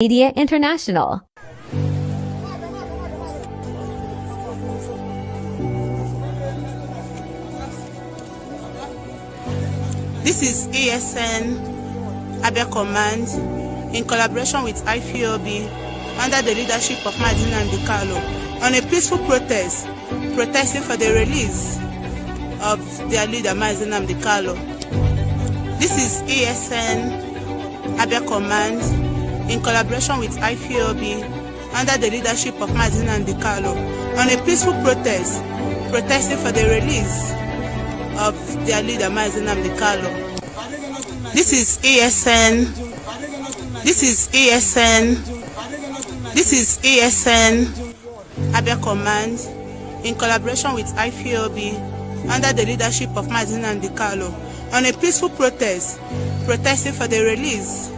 Media International. This is ASN Abia Command in collaboration with IPOB under the leadership of Maazị Nnamdi Kanu on a peaceful protest protesting for the release of their leader Maazị Nnamdi Kanu. This is ASN Abia Command in collaboration with IPOB under the leadership of Maazị Nnamdi Kanu on a peaceful protest protesting for the release of their leader Maazị Nnamdi Kanu. This is ASN Abia Command in collaboration with IPOB under the leadership of Maazị Nnamdi Kanu on a peaceful protest protesting for the release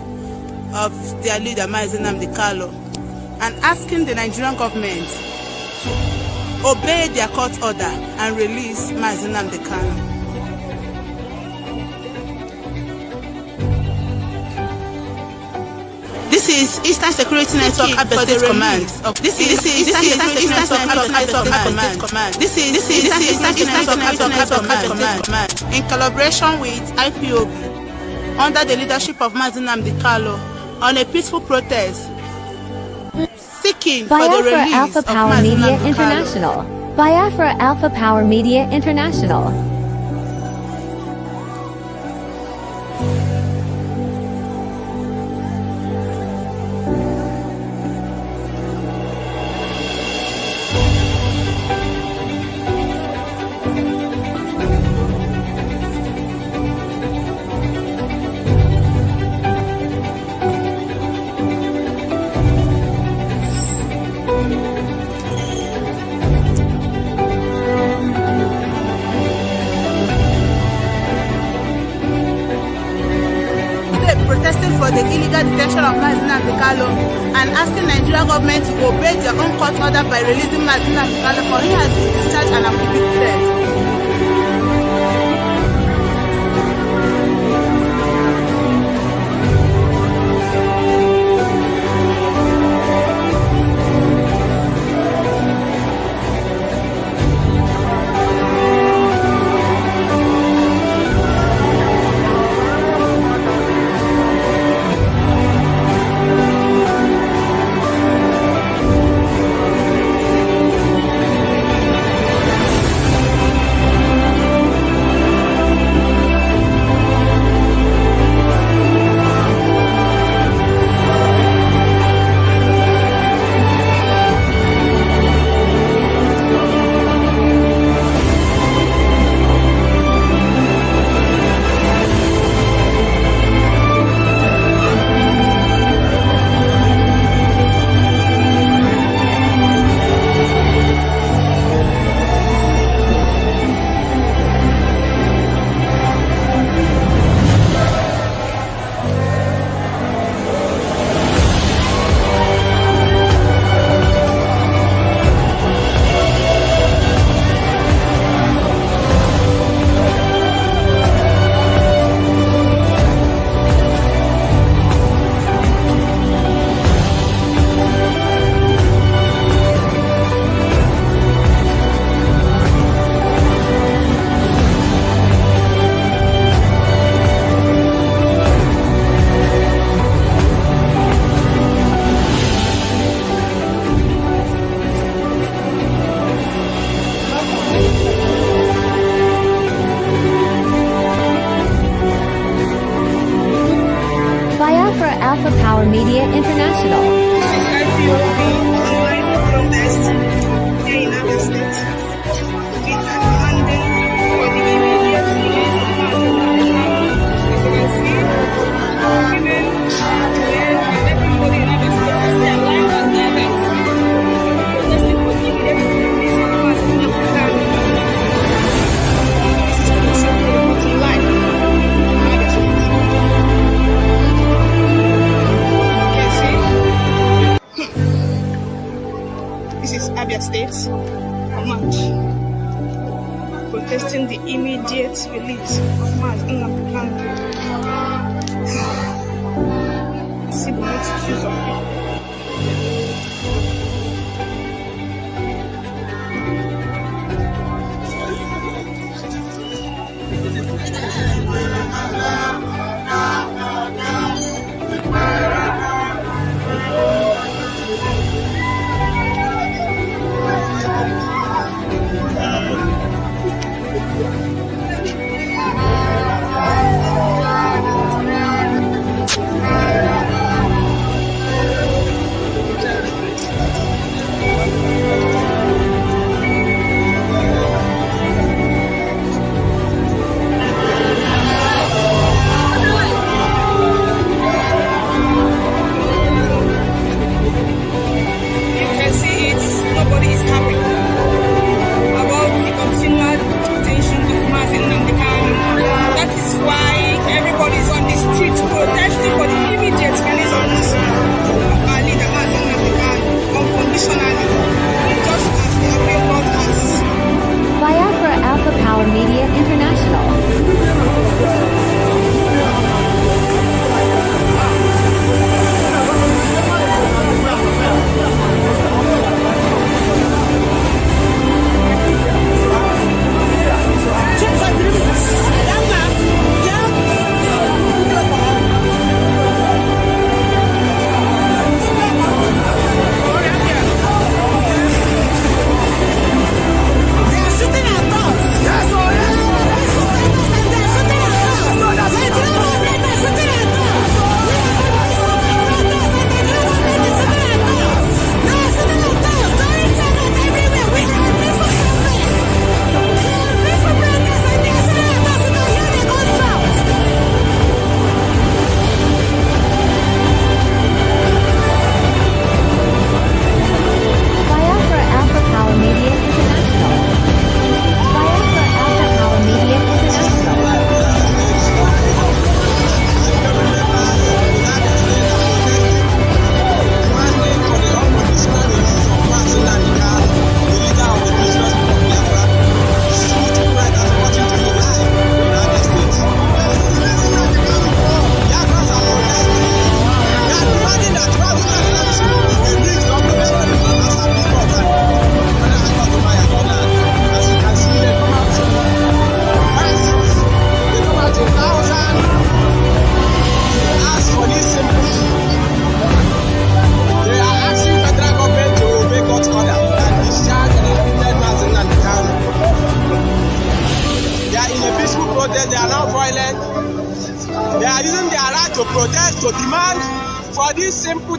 of their leader Maazị Nnamdi Kanu and asking the Nigerian government to obey their court order and release Maazị Nnamdi Kanu. This is Eastern Security Network Abia State Command. This is Eastern Security Network Abia Command. This is Eastern Security Network Abia Command in collaboration with IPOB under the leadership of Maazị Nnamdi Kanu on a peaceful protest seeking for the release Alpha of Power Maazị Media Nnamdi International. Kanu. Biafra Alpha Power Media International. Protesting for the illegal detention of Maazị Nnamdi Kanu and asking Nigerian government to obey their own court order by releasing Maazị Nnamdi Kanu, for he has been discharged and acquitted. Biafra Alpha Power Media International. This is IPOB online protest here in Abia State. We are demanding for the immediate release of Maazị Nnamdi Kanu. As you can see, women, men, and everybody in Abia State is still alive and direct, protesting for the immediate release of Maazị Nnamdi Kanu. This is protesting for the good life in Abia State. This is Abia State Command protesting the immediate release of Maazị Nnamdi Kanu. See the multitudes of people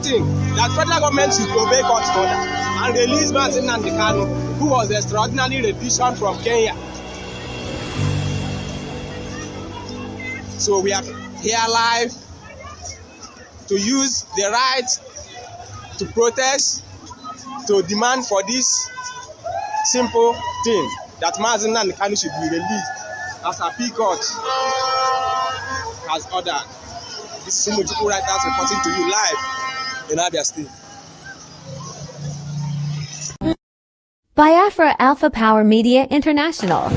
thing, that federal government should obey court order and release Mazi Nnamdi Kanu, who was extraordinarily retribution from Kenya. So we are here live to use the right to protest, to demand for this simple thing, that Mazi Nnamdi Kanu should be released as appeal court has ordered. This is Umuchukwu Writers reporting to you live in Abia State. Biafra Alpha Power Media International.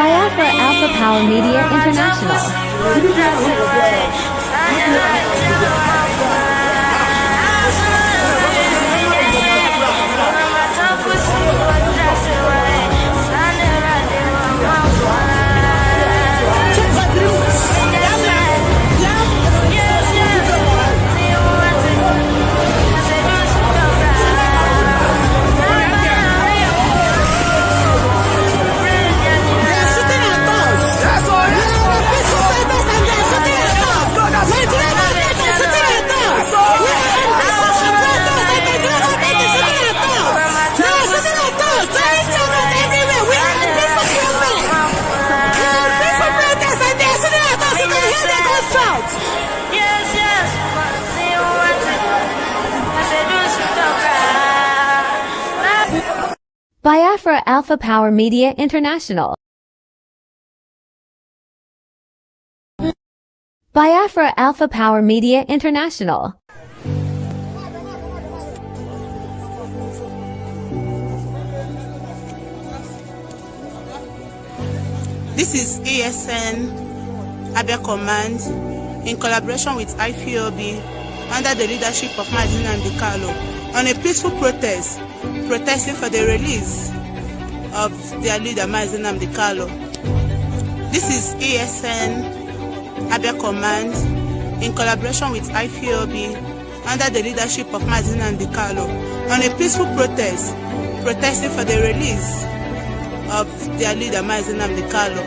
Biafra Alpha Power Media International. Biafra Alpha Power Media International. Biafra Alpha Power Media International. This is ASN Abia Command in collaboration with IPOB under the leadership of Maazị Nnamdi Kanu on a peaceful protest protesting for the release of their leader Maazị Nnamdi Kanu. This is ASN Abia Command in collaboration with IPOB under the leadership of Maazị Nnamdi Kanu on a peaceful protest protesting for the release of their leader Maazị Nnamdi Kanu.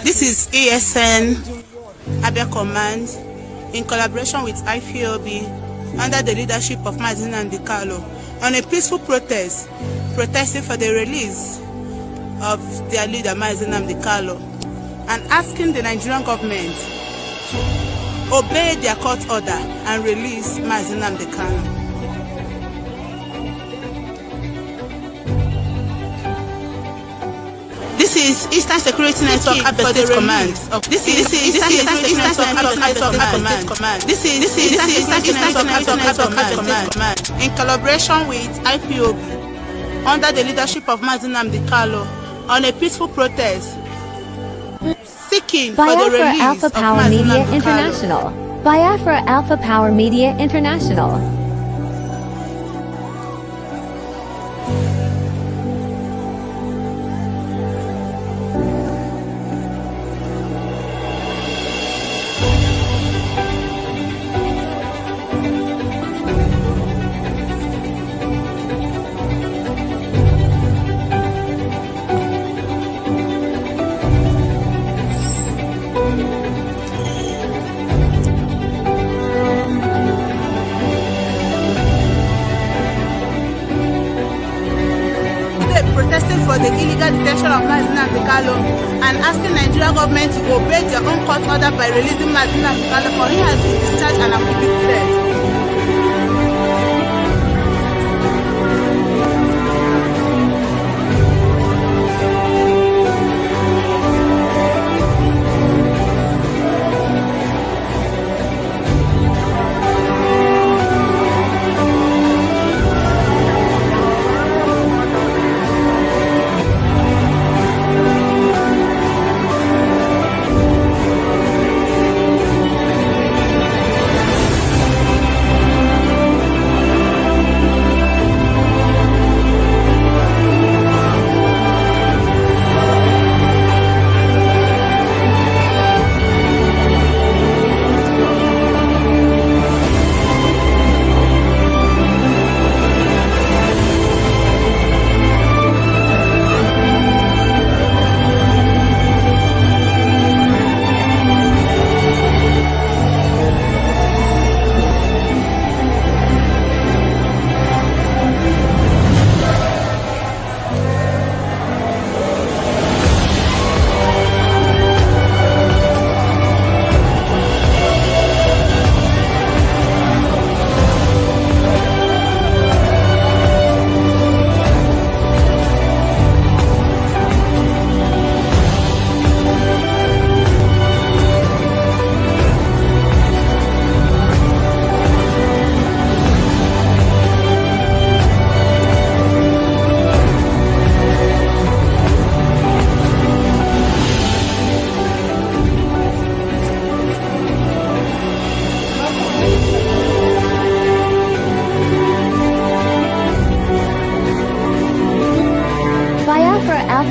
This is ASN Abia Command in collaboration with IPOB under the leadership of Maazị Nnamdi Kanu on a peaceful protest protesting for the release of their leader Maazị Nnamdi Kanu and asking the Nigerian government to obey their court order and release Maazị Nnamdi Kanu. This is Eastern Security Network Abia State Command. This is Eastern Security Network Abia Command. This is Eastern Security Network Abia Command in collaboration with IPOB under the leadership of Maazị Nnamdi Kanu on a peaceful protest seeking for the Biafra release Alpha of Power Maazị Media Nnamdi Kanu. International. Biafra Alpha Power Media International. Protesting for the illegal detention of Maazị Nnamdi Kanu and asking Nigerian government to obey their own court order by releasing Maazị Nnamdi Kanu, for he has been discharged and acquitted.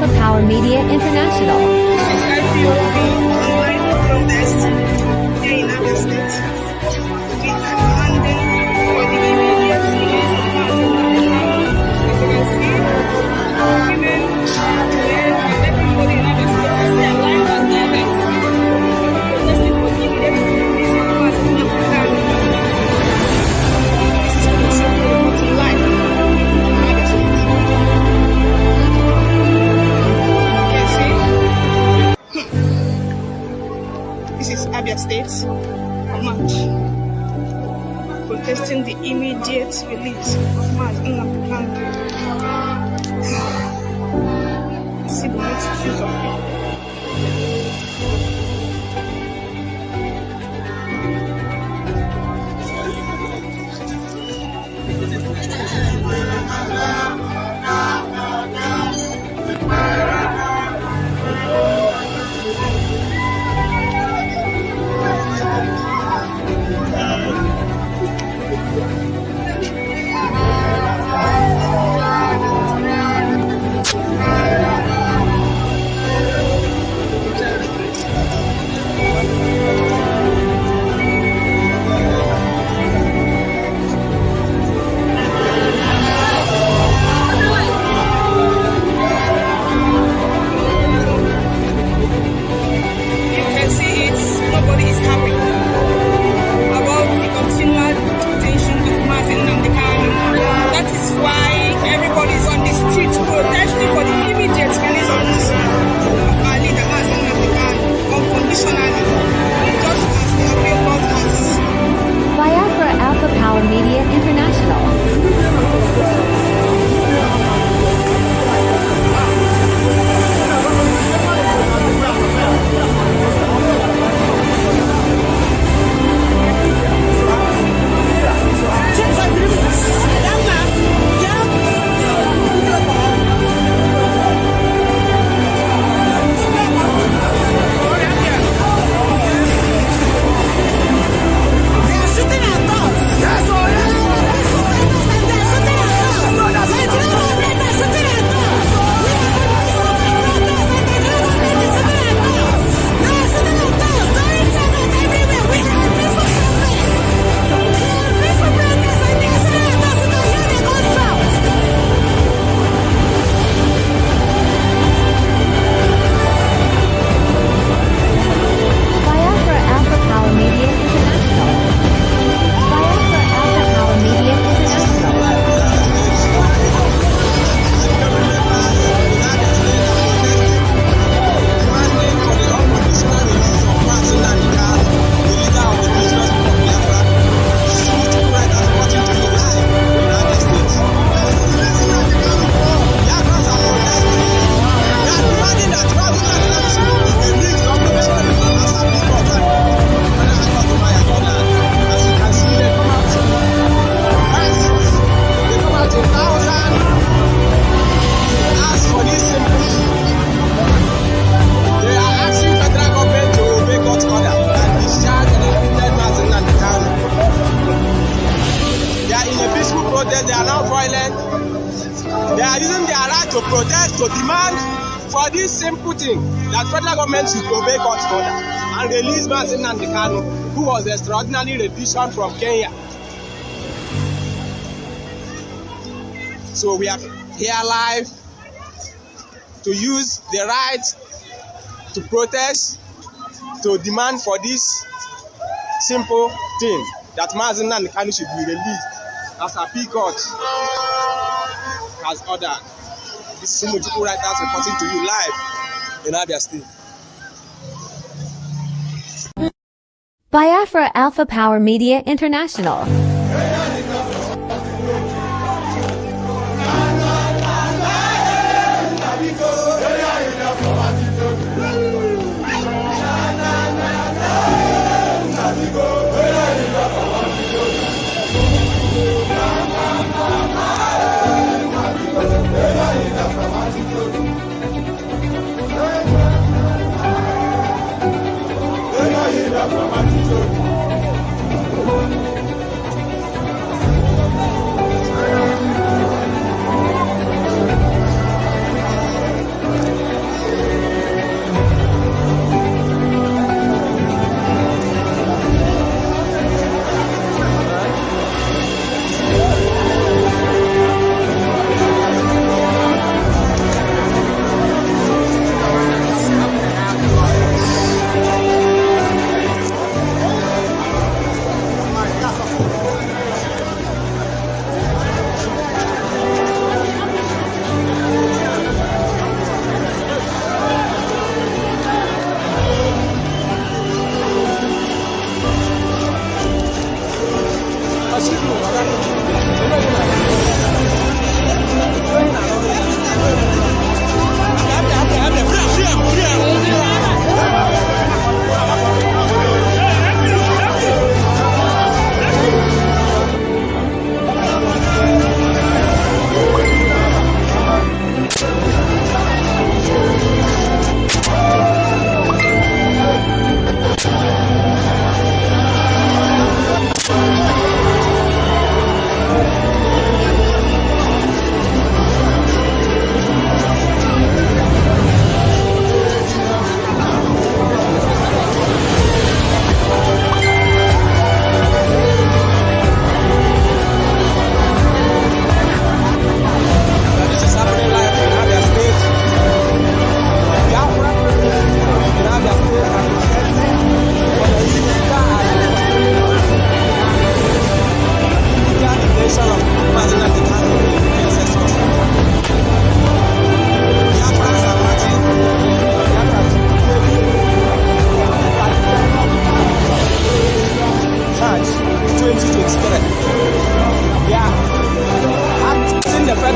Alpha Power Media International. This is IPOB online protest here in Abia State. We are demanding for the immediate release of MASSACRE. As you can see, women, men, and everybody in Abia State is their life and direct. Protesting for the immediate release of MASSACRE. This is contributing to life in Abia State. This is Abia State Command protesting the immediate release of MASSACRE. See the multitudes of people. Media International. They are now violent. They are using their right to protest, to demand for this simple thing that federal government should obey court order and release MASSACRE, who was extraordinary rendition from Kenya. So we are here live to use the right to protest, to demand for this simple thing that MASSACRE should be released as a P court has ordered. This is Citical writers reporting to you live in Abia State. Biafra Alpha Power Media International.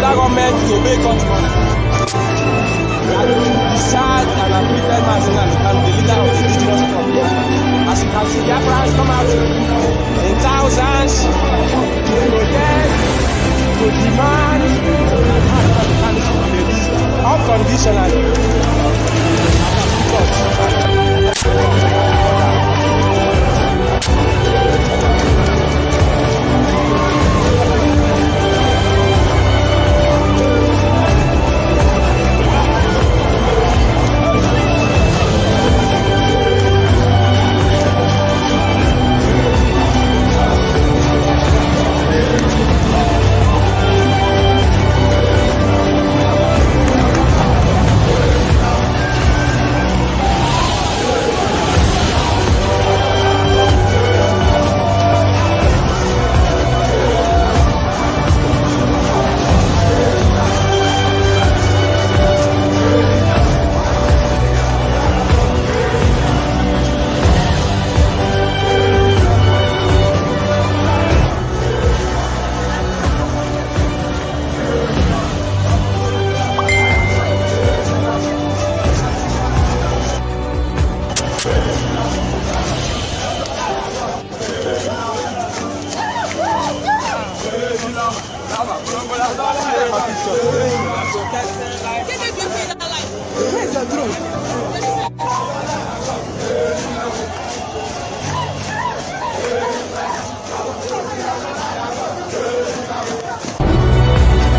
federal government to obey court order. We are going to discharge and acquitted Mazi Nnamdi Kanu, the leader of the indigenous people of Biafra. As you can see, Biafrans come out in thousands to protest, to demand that Nnamdi Kanu should be released unconditionally.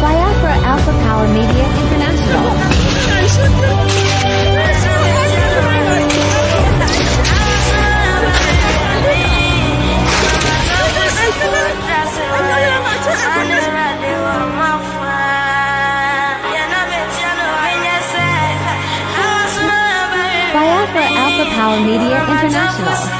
Biafra Alpha Power Media International. Biafra Alpha Power Media International.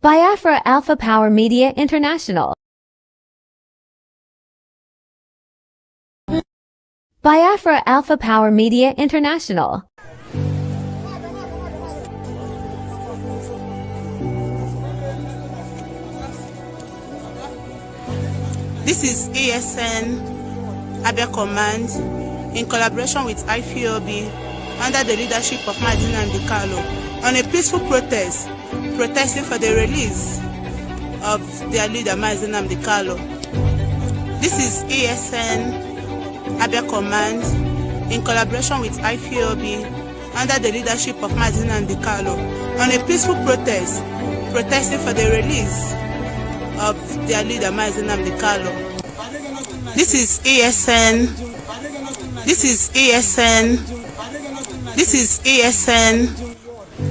Biafra Alpha Power Media International. Biafra Alpha Power Media International. This is ASN Abia Command in collaboration with IPOB under the leadership of Mazi Nnamdi Kanu on a peaceful protest protesting for the release of their leader Mazi Nnamdi Kanu. This is ASN Abia Command in collaboration with IPOB under the leadership of Mazi Nnamdi Kanu on a peaceful protest protesting for the release of their leader Mazi Nnamdi Kanu. This is ASN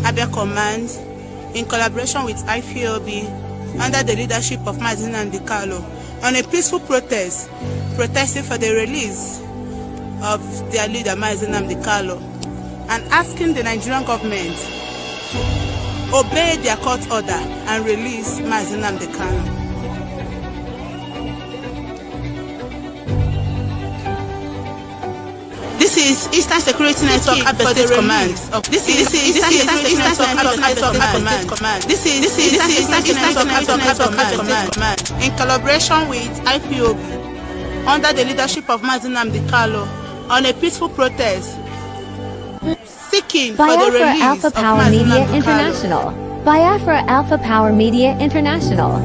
Abia Command in collaboration with IPOB under the leadership of Mazi Nnamdi Kanu on a peaceful protest protesting for the release of their leader Mazi Nnamdi Kanu and asking the Nigerian government to obey their court order and release Mazi Nnamdi Kanu. This is Eastern Security Network Abia State Command. This is Eastern Security Network Abia Command. This is Eastern Security Network Abia Command in collaboration with IPOB under the leadership of Mazi Nnamdi Kanu on a peaceful protest seeking for the Biafra release Alpha of Power Mazi Media Nnamdi Kanu. International. Biafra Alpha Power Media International.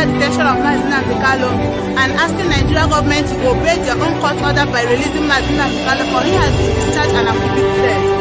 illegal detention of Mazi Nnamdi Kanu and asking Nigeria government to obey their own court order by releasing Mazi Nnamdi Kanu, for he has been discharged and acquitted.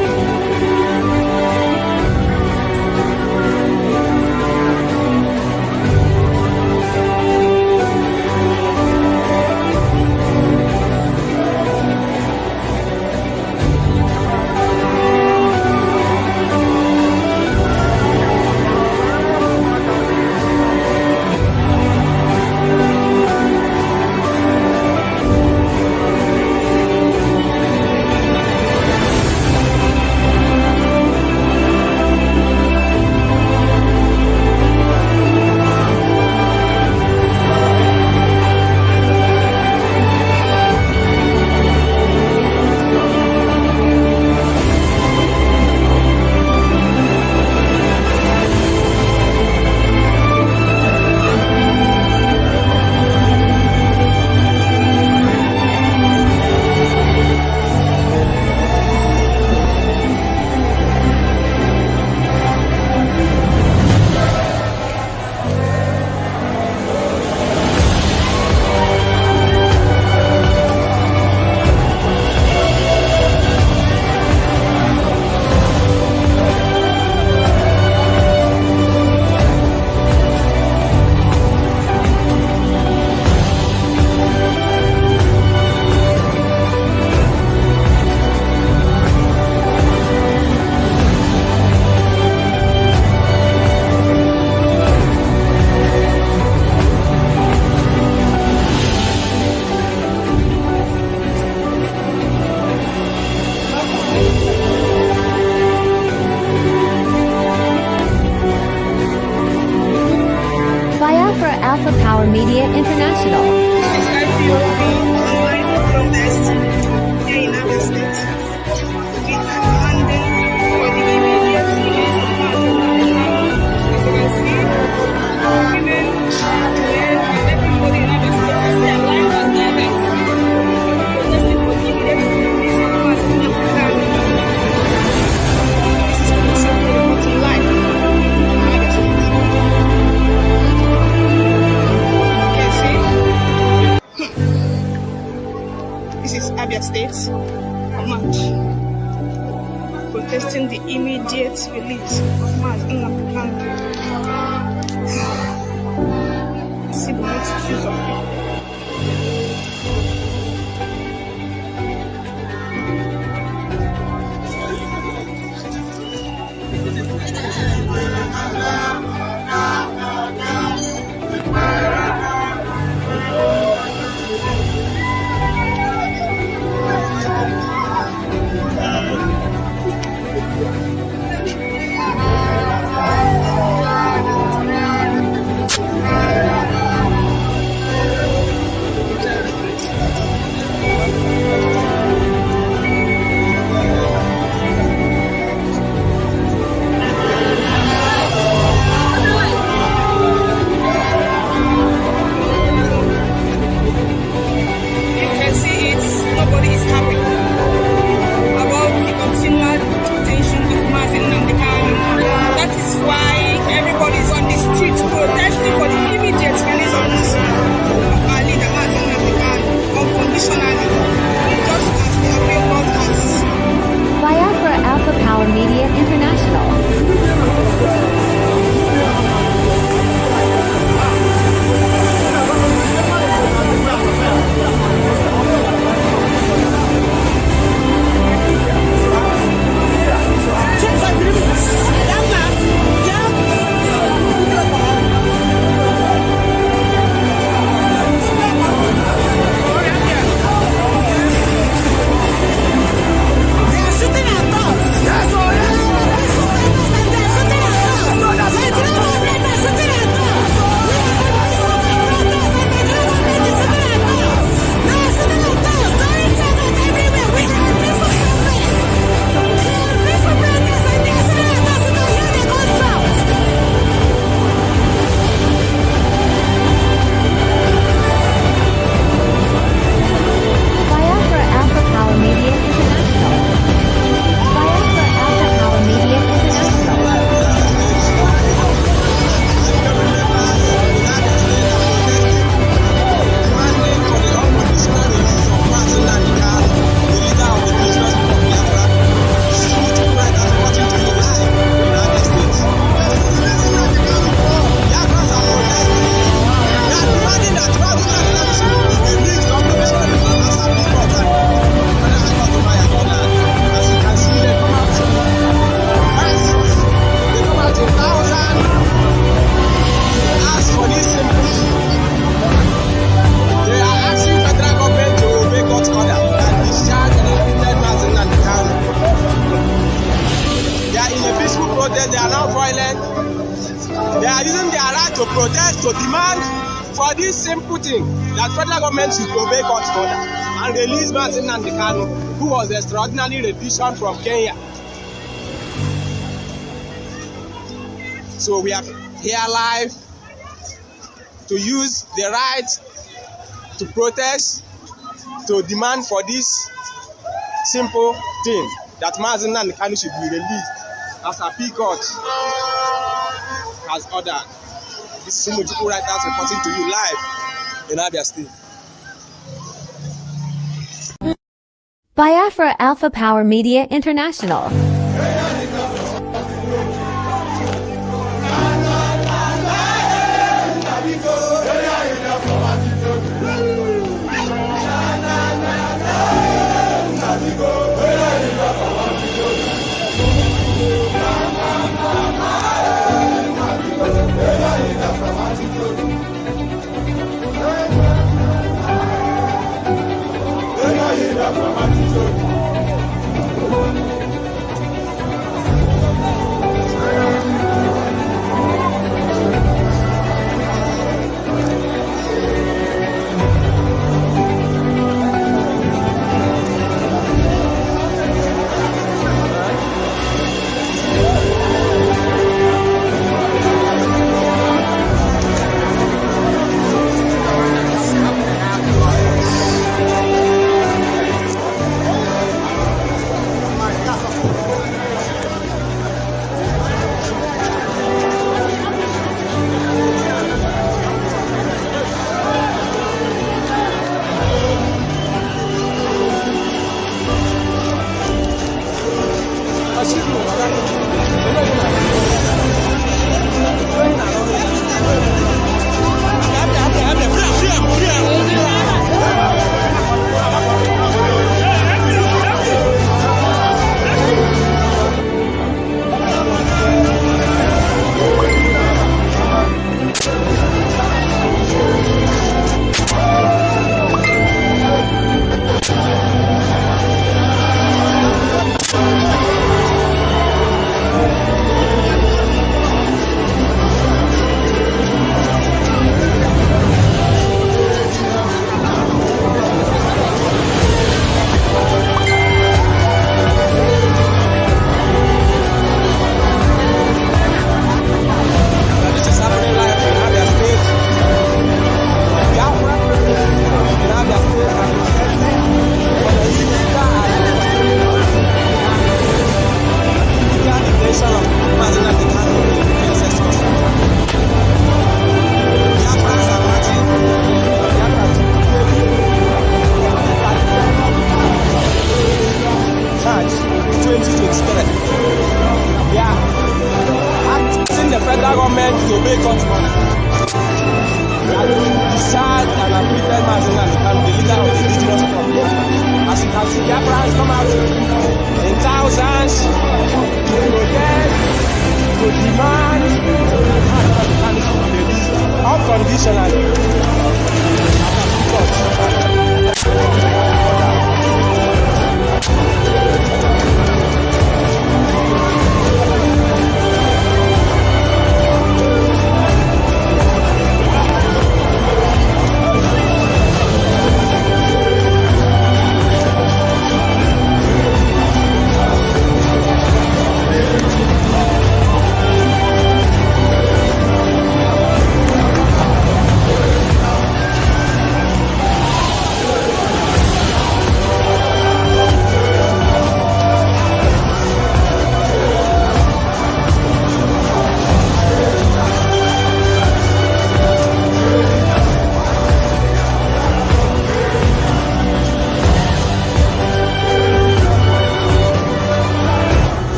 Alpha Power Media International. This is IPOB online protest here in Abia State. We are demanding for the immediate release of Mazi Nnamdi Kanu. As you can see, women, men, and everybody in Abia State is their life and direct, protesting for the immediate release of Mazi Nnamdi Kanu. This is promotion for the bottom life in Abia State. This is Abia State Command protesting the immediate release of Mazi Nnamdi Kanu. See the multitudes of people. to demand for this simple thing that federal government should obey court order and release Mazi Nnamdi Kanu, who was extraordinarily rendition from Kenya. So we are here live to use the right to protest, to demand for this simple thing that Mazi Nnamdi Kanu should be released as appeal court has ordered. This is Umuchukwu Writers reporting to you live in Abia State. Biafra Alpha Power Media International.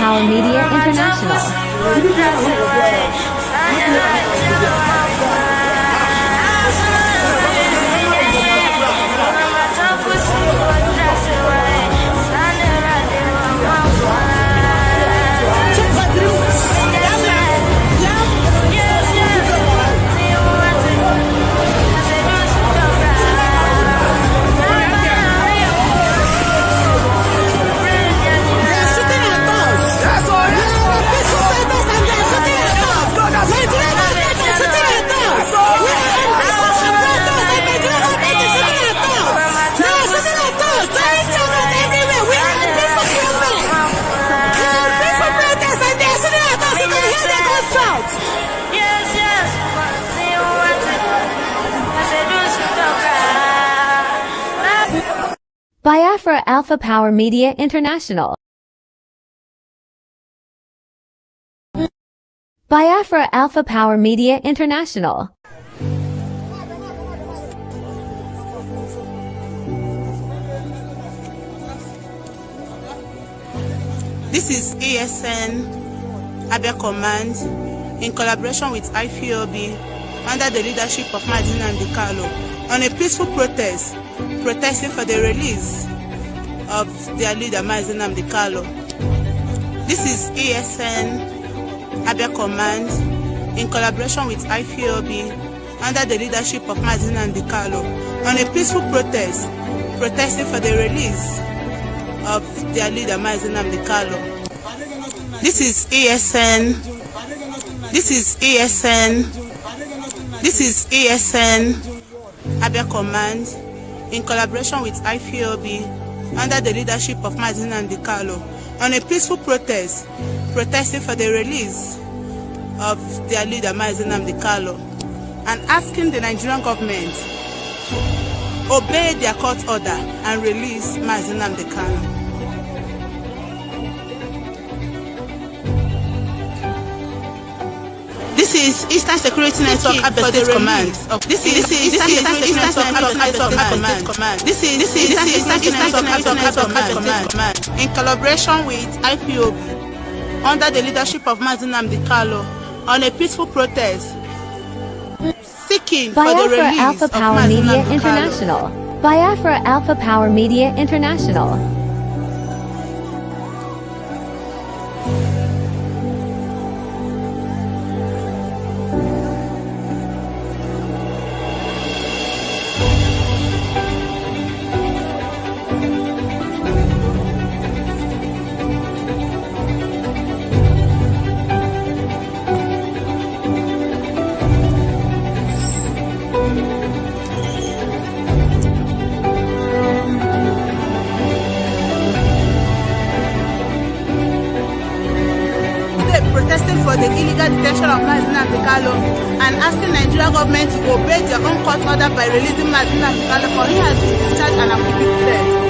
Power Media International. Biafra Alpha Power Media International. Biafra Alpha Power Media International. This is ASN Abia Command in collaboration with IPOB under the leadership of Nnamdi Kanu on a peaceful protest protesting for the release of their leader Nnamdi Kanu. This is ASN Abia Command in collaboration with IPOB under the leadership of Nnamdi Kanu on a peaceful protest protesting for the release of their leader Nnamdi Kanu. This is ASN Abia Command in collaboration with IPOB under the leadership of Nnamdi Kanu on a peaceful protest protesting for the release of their leader Nnamdi Kanu and asking the Nigerian government to obey their court order and release Nnamdi Kanu. This is Eastern Security Network Abia State Command. This is Eastern Security Network Abia Command. This is Eastern Security Network Abia Command in collaboration with IPOB under the leadership of Nnamdi Kanu on a peaceful protest seeking for the Biafra release Alpha of Power Media Nnamdi Kanu. International. Biafra Alpha Power Media International. Protesting for the illegal detention of Nnamdi Kanu and asking Nigerian government to obey their own court order by releasing Nnamdi Kanu, for he has been discharged and acquitted.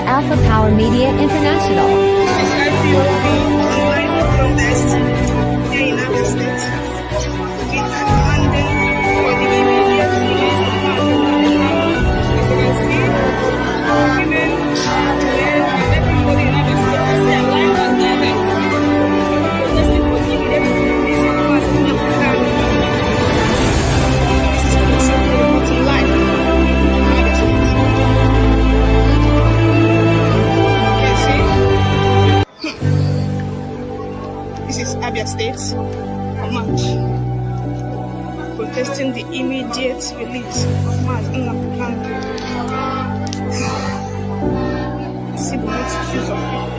Alpha Power Media International. This is IPOB online protest here in Abia State. We are demanding for the immediate release of MaassaCRE. As you can see, women, men, and everybody in Abia State is here live and direct. Protesting for the immediate release of MaassaCRE. This is Citical reporting live from Abia State. This is Abia State March, protesting the immediate release of MASSACRE. See the multitudes of people.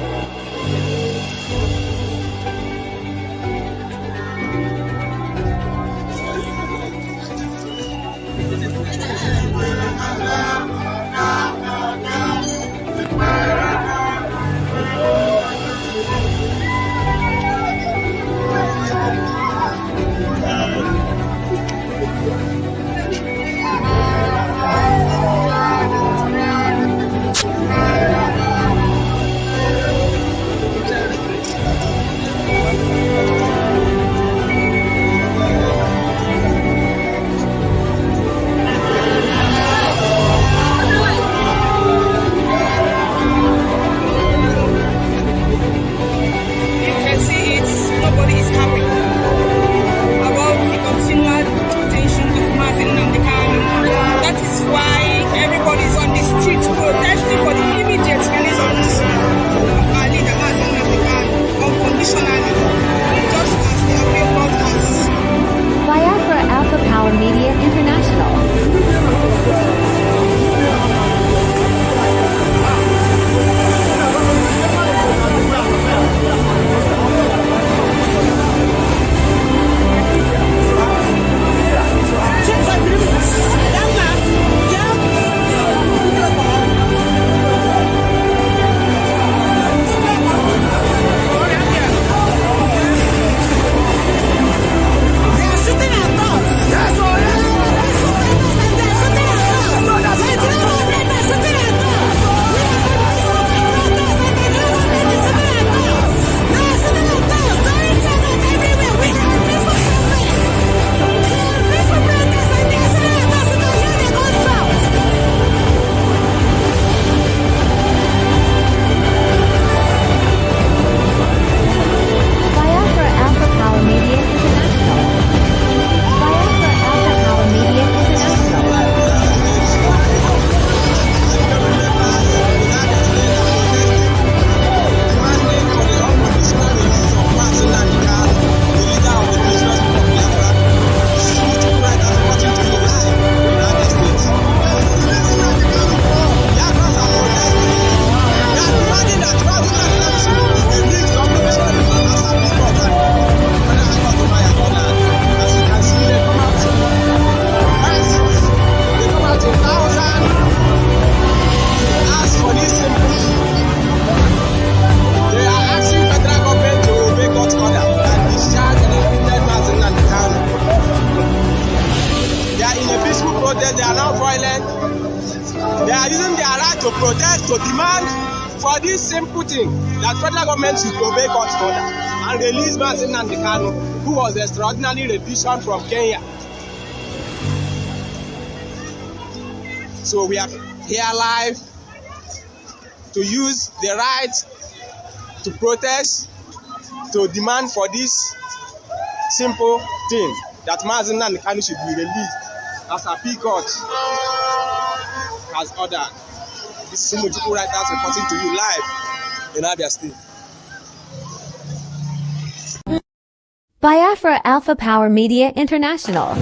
to protest, to demand for this simple thing that federal government should obey God's order and release MASSACRE, who was extraordinarily rendition from Kenya. So we are here live to use the right to protest, to demand for this simple thing that MASSACRE should be released as Appeal Court has ordered. This is Citical writers reporting to you live in Abia State. Biafra Alpha Power Media International.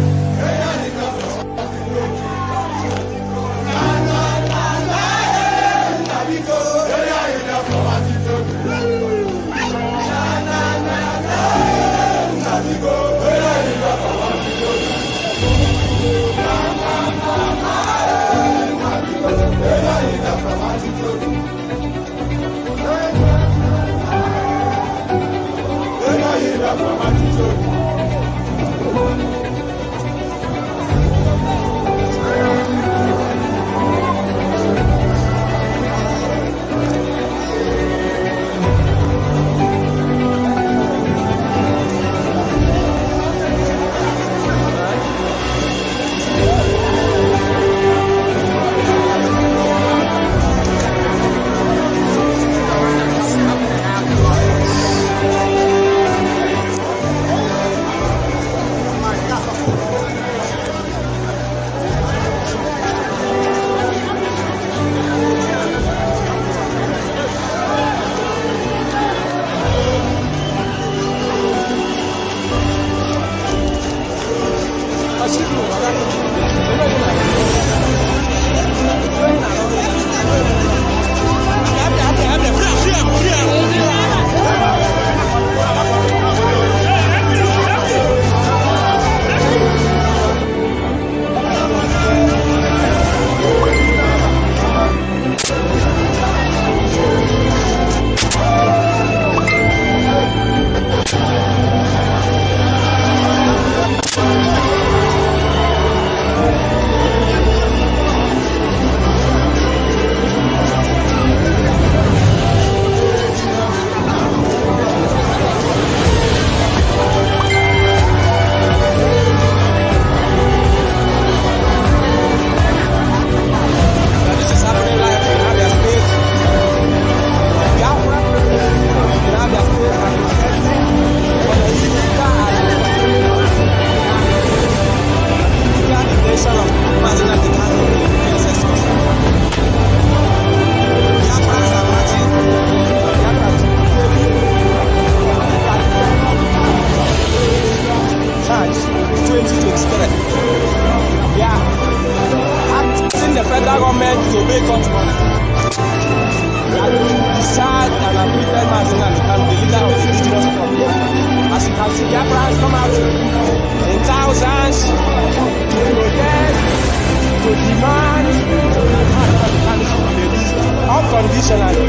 This must stop. As you can see, Biafrans come out in thousands to protest, to demand unconditionally.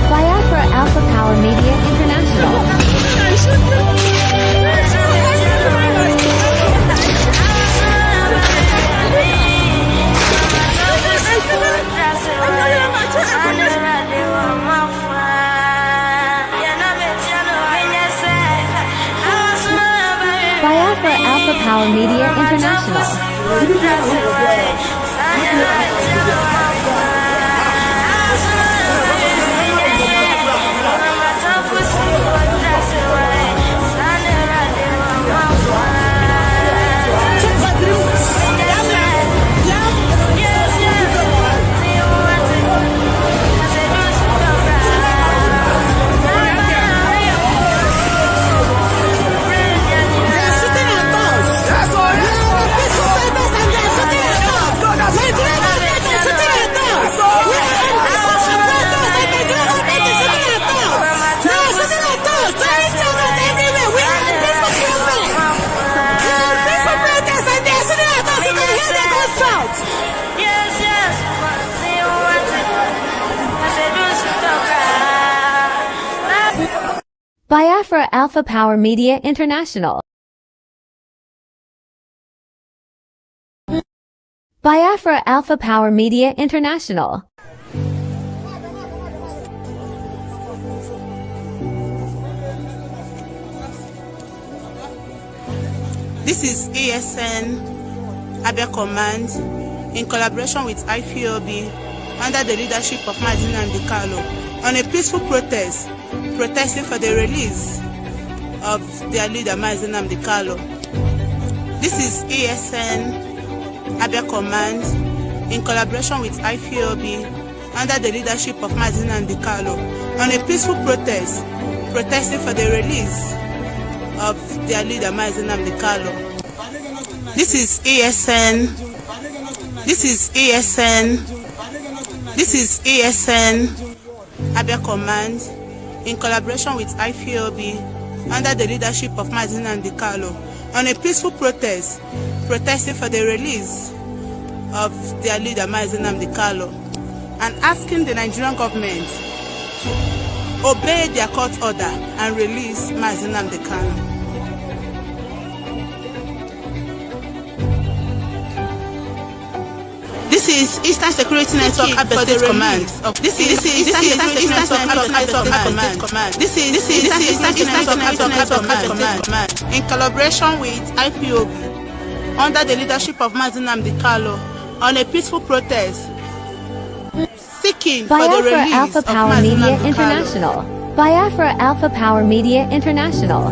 Biafra Alpha Power Media International. Biafra Alpha Power Media International. Biafra Alpha Power Media International. Biafra Alpha Power Media International. This is ASN Abia Command in collaboration with IPOB under the leadership of Nnamdi Kanu on a peaceful protest protesting for the release of their leader Nnamdi Kanu. This is ASN Abia Command in collaboration with IPOB under the leadership of Nnamdi Kanu on a peaceful protest protesting for the release of their leader Nnamdi Kanu. This is ASN Abia Command in collaboration with IPOB under the leadership of Nnamdi Kanu on a peaceful protest protesting for the release of their leader Nnamdi Kanu and asking the Nigerian government to obey their court order and release Nnamdi Kanu. This is Eastern Security Network Abia State Command. This is Eastern Security Network Abia Command. This is Eastern Security Network Abia Command in collaboration with IPOB under the leadership of Nnamdi Kanu on a peaceful protest seeking for the Biafra release Alpha of Power Media Nnamdi Kanu. International. Biafra Alpha Power Media International.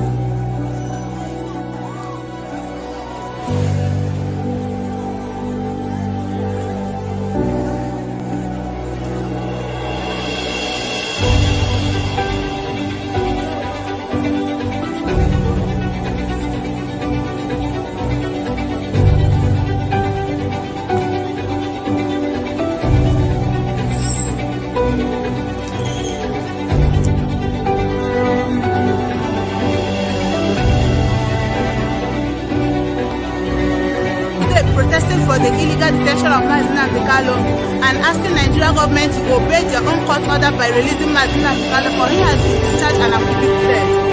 for the illegal detention of Mazi Nnamdi Kanu and asking Nigeria government to obey their own court order by releasing Mazi Nnamdi Kanu, for he has been discharged and acquitted.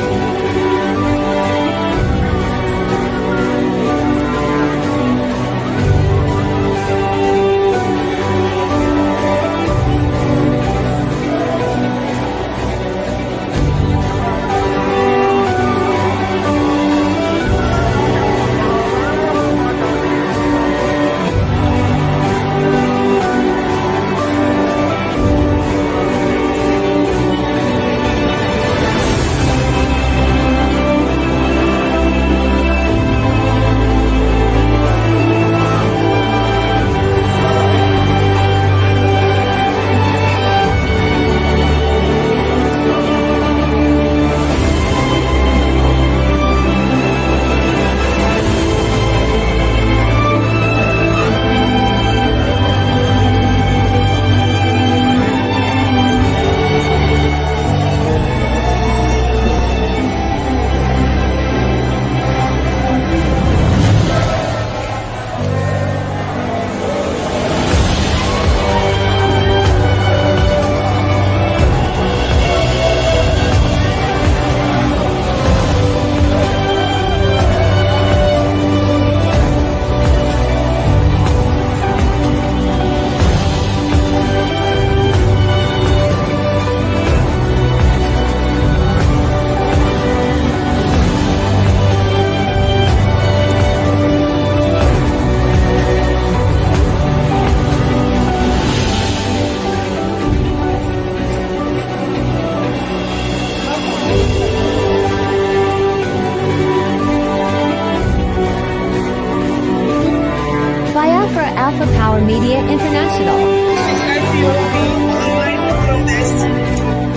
Alpha Power Media International. This is IPOB online protest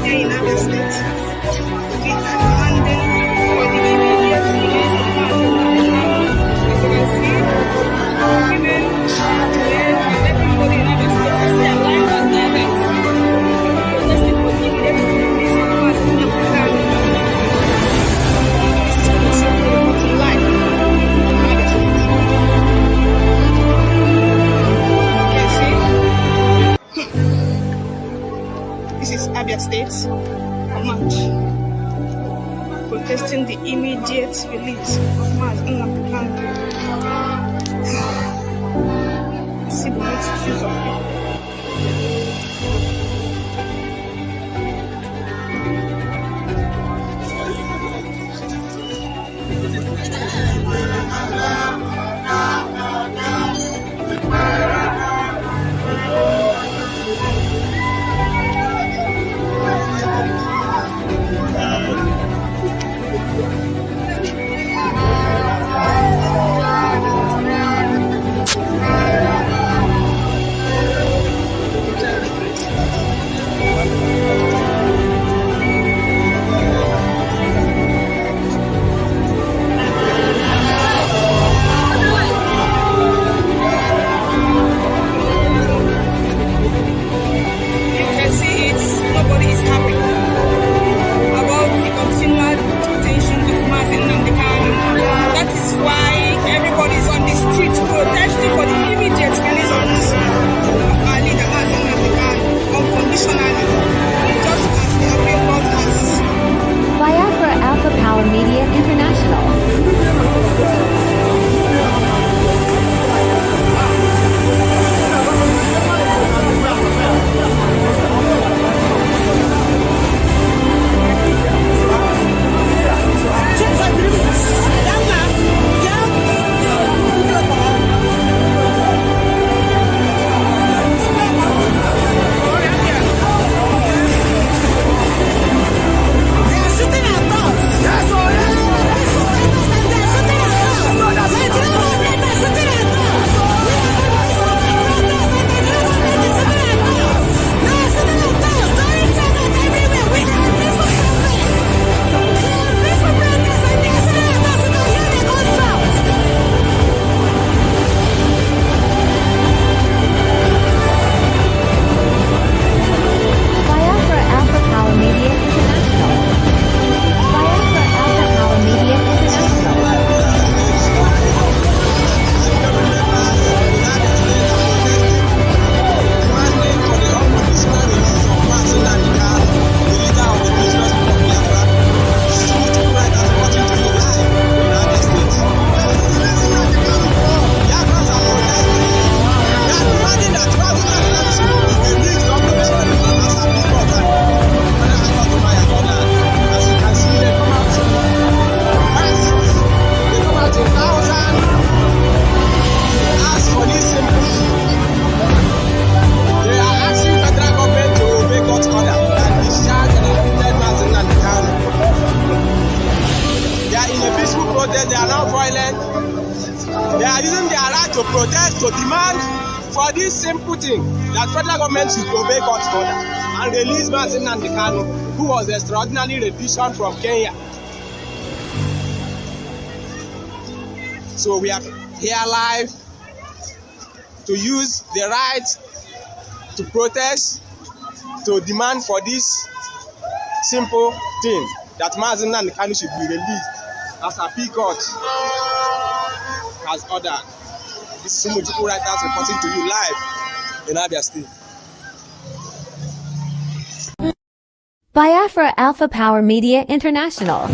here in Abia State. We are demanding for the immediate release of Mazi Nnamdi Kanu. As you can see, women, men, and everybody in Abia State is alive and direct. Protesting for the immediate release of Mazi Nnamdi Kanu. This is contributing to life in Abia State. This is Abia State Command protesting the immediate release of Mazi Nnamdi Kanu. See the multitudes of people. are in a peaceful protest. They are not violent. They are using their right to protest, to demand for this simple thing that federal government should obey God's order and release Nnamdi Kanu, who was extraordinarily rendition from Kenya. So we are here live to use the right to protest, to demand for this simple thing that Nnamdi Kanu should be released as a Appeal Court has ordered. This is Umuchukwu Writers reporting to you live in Abia State. Biafra Alpha Power Media International.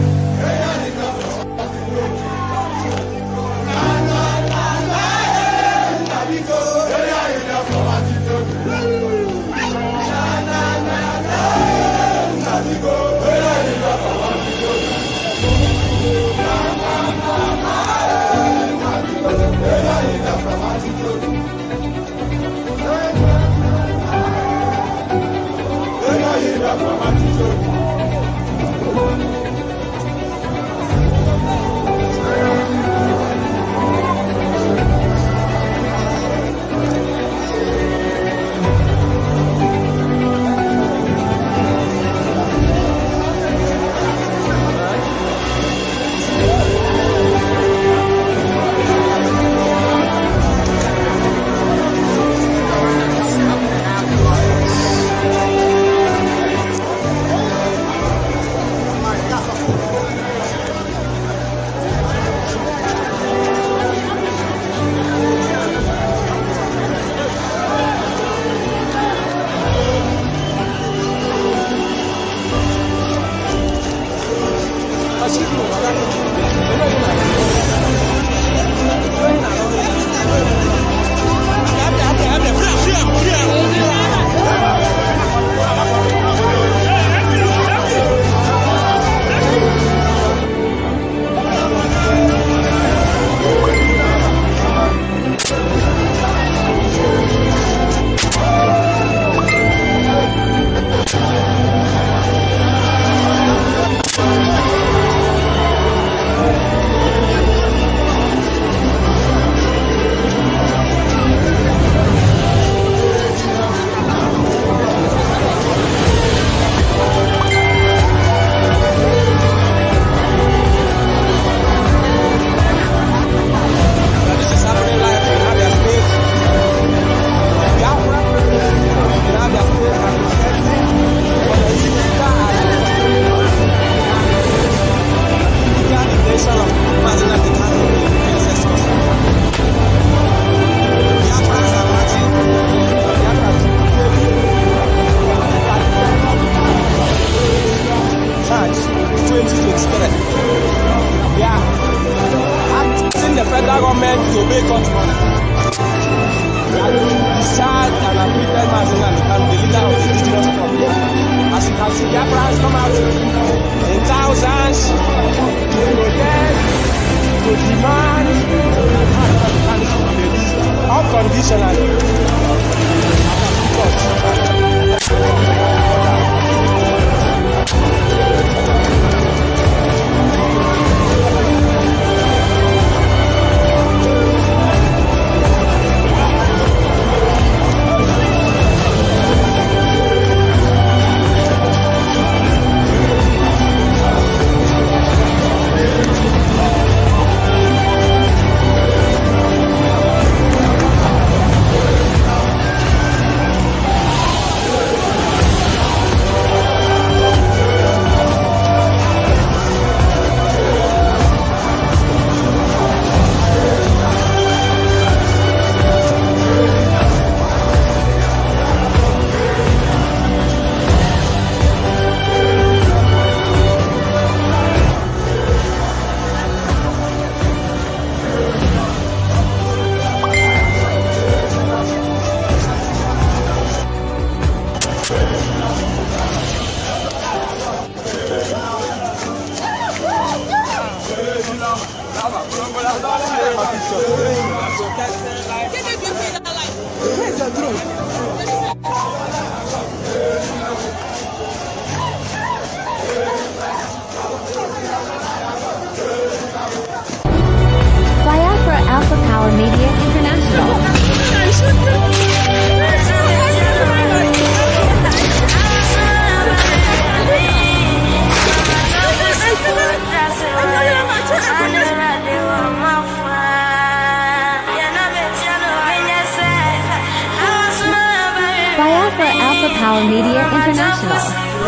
Power Media International.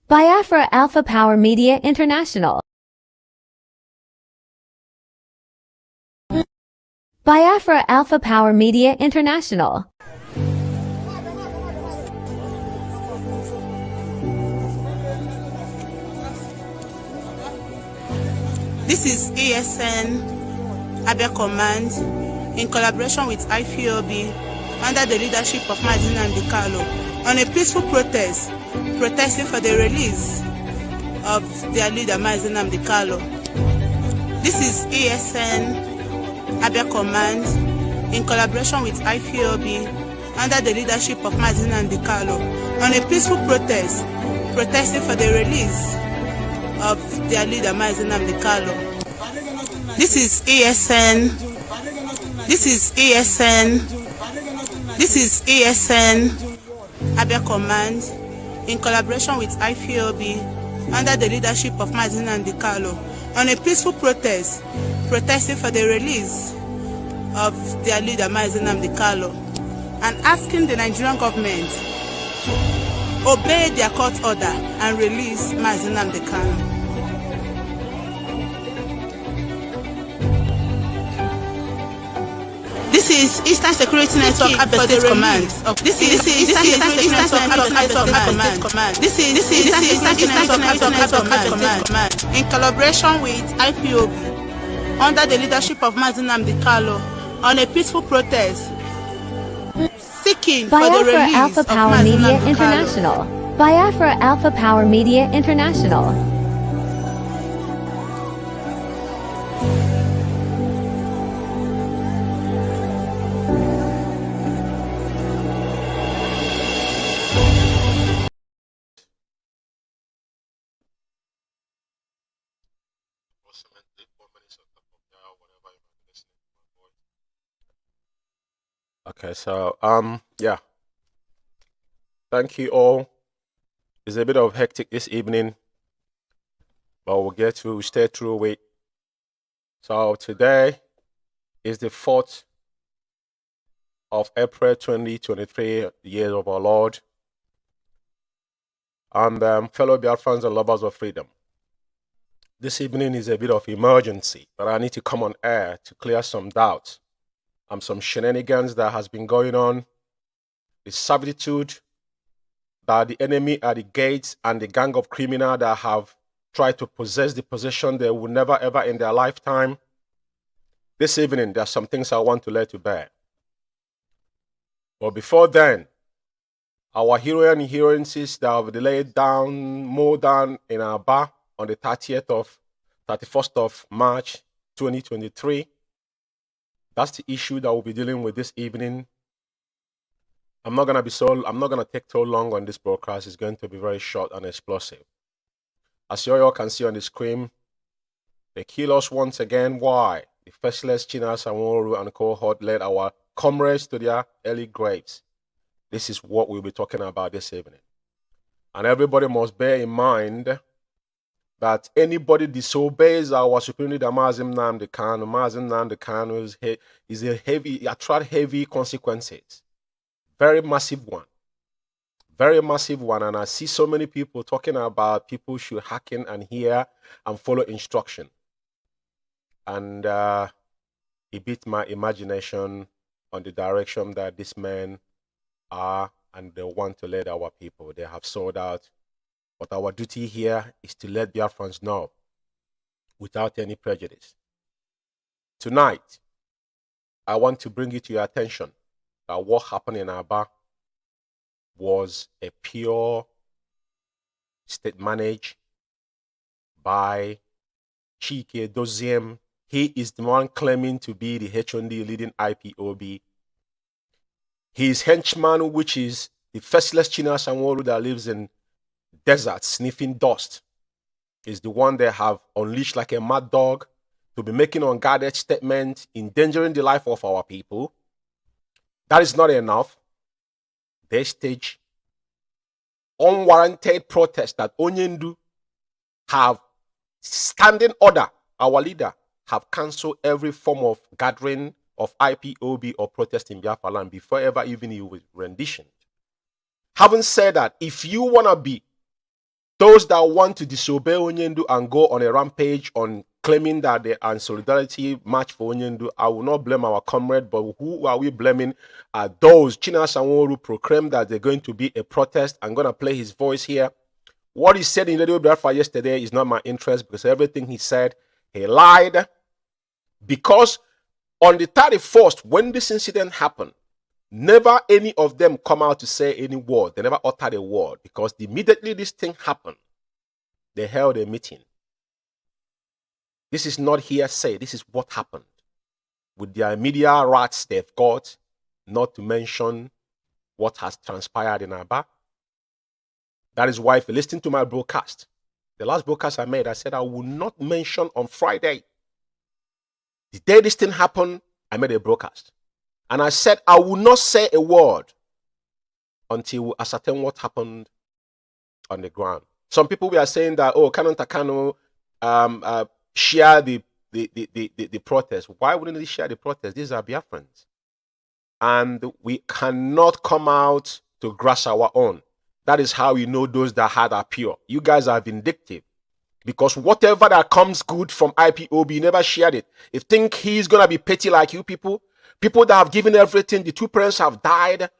Biafra Alpha Power Media International. Biafra Alpha Power Media International. This is ASN Abia Command in collaboration with IPOB under the leadership of Nnamdi Kanu on a peaceful protest protesting for the release of their leader Nnamdi Kanu. This is ASN Abia Command in collaboration with IPOB under the leadership of Nnamdi Kanu on a peaceful protest protesting for the release of their leader Nnamdi Kanu. This is ASN Abia Command in collaboration with IPOB under the leadership of Nnamdi Kanu on a peaceful protest protesting for the release of their leader Nnamdi Kanu and asking the Nigerian government to obey their court order and release Nnamdi Kanu. This is Eastern Security Network Abia State Command. This is Eastern Security Network Abia Command. This is Eastern Security Network Abia Command in collaboration with IPOB under the leadership of Nnamdi Kanu on a peaceful protest seeking for the Biafra release Alpha of Power Media Nnamdi Kanu. International. Biafra Alpha Power Media International. Okay, so yeah. Thank you all. It's a bit of hectic this evening, but we'll stay through it. So today is the 4th of April 2023, the year of our Lord. And fellow Biafrans and lovers of freedom. This evening is a bit of emergency, but I need to come on air to clear some doubts. Some shenanigans that has been going on, the servitude that the enemy at the gates and the gang of criminals that have tried to possess the possession they will never ever in their lifetime. This evening, there are some things I want to lay to bear. But before then, our hero and heroines that have laid down more than in our bar on the 31st of March 2023. That's the issue that we'll be dealing with this evening. I'm not gonna take so long on this broadcast. It's going to be very short and explosive. As you all can see on the screen, they kill us once again. Why? The faceless Chinas Amoru and cohort led our comrades to their early graves. This is what we'll be talking about this evening. And everybody must bear in mind that anybody disobeys our supreme leader Nnamdi Kanu is a attract heavy consequences. Very massive one. Very massive one. And I see so many people talking about people should hearken and hear and follow instruction. And it beat my imagination on the direction that these men are and they want to lead our people. They have sold out. But our duty here is to let Biafrans know without any prejudice. Tonight, I want to bring it to your attention that what happened in Aba was a pure state managed by Chike Doziem. He is the one claiming to be the HND leading IPOB. His henchman, which is the faceless China Sanwo-Olu that lives in desert sniffing dust, is the one they have unleashed like a mad dog to be making unguarded statements, endangering the life of our people. That is not enough. They stage unwarranted protest that Onyendu have standing order. Our leader have cancelled every form of gathering of IPOB or protest in Biafra land before ever even he was renditioned. Having said that, if you want to be those that want to disobey Onyendu and go on a rampage on claiming that they are in solidarity march for Onyendu, I will not blame our comrade, but who are we blaming? Are those China Sanwo-Olu proclaimed that they're going to be a protest. I'm going to play his voice here. What he said in Radio Biafra yesterday is not my interest, because everything he said, he lied. Because on the 31st, when this incident happened, never any of them come out to say any word. They never uttered a word, because immediately this thing happened, they held a meeting. This is not hearsay. This is what happened. With their media rights they've got, not to mention what has transpired in Aba. That is why if you listen to my broadcast, the last broadcast I made, I said I will not mention on Friday. The day this thing happened, I made a broadcast. And I said I will not say a word until we ascertain what happened on the ground. Some people were saying that, oh, Canon Takano share the protest. Why wouldn't they share the protest? These are Biafrans. And we cannot come out to grass our own. That is how you know those that heart are pure. You guys are vindictive. Because whatever that comes good from IPOB, you never shared it. You think he's going to be petty like you people? People that have given everything, the two parents have died.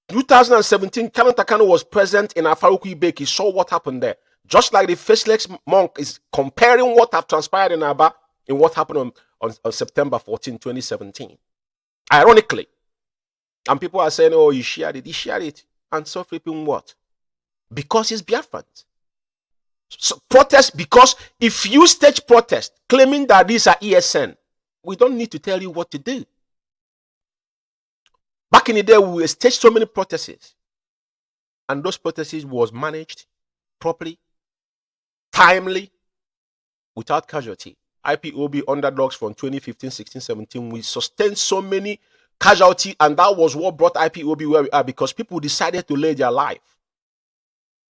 2017, Canon Takano was present in Afaruku Ibek. He saw what happened there. Just like the faceless monk is comparing what have transpired in Aba and what happened on September 14, 2017. Ironically. And people are saying, oh, you shared it. He shared it. And so flipping what? Because it's Biafrans. So protest, because if you stage protest claiming that these are ESN, we don't need to tell you what to do. Back in the day, we staged so many protests. And those protests was managed properly, timely, without casualty. IPOB underdogs from 2015, 16, 17, we sustained so many casualty, and that was what brought IPOB where we are, because people decided to lay their life.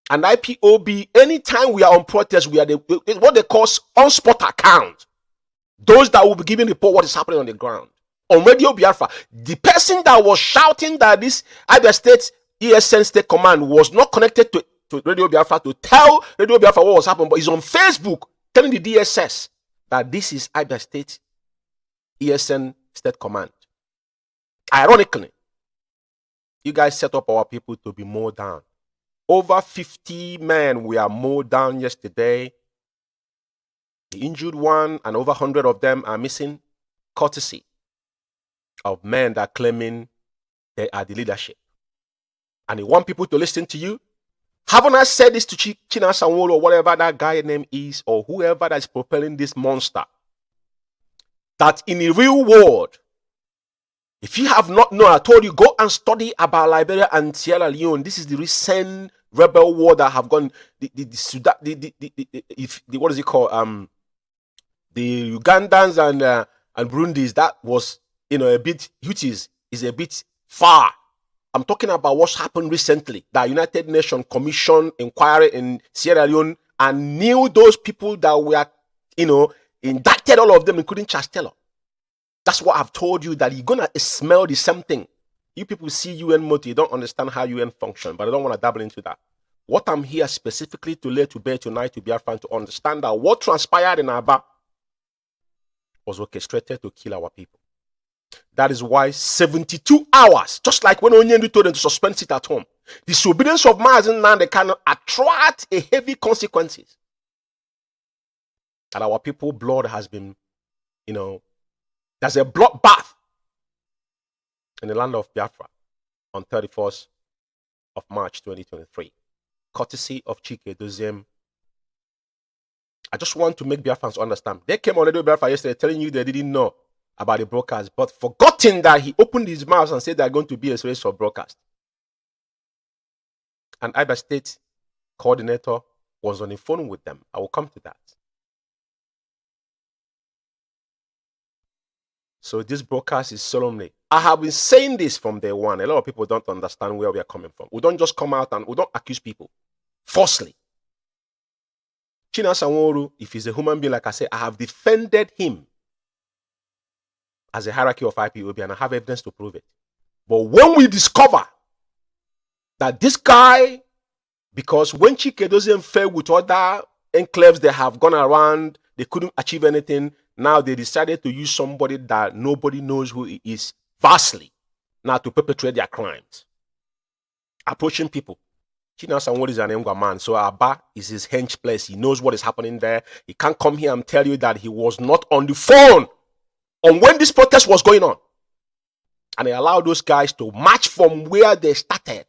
And IPOB, anytime we are on protest, we are what they call on-spot account. Those that will be giving report what is happening on the ground. On Radio Biafra, the person that was shouting that this Abia State ESN State Command was not connected to Radio Biafra to tell Radio Biafra what was happening, but he's on Facebook telling the DSS that this is Abia State ESN State Command. Ironically, you guys set up our people to be mowed down. Over 50 men were mowed down yesterday. The injured one and over 100 of them are missing, courtesy of men that are claiming they are the leadership. And you want people to listen to you? Haven't I said this to China Sanwo-Olu or whatever that guy name is, or whoever that is propelling this monster? That in the real world, if you have not known, I told you, go and study about Liberia and Sierra Leone. This is the recent rebel war that have gone. What is it called? The Ugandans and Burundis. That was, a bit. Houthis is a bit far. I'm talking about what's happened recently. The United Nations Commission inquiry in Sierra Leone and knew those people that were, indicted, all of them, including Charles Taylor. That's what I've told you, that you're going to smell the same thing. You people see UN motto, you don't understand how UN function, but I don't want to dabble into that. What I'm here specifically to lay to bear tonight to Biafran to understand that what transpired in Aba was orchestrated to kill our people. That is why 72 hours, just like when Onyendu told them to suspend sit at home, disobedience of Mazen Nande can attract a heavy consequences. And our people blood has been, there's a bloodbath in the land of Biafra on 31st of March 2023, courtesy of Chike Doziem. I just want to make Biafrans understand. They came on Radio Biafra yesterday telling you they didn't know about the broadcast, but forgotten that he opened his mouth and said they're going to be a series of broadcast. And Iba State coordinator was on the phone with them. I will come to that. So this broadcast is solemnly. I have been saying this from day one. A lot of people don't understand where we are coming from. We don't just come out and we don't accuse people falsely. China Sanwo-Olu, if he's a human being, like I said, I have defended him as a hierarchy of IPOB and I have evidence to prove it. But when we discover that this guy, because when Chike doesn't fail with other enclaves they have gone around, they couldn't achieve anything. Now they decided to use somebody that nobody knows who he is vastly now to perpetrate their crimes. Approaching people. China Sanwo-Olu is an Engwa man, so Aba is his hench place. He knows what is happening there. He can't come here and tell you that he was not on the phone on when this protest was going on. And he allowed those guys to march from where they started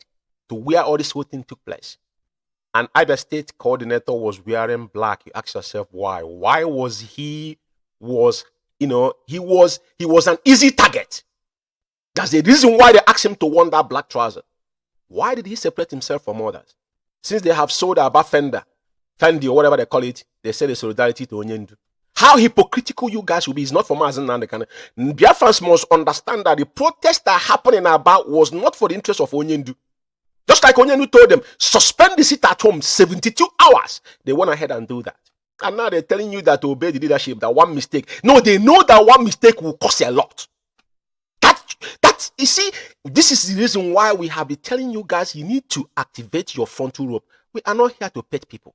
to where all this whole thing took place. And Iba State coordinator was wearing black. You ask yourself why? Why was he an easy target? That's the reason why they asked him to wear that black trouser. Why did he separate himself from others? Since they have sold about Fendi or whatever they call it, they say the solidarity to Onyendu. How hypocritical you guys will be is not for Mazen Nandekan. Biafrans must understand that the protest that happened in Aba was not for the interest of Onyendu. Just like Onyendu told them, suspend the sit at home 72 hours. They went ahead and do that. And now they're telling you that to obey the leadership, that one mistake. No, they know that one mistake will cost a lot. You see, this is the reason why we have been telling you guys you need to activate your frontal lobe. We are not here to pet people.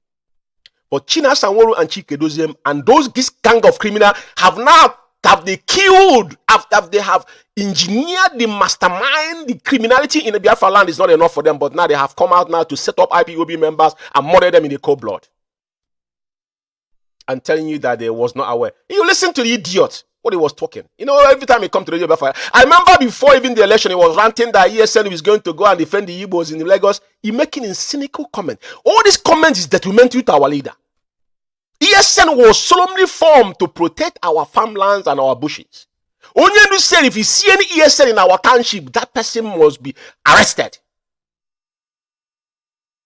But China Sanwo-Olu and Chike Doziem and this gang of criminals have they killed, after they have engineered the mastermind, the criminality in the Biafra land is not enough for them, but now they have come out now to set up IPOB members and murder them in the cold blood. And telling you that they was not aware. You listen to the idiot, what he was talking. Every time he come to the Biafra, I remember before even the election, he was ranting that ESN was going to go and defend the Igbos in Lagos. He making a cynical comment. All these comments is detrimental to our leader. ESN was solemnly formed to protect our farmlands and our bushes. Onyendu said if you see any ESN in our township, that person must be arrested.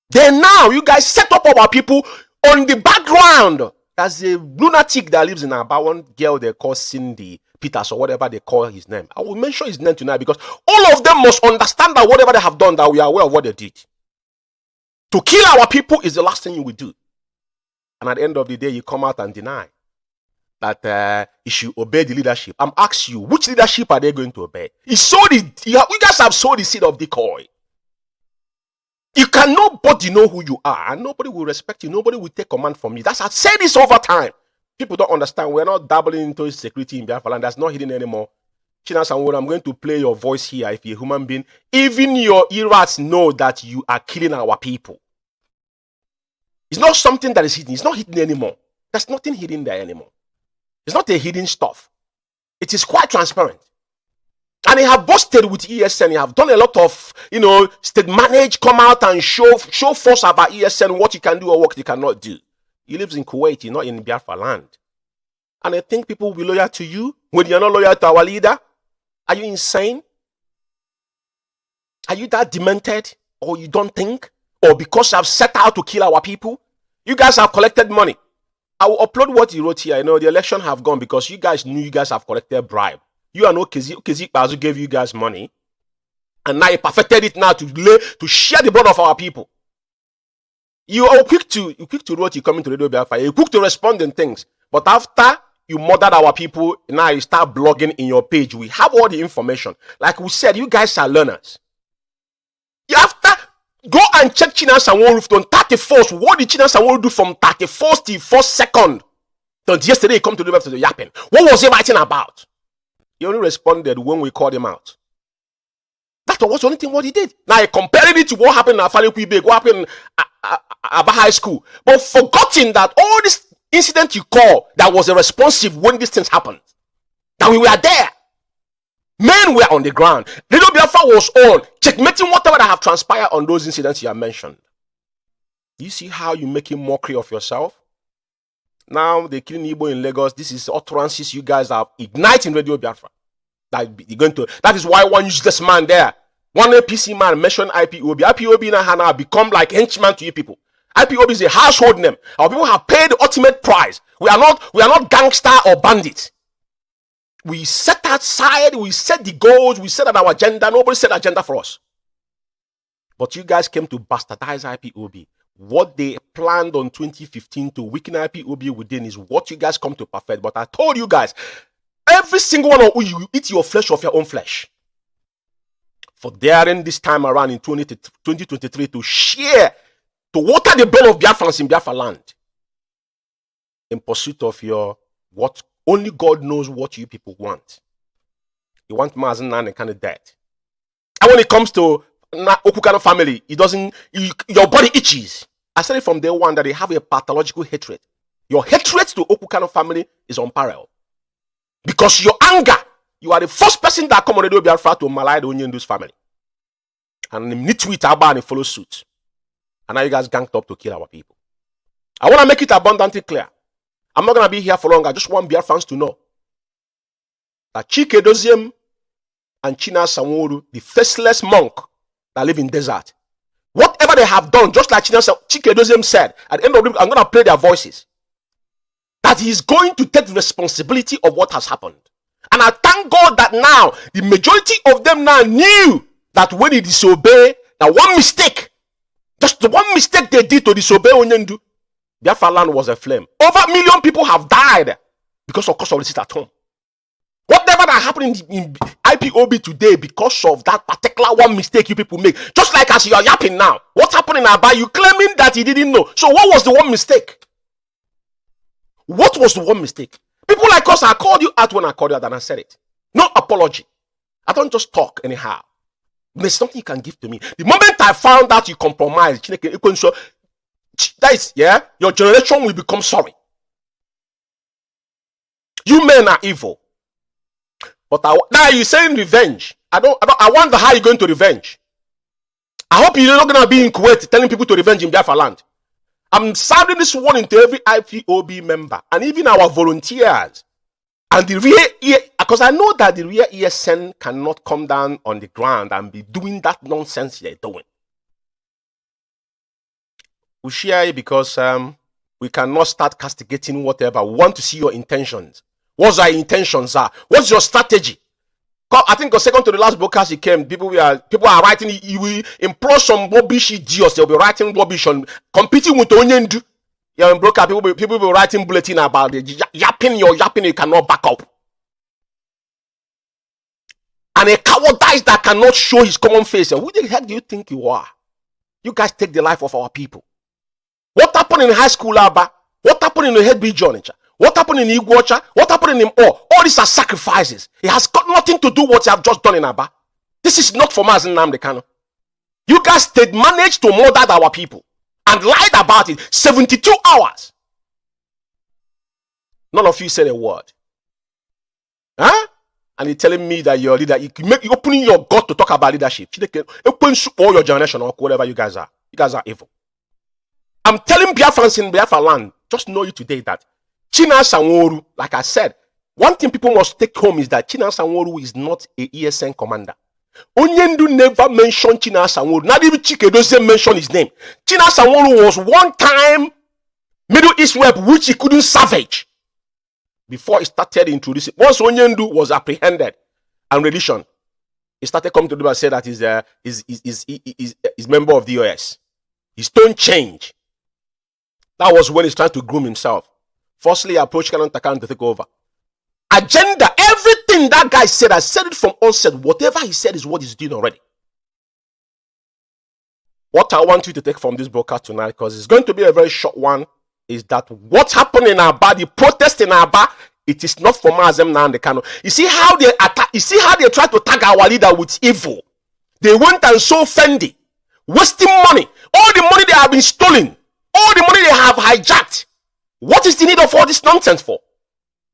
Then now, you guys set up our people on the background. There's a lunatic that lives in Aba, one girl they call Cindy Peters or whatever they call his name. I will mention his name tonight because all of them must understand that whatever they have done, that we are aware of what they did. To kill our people is the last thing you will do. And at the end of the day, you come out and deny that you should obey the leadership. I'm asking you, which leadership are they going to obey? You guys have sowed the seed of decoy. You can nobody know who you are, and nobody will respect you. Nobody will take command from you. I've said this over time. People don't understand. We're not dabbling into security in Biafra land. That's not hidden anymore. China Sanwo-Olu, I'm going to play your voice here. If you're a human being, even your irats know that you are killing our people. It's not something that is hidden. It's not hidden anymore. There's nothing hidden there anymore. It's not a hidden stuff. It is quite transparent. And they have busted with ESN. They have done a lot of, state manage, come out and show force about ESN, what you can do or what you cannot do. He lives in Kuwait, you're not in Biafra land. And I think people will be loyal to you when you're not loyal to our leader. Are you insane? Are you that demented? Or you don't think? Or because I've set out to kill our people? You guys have collected money. I will upload what he wrote here. The election have gone because you guys knew you guys have collected bribe. You are no Kezi Bazu gave you guys money. And now you perfected it now to share the blood of our people. You are quick to write, you coming to Radio Biafra. You're quick to respond in things. But after you murdered our people, now you start blogging in your page. We have all the information. Like we said, you guys are learners. You have to go and check China Sanwo-Olu on 31st. What did China Sanwo-Olu do from 31st to 1st second? Until yesterday he come to the website to yapping. What was he writing about? He only responded when we called him out. That was the only thing what he did. Now he compared it to what happened at Falekwi Big, what happened at Aba High School. But forgetting that all this incident you call that was responsive when these things happened. That we were there. Men were on the ground. Radio Biafra was on, checkmating whatever that have transpired on those incidents you have mentioned. You see how you're making mockery of yourself? Now they're killing Igbo in Lagos. This is utterances you guys are igniting Radio Biafra. That is why one useless man there, one APC man mentioned IPOB. IPOB now become like henchman to you people. IPOB is a household name. Our people have paid the ultimate price. We are not gangster or bandits. We set aside, we set the goals, we set our agenda. Nobody set agenda for us. But you guys came to bastardize IPOB. What they planned on 2015 to weaken IPOB within is what you guys come to perfect. But I told you guys, every single one of you, you eat your flesh of your own flesh. For daring this time around in 2023 to share, to water the blood of Biafrans in Biafra land in pursuit of your what only God knows what you people want. You want Mazen and kind of dead. And when it comes to Okukano family, your body itches. I said it from day one that they have a pathological hatred. Your hatred to Okukano family is unparalleled. Because your anger, you are the first person that come on Radio Biafra to malign the Onyendu's family. And nitwit Abba and follow suit. And now you guys ganked up to kill our people. I want to make it abundantly clear. I'm not going to be here for long. I just want Biafrans to know that Chike Doziem and China Sanwo-Olu, the faceless monk that live in desert, whatever they have done, just like Chike Doziem said, at the end of the day, I'm going to play their voices, that he's going to take responsibility of what has happened. And I thank God that now, the majority of them now knew that when he disobeyed, that one mistake, just the one mistake they did to disobey Onyendu, Biafra land was a flame. Over 1 million people have died because of cost of the sit at home. Whatever that happened in IPOB today because of that particular one mistake you people make, just like as you are yapping now, what happened in Aba, you claiming that you didn't know. So what was the one mistake? What was the one mistake? People like us, I called you out when I called you out and I said it. No apology. I don't just talk anyhow. There's something you can give to me. The moment I found out you compromised, that is, yeah, your generation will become sorry. You men are evil. But now you're saying revenge. I wonder how you're going to revenge. I hope you're not going to be in Kuwait telling people to revenge in Biafra land. I'm sounding this warning to every IPOB member and even our volunteers. And the real, because I know that the real ESN cannot come down on the ground and be doing that nonsense they're doing. We share it because we cannot start castigating whatever. We want to see your intentions. What our intentions are. What's your strategy? I think second to the last broadcast he came, people are writing, you will employ some rubbish idiots. They'll be writing rubbish on competing with Onyendu. Yeah, in broadcast, people will be writing bulletin about it. Yapping, you cannot back up. And a cowardice that cannot show his common face. Who the heck do you think you are? You guys take the life of our people. What happened in high school, Abba? What happened in the head bridge, John? What happened in Iguacha? What happened in all these are sacrifices. It has got nothing to do with what you have just done in Abba. This is not for Mazen Nnamdi Kanu. You guys did manage to murder our people and lied about it 72 hours. None of you said a word. Huh? And you're telling me that you're leader, you're opening your gut to talk about leadership. All your generation or whatever you guys are. You guys are evil. I'm telling Biafrans in Biafra land, just know you today that China Sanwo-Olu, like I said, one thing people must take home is that China Sanwo-Olu is not a ESN commander. Onyendu never mentioned China Sanwo-Olu. Not even Chike Doziem mentioned his name. China Sanwo-Olu was one time Middle East rep which he couldn't savage before he started introducing. Once Onyendu was apprehended and religion, he started coming to the and said that he's member of the OS. His tone changed. That was when he's trying to groom himself. Firstly, he approached Canon Takan to take over. Agenda, everything that guy said, I said it from onset. Whatever he said is what he's doing already. What I want you to take from this broadcast tonight, because it's going to be a very short one, is that what happened in Aba, the protest in Aba, it is not for Mazen Nnamdi Kanu. You see how they attack, you see how they try to tag our leader with evil. They went and sold Fendi, wasting money. All the money they have been stolen, all the money they have hijacked, What is the need of all this nonsense for?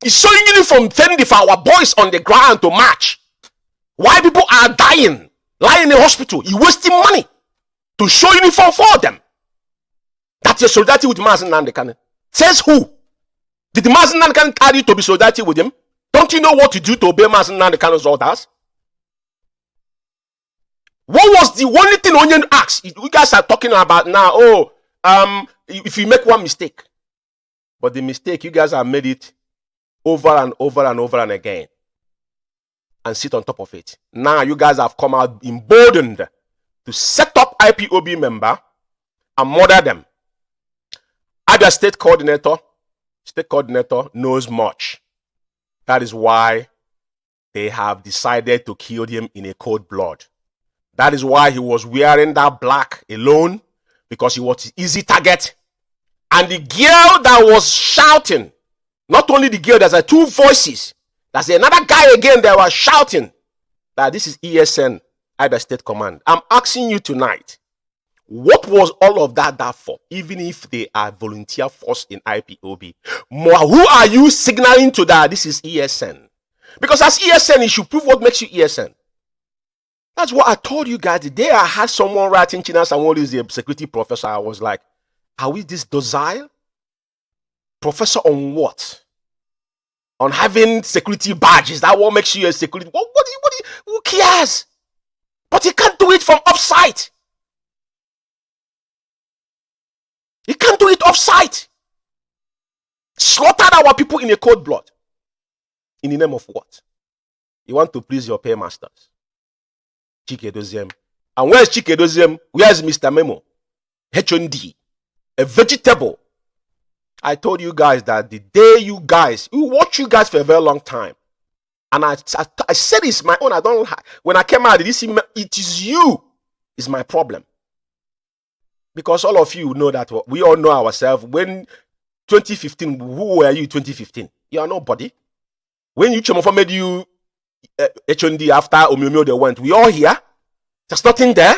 It's so uniform trendy for our boys on the ground to march. Why people are dying, lying in the hospital, you wasting money to show uniform for them. That's your solidarity with Mazi Nnamdi Kanu. Says who? Did the Mazi Nnamdi Kanu tell you to be solidarity with him? Don't you know what to do to obey Mazi Nnamdi Kanu's orders? What was the only thing Onion asked? You guys are talking about now, if you make one mistake. But the mistake, you guys have made it over and over and over and again. And sit on top of it. Now you guys have come out emboldened to set up IPOB member and murder them. Abia state coordinator knows much. That is why they have decided to kill him in a cold blood. That is why he was wearing that black alone, because he was an easy target. And the girl that was shouting, not only the girl, there's two voices. There's another guy again that was shouting that this is ESN, Abia State Command. I'm asking you tonight, what was all of that for? Even if they are volunteer force in IPOB, who are you signaling to that this is ESN? Because as ESN, you should prove what makes you ESN. That's what I told you guys the day I had someone writing China Sanwo is a security professor. I was like, are we this docile? Professor on what? On having security badges. That what makes you a security? Who cares? But he can't do it from offsite. He can't do it offsite. Slaughtered our people in a cold blood. In the name of what? You want to please your paymasters. Chike Doziem. And where's Chike Doziem? Where's Mr. Memo? H&D. A vegetable. I told you guys that the day we watch you guys for a very long time. And I said it's my own. When I came out, did you see it is you is my problem. Because all of you know that we all know ourselves. When 2015, who were you 2015? You are nobody. When you Chomofo made you H&D after Omiomio they went, we all here. There's nothing there.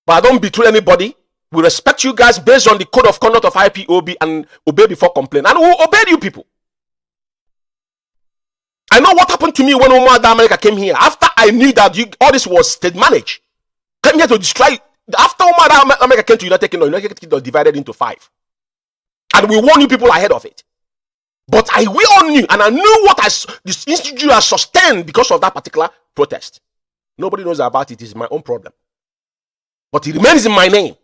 But I don't betray anybody. We respect you guys based on the code of conduct of IPOB and obey before complain. And we will obey you people. I know what happened to me when Omar America came here. After I knew that all this was state managed. Came here to destroy. After Omar America came to United Kingdom divided into 5. And we warned you people ahead of it. But we all knew, and I knew what this institute has sustained because of that particular protest. Nobody knows about it. It's my own problem. But it remains in my name.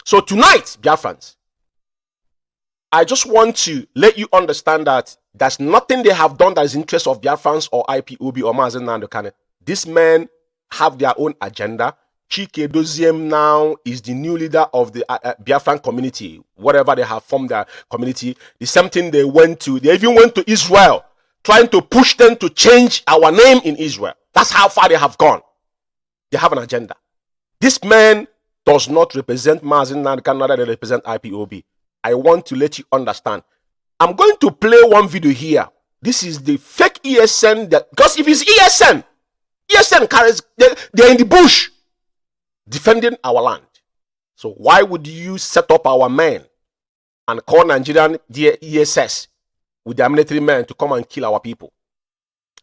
So tonight, Biafrans, I just want to let you understand that there's nothing they have done that is in interest of Biafrans or IPOB or Mazi Nnamdi Kanu. These men have their own agenda. Chike Doziem now is the new leader of the Biafran community, whatever they have formed their community. The same thing they even went to Israel, trying to push them to change our name in Israel. That's how far they have gone. They have an agenda. This man does not represent Mazi Nnamdi Kanu, rather they represent IPOB. I want to let you understand. I'm going to play one video here. This is the fake ESN, because if it's ESN carries, they're in the bush defending our land. So why would you set up our men and call Nigerian ESS with their military men to come and kill our people?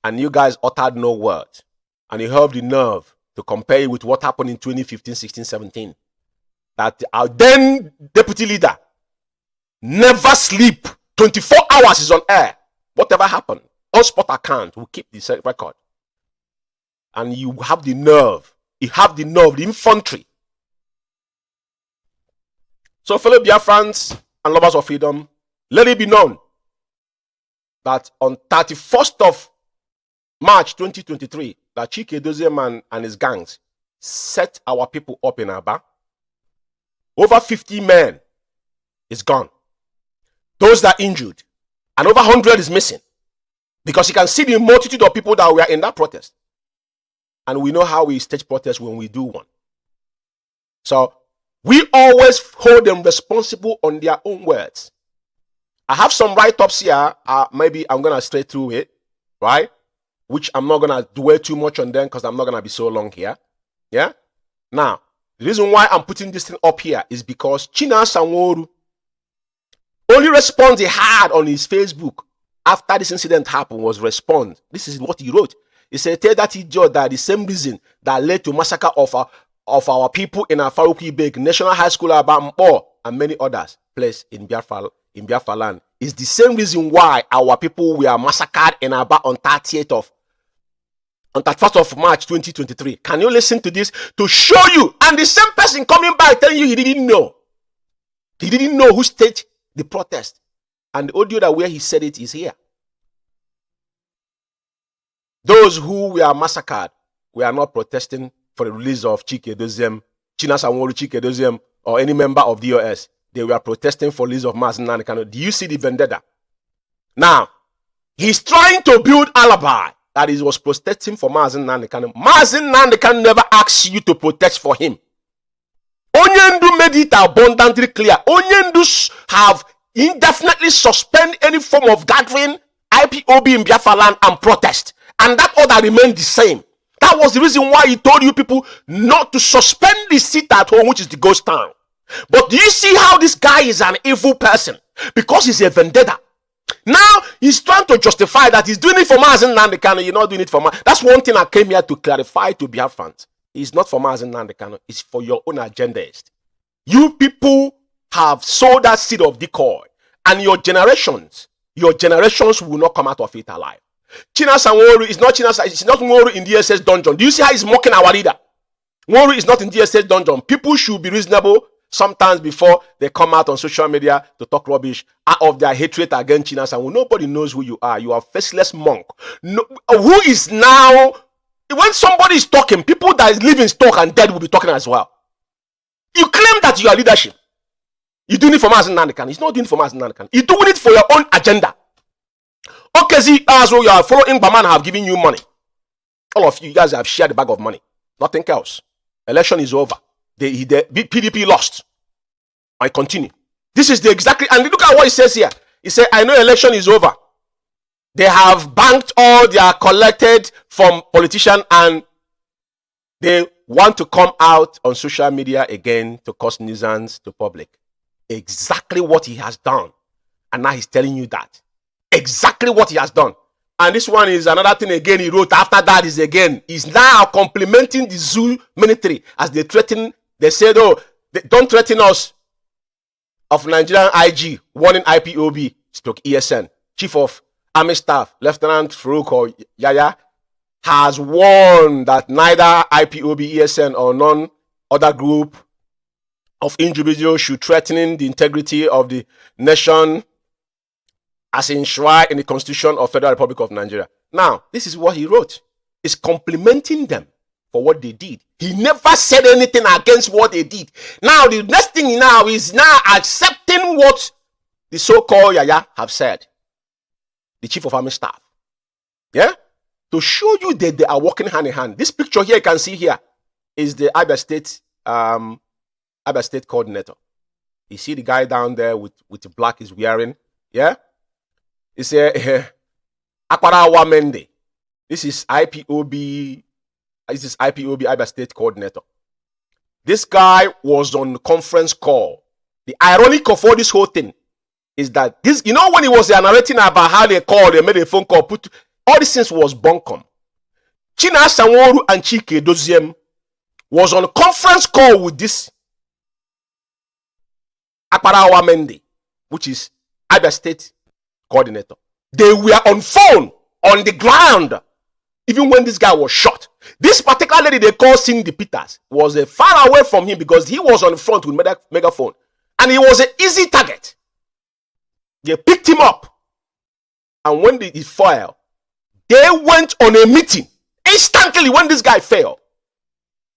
And you guys uttered no word. And you have the nerve to compare it with what happened in 2015, 16, 17. That our then deputy leader never sleep. 24 hours is on air. Whatever happened, on spot account will keep the record. And you have the nerve. The infantry. So fellow Biafrans and lovers of freedom, let it be known that on 31st of March 2023, that Chike Doziem and his gangs set our people up in Aba. Over 50 men is gone. Those that are injured. And over 100 is missing. Because you can see the multitude of people that were in that protest. And we know how we stage protests when we do one. So we always hold them responsible on their own words. I have some write-ups here. Maybe I'm going to stray through it. Right? Which I'm not going to dwell too much on them because I'm not going to be so long here. Yeah? Now, the reason why I'm putting this thing up here is because China Sanwo Only response he had on his Facebook after this incident happened was response. This is what he wrote. He said, tell that idiot that the same reason that led to massacre of our people in Afaruki Beg, National High School Abampo, and many others placed in Biafra land is the same reason why our people were massacred in Aba on 31st of March 2023. Can you listen to this to show you? And the same person coming back telling you he didn't know. He didn't know who staged the protest. And the audio that where he said it is here. Those who were massacred were not protesting for the release of Chike Doziem, Chinasanworu Chike Doziem, or any member of DOS. They were protesting for release of Mazi Nnamdi Kanu. Do you see the vendetta? Now, he's trying to build alibi that he was protesting for Mazi Nnamdi Kanu. Mazi Nnamdi Kanu never asked you to protest for him. Onyendu made it abundantly clear. Onyendu have indefinitely suspend any form of gathering, IPOB in Biafra land and protest. And that order remained the same. That was the reason why he told you people not to suspend the seat at home, which is the ghost town. But do you see how this guy is an evil person? Because he's a vendetta. Now he's trying to justify that he's doing it for Mazi Nnamdi Kanu. You're not doing it for Mazi. That's one thing I came here to clarify to Biafrans. It's not for Mazi Nnamdi Kanu. It's for your own agendas. You people have sowed that seed of decoy, and your generations will not come out of it alive. Chinasanworu is not it's not Nworu in DSS dungeon. Do you see how he's mocking our leader? Nworu is not in DSS dungeon. People should be reasonable sometimes before they come out on social media to talk rubbish out of their hatred against Chinasanworu. Nobody knows who you are. You are a faceless monk. No, who is now, when somebody is talking, people that is living, talk and dead will be talking as well. You claim that you are leadership. You're doing it for Mazi Nnamdi Kanu. He's not doing it for Mazi Nnamdi Kanu. You're doing it for your own agenda. Okay, see, as well, you are following Baman have given you money. All of you guys have shared the bag of money. Nothing else. Election is over. The PDP lost. I continue. This is the exactly, and look at what he says here. He said, I know election is over. They have banked all they are collected from politicians and they want to come out on social media again to cause nuisance to public. Exactly what he has done. And now he's telling you that. Exactly what he has done. And this one is another thing again he wrote after that is again. He's now complimenting the zoo military as they threaten. They said, oh, don't threaten us. Of Nigerian IG, warning IPOB, stroke ESN, Chief of Army Staff, Lieutenant Farouk or Yaya, has warned that neither IPOB, ESN or none other group of individuals should threaten the integrity of the nation as enshrined in the Constitution of Federal Republic of Nigeria. Now, this is what he wrote. He's complimenting them for what they did. He never said anything against what they did. Now, the next thing now is now accepting what the so-called Yaya have said. The Chief of Army Staff. Yeah? To show you that they are working hand in hand. This picture here you can see here is the Abia State coordinator. You see the guy down there with the black is wearing. Yeah? It's Akparawa Mende. This is IPOB. This is IPOB Abia State coordinator. This guy was on the conference call. The ironic of all this whole thing is that this, you know, when he was narrating about how they called, they made a phone call, put all these things was bunkum. Chinasanworu and Chike Doziem was on a conference call with this Akparawa Mende, which is Abia State coordinator. They were on phone on the ground even when this guy was shot. This particular lady they call Cindy Peters was far away from him because he was on the front with megaphone and he was an easy target. They picked him up and when he fell, they went on a meeting instantly when this guy fell.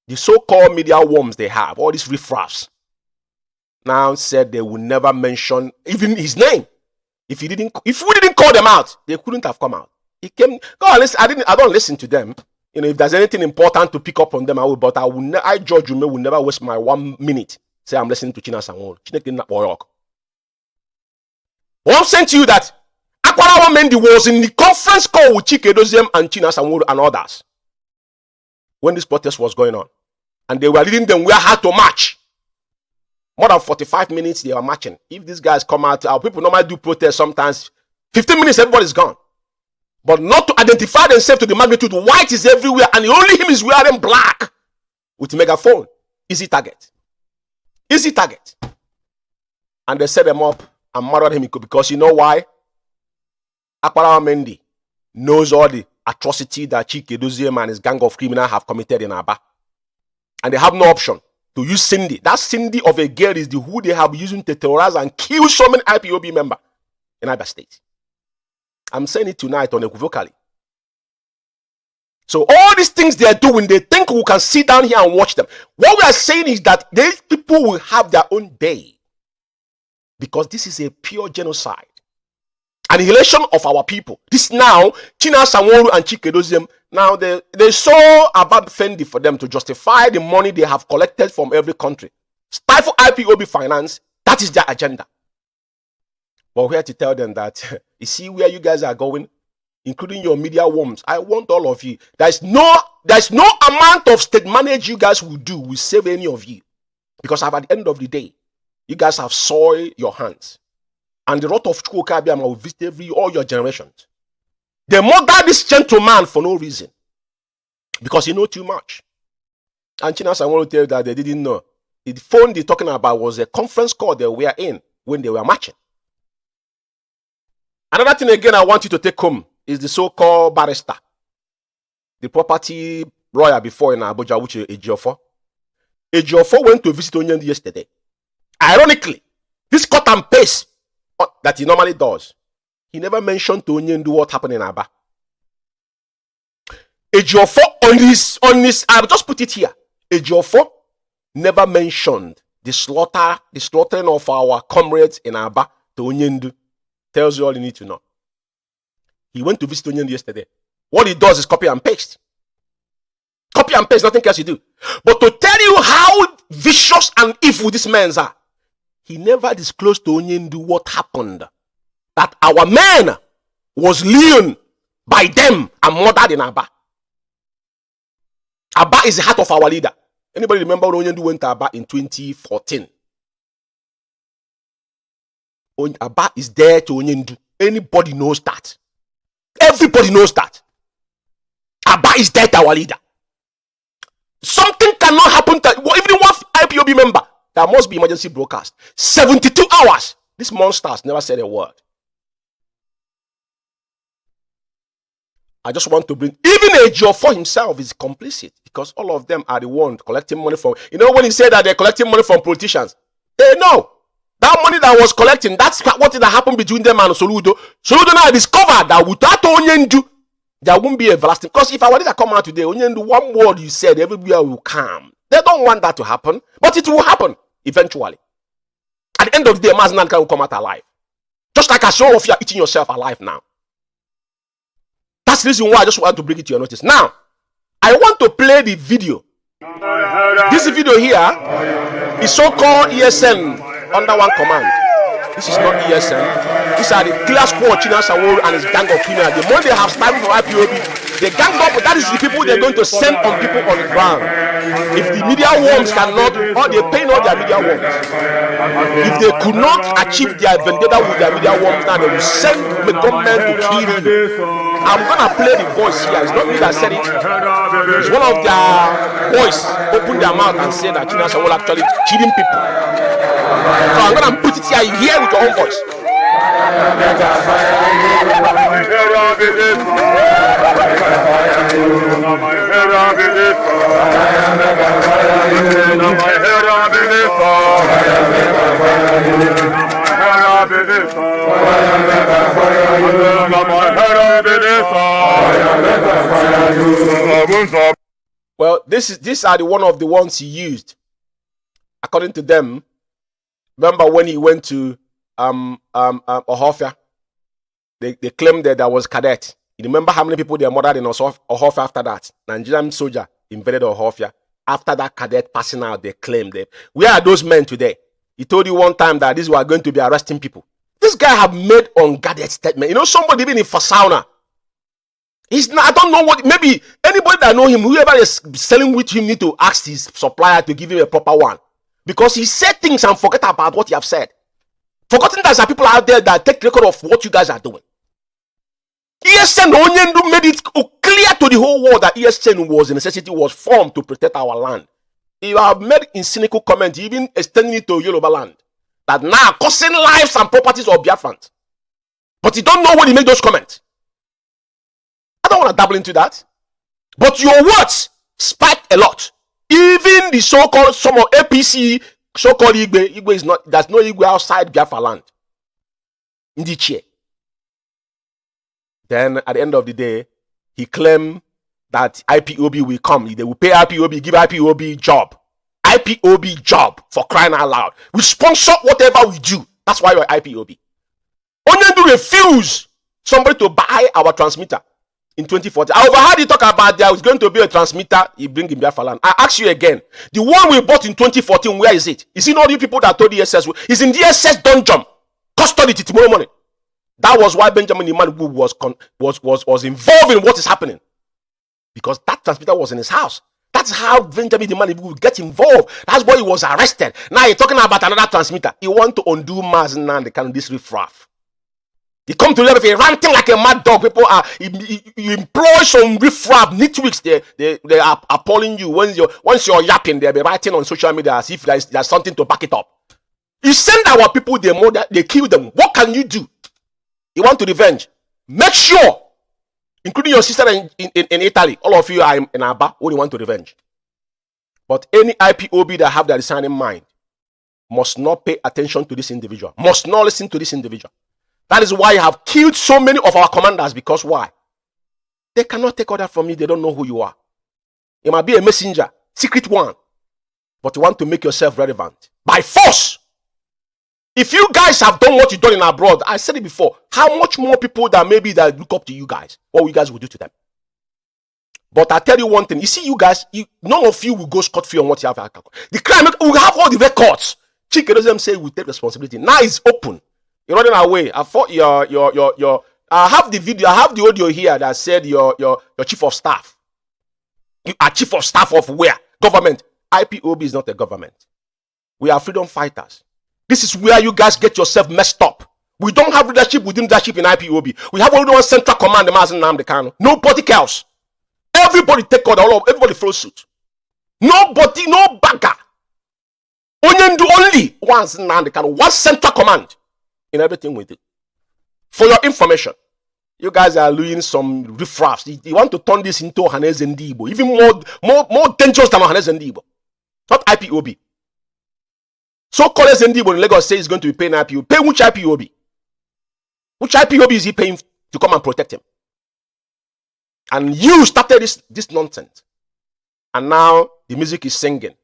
The so-called media worms they have, all these riffraffs, now said they would never mention even his name. If we didn't call them out, they couldn't have come out. He came. Go on, listen. I don't listen to them. You know, if there's anything important to pick up on them, I will. But I George Ume will never waste my 1 minute. Say I'm listening to Chinasanworu. I'm saying to you that Akparawa Mende was in the conference call with Chike Doziem and Chinasanworu and others when this protest was going on, and they were leading them where how to march. More than 45 minutes they were marching. If these guys come out, our people normally do protest sometimes. 15 minutes, everybody's gone. But not to identify themselves to the magnitude. White is everywhere, and only him is wearing black with megaphone. Easy target. Easy target. And they set them up and murdered him because you know why? Akparawa Mendy knows all the atrocity that Chike Doziem and his gang of criminals have committed in Aba. And they have no option to use Cindy. That Cindy of a girl is the who they have using to terrorize and kill so many IPOB members in Aba State. I'm saying it tonight unequivocally. So all these things they are doing, they think we can sit down here and watch them. What we are saying is that these people will have their own day. Because this is a pure genocide. Annihilation of our people. This now, China Sanwo-Olu and Chike Doziem, now they saw about Fendi for them to justify the money they have collected from every country. Stifle IPOB finance, that is their agenda. But we're here to tell them that, you see where you guys are going, including your media worms. I want all of you. There's no amount of state manage you guys will do will save any of you. Because at the end of the day, you guys have soiled your hands. And the wrath of Chukwukabiama will visit all your generations. They murdered this gentleman for no reason. Because he knows too much. And China Sanwo-Olu tell you that they didn't know. The phone they're talking about was a conference call they were in when they were marching. Another thing again I want you to take home is the so-called barrister. The property lawyer before in Abuja, which is Ejiofor. Ejiofor went to visit Onyendi yesterday. Ironically, this cut and paste that he normally does, he never mentioned to Onyendi what happened in Aba. Ejiofor on his, I'll just put it here. Ejiofor never mentioned the slaughtering of our comrades in Aba to Onyendi. Tells you all you need to know. He went to visit Onyendi yesterday. What he does is copy and paste. Copy and paste, nothing else you do. But to tell you how vicious and evil these men are, he never disclosed to Onyendi what happened. That our men was lean by them and murdered in Aba. Aba is the heart of our leader. Anybody remember when Onyendi went to Aba in 2014? Aba is there to Onyendi. Anybody knows that. Everybody knows that. Aba is there to our leader. Something cannot happen to even one IPOB member. There must be emergency broadcast. 72 hours. These monsters never said a word. I just want to bring, even Ejiofor himself is complicit because all of them are the ones collecting money from, you know, when he said that they're collecting money from politicians, they know. That money that was collecting, that's what that happened between them and Soludo. Soludo now discovered that without Onyendi, there won't be a everlasting. Because if our leader come out today, Onyendi, one word you said, everywhere will come. They don't want that to happen, but it will happen eventually. At the end of the day, Mazinanka will come out alive. Just like I saw of you are eating yourself alive now. That's the reason why I just want to bring it to your notice. Now, I want to play the video. This video here is so-called ESN under one command. This is not ESN. These are the clear squad China Sanwo-Olu and his gang of criminals. The more they have started from IPOB, they gang up, that is the people they're going to send on people on the ground. If the media worms cannot, or they pay all their media worms. If they could not achieve their vendetta with their media worms, now they will send the government to kill you. I'm gonna play the voice here. It's not me that said it. It's one of their voice opened their mouth and said that China Sanwo-Olu actually killing people. So I'm gonna put it here. You hear with your own voice. Well, these are one of the ones he used. According to them, remember when he went to Ohofia, they claimed that there was cadet. You remember how many people they murdered in Ohofia after that? Nigerian soldier invaded Ohofia. After that cadet passing out, they claimed that. Where are those men today? He told you one time that these were going to be arresting people. This guy have made unguarded statement. You know, somebody even in Fasauna. He's not, I don't know what, maybe anybody that know him, whoever is selling with him need to ask his supplier to give him a proper one. because he said things and forget about what you have said. Forgotten that there are people out there that take record of what you guys are doing. ESN Onyendu made it clear to the whole world that ESN was a necessity, was formed to protect our land. You have made in cynical comment, even extending it to Yoruba land, that now causing lives and properties of Biafrans. But you don't know when you make those comments. I don't want to dabble into that. But your words spiked a lot. Even the so-called, some of APC, so-called Igwe is not, there's no Igwe outside Biafra land. In the chair. Then at the end of the day, he claimed that IPOB will come. They will pay IPOB, give IPOB job. IPOB job, for crying out loud. We sponsor whatever we do. That's why you're IPOB. Onyendu refuse somebody to buy our transmitter in 2014. I overheard you talk about there was going to be a transmitter he bring in Biafra land. I ask you again, the one we bought in 2014, where is it? Is it not you people that told the SS? It's in the SS dungeon. Custody tomorrow morning. That was why Benjamin Imanibu was involved in what is happening. Because that transmitter was in his house. That's how Benjamin Imanibu would get involved. That's why he was arrested. Now you're talking about another transmitter. He want to undo Maz and the kind of this riffraff. He come to life ranting like a mad dog. People are you employ some riffraff nitwicks. They are appalling you once you're yapping. They'll be writing on social media as if there's something to back it up. You send our people, they murder, they kill them. What can you do? You want to revenge? Make sure, including your sister in Italy, all of you are in Aba, who you want to revenge. But any IPOB that have that discerning mind must not pay attention to this individual, must not listen to this individual. That is why you have killed so many of our commanders, because why? They cannot take order from you, they don't know who you are. You might be a messenger, secret one, but you want to make yourself relevant by force. If you guys have done what you've done in abroad, I said it before, how much more people that maybe that look up to you guys, what you guys will do to them. But I tell you one thing, you see you guys, none of you will go scot-free on what you have. The crime, we have all the records. Chike doesn't say we take responsibility. Now it's open. You're running away. I thought I have the video, I have the audio here that said your chief of staff. You are chief of staff of where? Government. IPOB is not a government. We are freedom fighters. This is where you guys get yourself messed up. We don't have leadership within leadership in IPOB. We have only one central command, the Mazen Namdekano. Nobody else. Everybody take order, everybody follow suit. Nobody, no bagger. Only one Namdekano, one central command in everything we do. For your information, you guys are doing some riffraffs. You want to turn this into Hanez Ndibo, even more dangerous than Hanez Ndibo. Not IPOB. So called Ndibo in Lagos say he's going to be paying IPOB. Pay which IPOB? Which IPOB is he paying to come and protect him? And you started this nonsense. And now the music is singing.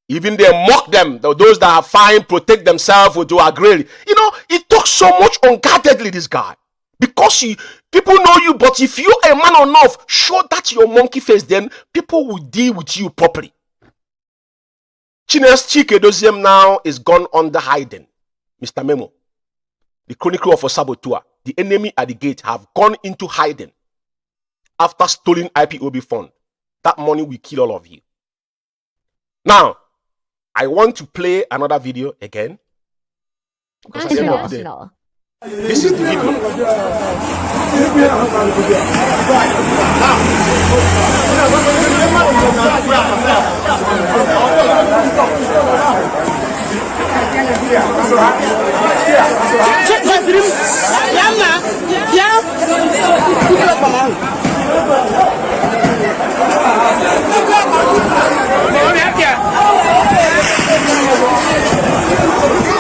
Even they mock them, those that are fine, protect themselves or do agree. You know, he talks so much unguardedly, this guy. Because people know you, but if you're a man enough, show that your monkey face, then people will deal with you properly. Chines Chike Doziem now is gone under hiding. Mr. Memo, the chronicle of a saboteur, the enemy at the gate have gone into hiding after stealing IPOB fund. That money will kill all of you. Now, I want to play another video again. International. This is the video.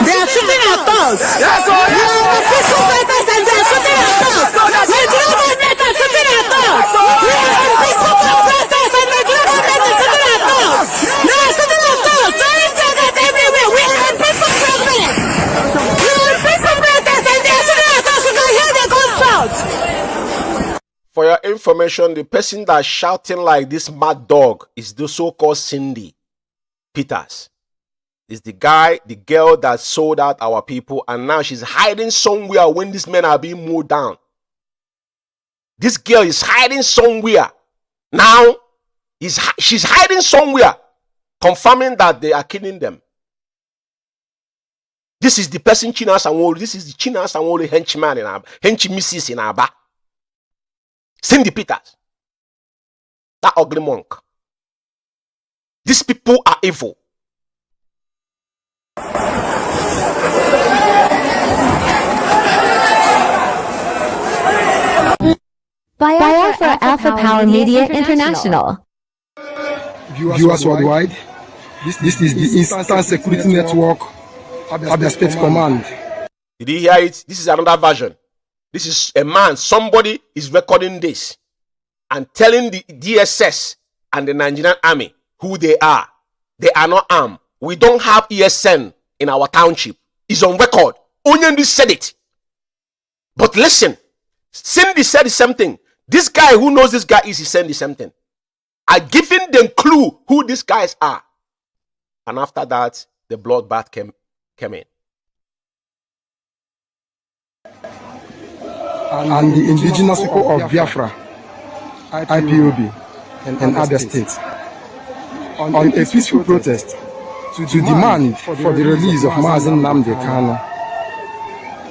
They are shooting at us. That's all. We are peaceful fighters and they are shooting at us. The government are shooting at us. We are peaceful protesters and the government is shooting at us. They are shooting at us. Throwing targets everywhere. We are peaceful protesters. We are peaceful protesters and they are shooting at us. You can hear the gunshots. For your information, the person that's shouting like this mad dog is the so-called Cindy Peters. Is the girl that sold out our people, and now she's hiding somewhere when these men are being mowed down. This girl is hiding somewhere. Now, she's hiding somewhere, confirming that they are killing them. This is the person China Sanwo. This is the China Sanwo henchman in Aba, henchmissis in Aba. Cindy Peters. That ugly monk. These people are evil. Biafra Alpha Power Media International. Viewers worldwide, this is the Instant Security Network Abia State Command. Did you hear it? This is another version. This is a man, somebody is recording this and telling the DSS and the Nigerian army who they are. They are not armed. We don't have ESN in our township. It's on record. Onyendi said it. But listen, Cindy said the same thing. This guy who knows this guy is saying the same thing. I giving them clue who these guys are. And after that, the bloodbath came in. And the indigenous people of Biafra, IPOB, and Abia State, on a peaceful protest to demand for the release of Mazen Nnamdi Kanu,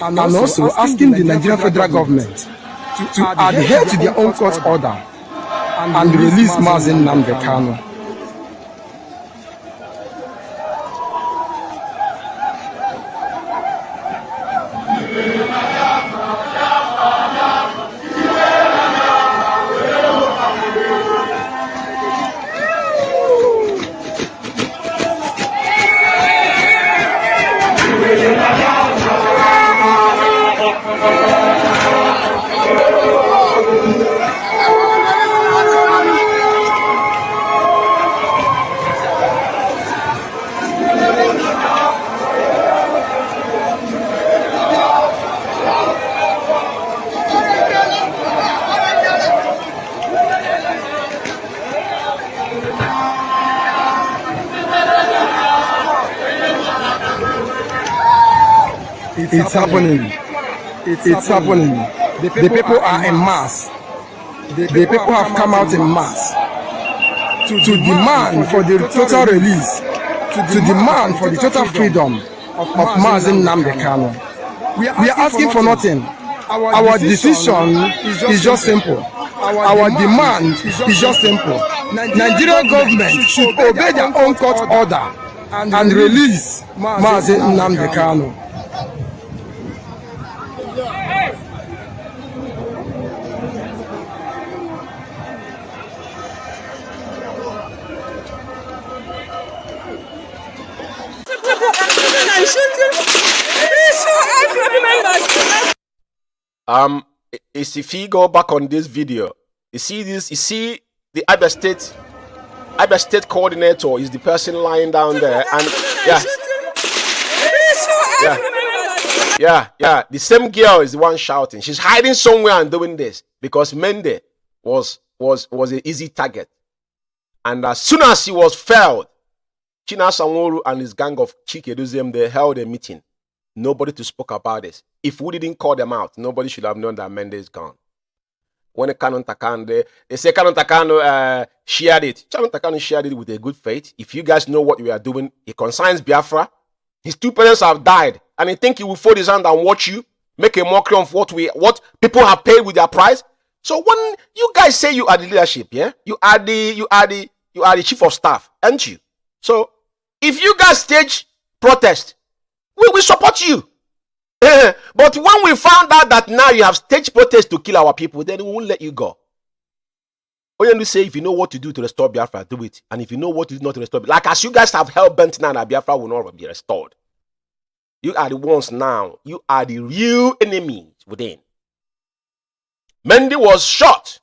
and also asking the Nigerian federal government to adhere to their own court order and release Mazen Nnamdi Kanu. It's happening. It's happening. The people are en masse. The people have come out en masse to demand for the total release, to demand for the total freedom of Mazen Nnamdi Kanu. We are asking for nothing. Our decision is just simple. Our demand is just simple. Nigerian government should obey their own court order and release Mazen Nnamdi Kanu. If you go back on this video, you see this, you see the Abia State coordinator is the person lying down there, and yeah, the same girl is the one shouting. She's hiding somewhere and doing this because Mende was an easy target, and as soon as he was felled, China Sanwo and his gang of Chikeduzium, they held a meeting. Nobody to spoke about this. If we didn't call them out, nobody should have known that Mende is gone. When Canon Takano, they say Canon Takano shared it. Canon Takano shared it with a good faith. If you guys know what we are doing, it concerns Biafra. His two parents have died, and he think he will fold his hand and watch you make a mockery of what people have paid with their price. So when you guys say you are the leadership, yeah, you are the chief of staff, aren't you? So if you guys stage protest, we will support you. But when we found out that now you have staged protest to kill our people, then we won't let you go. All you have to say, if you know what to do to restore Biafra, do it. And if you know what to do not to restore, like as you guys have hell bent now that Biafra will not be restored. You are the ones now. You are the real enemies within. Mendy was shot.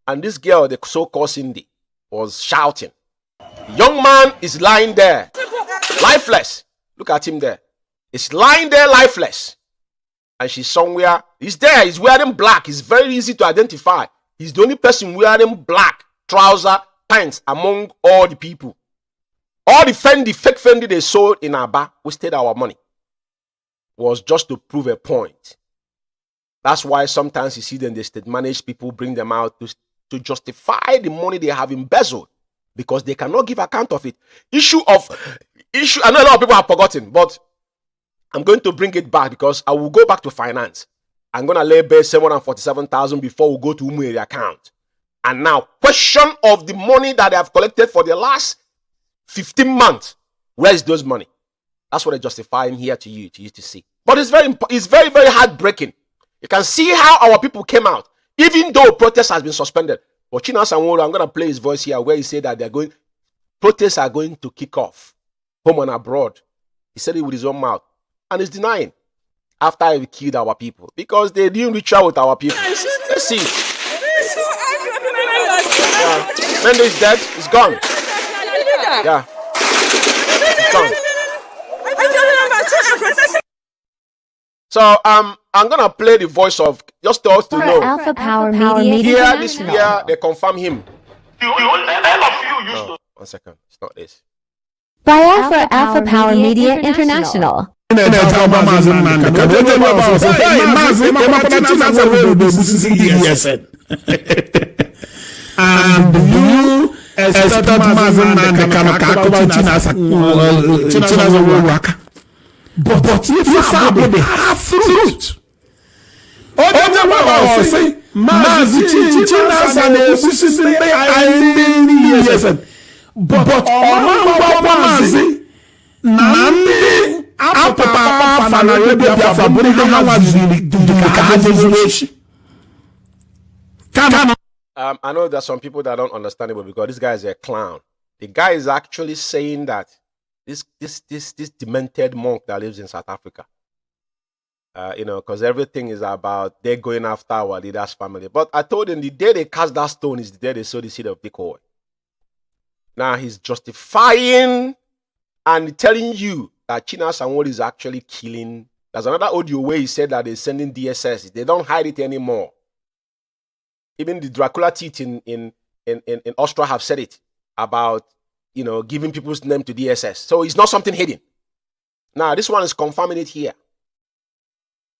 And this girl, the so-called Cindy, was shouting. The young man is lying there, lifeless. Look at him there. He's lying there lifeless. And she's somewhere. He's there. He's wearing black. It's very easy to identify. He's the only person wearing black trouser, pants among all the people. All the Fendi, fake Fendi they sold in Aba, wasted our money. Was just to prove a point. That's why sometimes you see them, the state managed people bring them out to justify the money they have embezzled. Because they cannot give account of it. I know a lot of people have forgotten, but I'm going to bring it back because I will go back to finance. I'm going to lay bare 747,000 before we go to Umeri account. And now, question of the money that they have collected for the last 15 months. Where is those money? That's what I justify here to you to see. But it's very, very heartbreaking. You can see how our people came out, even though protest has been suspended. But Chinasa Sanwo-Olu, I'm going to play his voice here where he said that protests are going to kick off home and abroad. He said it with his own mouth. And he's denying after he killed our people because they didn't reach out with our people. Let's see. Mende is dead. He's gone. Yeah. He's gone. So I'm gonna play the voice of just to us to know. Alpha Power Media Here, this International. year they confirm him. No. 1 second. It's not this. Biafra Alpha Power Media International. And you expect Mazin but if you have fruit. I know there's some people that don't understand it, but because this guy is a clown. The guy is actually saying that this demented monk that lives in South Africa, because everything is about they're going after our leader's family. But I told him the day they cast that stone is the day they sow the seed of Bitcoin. Now he's justifying and telling you that Chinasa Sanwo-Olu is actually killing. There's another audio where he said that they're sending DSS. They don't hide it anymore. Even the Dracula teeth in Austria have said it about, giving people's name to DSS. So it's not something hidden. Now, this one is confirming it here.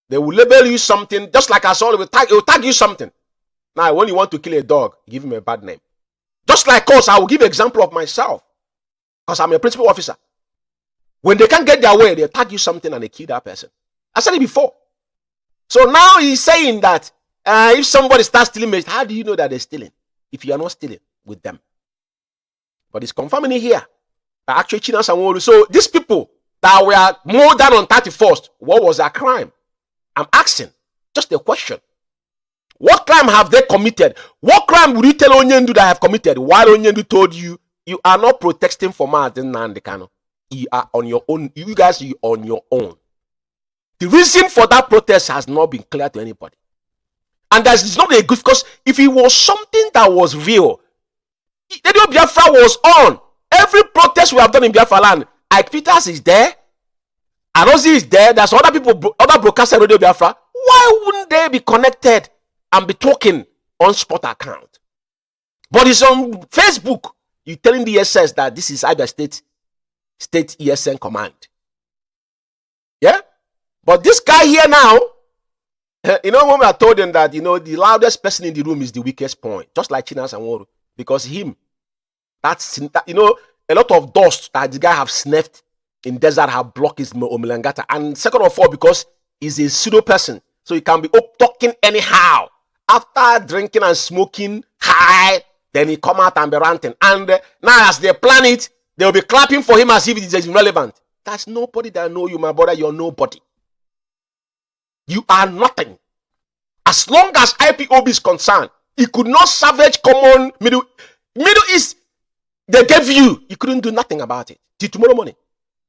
They will label you something, just like I saw, it will tag you something. Now, when you want to kill a dog, give him a bad name. Just like us, I will give an example of myself. Because I'm a principal officer. When they can't get their way, they tag you something and they kill that person. I said it before. So now he's saying that if somebody starts stealing, how do you know that they're stealing? If you are not stealing with them. But it's confirming it here. That actually Chinasa Sanwo-Olu. So these people that were more than on 31st, what was their crime? I'm asking. Just a question. What crime have they committed? What crime would you tell Onyendu that have committed? While Onyendu told you, you are not protesting for Mazen Nandekano. You are on your own. You guys are on your own. The reason for that protest has not been clear to anybody. And that's not a good, because if it was something that was real, Radio Biafra was on. Every protest we have done in Biafra land, Ike Peters is there, Arozi is there, there's other people, other broadcasters in Radio Biafra. Why wouldn't they be connected and be talking on spot account? But it's on Facebook. You're telling the ESS that this is Abia State ESN command. Yeah? But this guy here now, when I told him that, the loudest person in the room is the weakest point, just like Chinasa Sanwo-Olu, because him, a lot of dust that the guy have sniffed in desert have blocked his Omilangata. And second of all, because he's a pseudo person, so he can be talking anyhow. After drinking and smoking high, then he come out and be ranting. And now as they plan it, they'll be clapping for him as if it is irrelevant. That's nobody that know you, my brother. You're nobody. You are nothing. As long as IPOB is concerned, he could not salvage common Middle East. They gave you couldn't do nothing about it. Till tomorrow morning.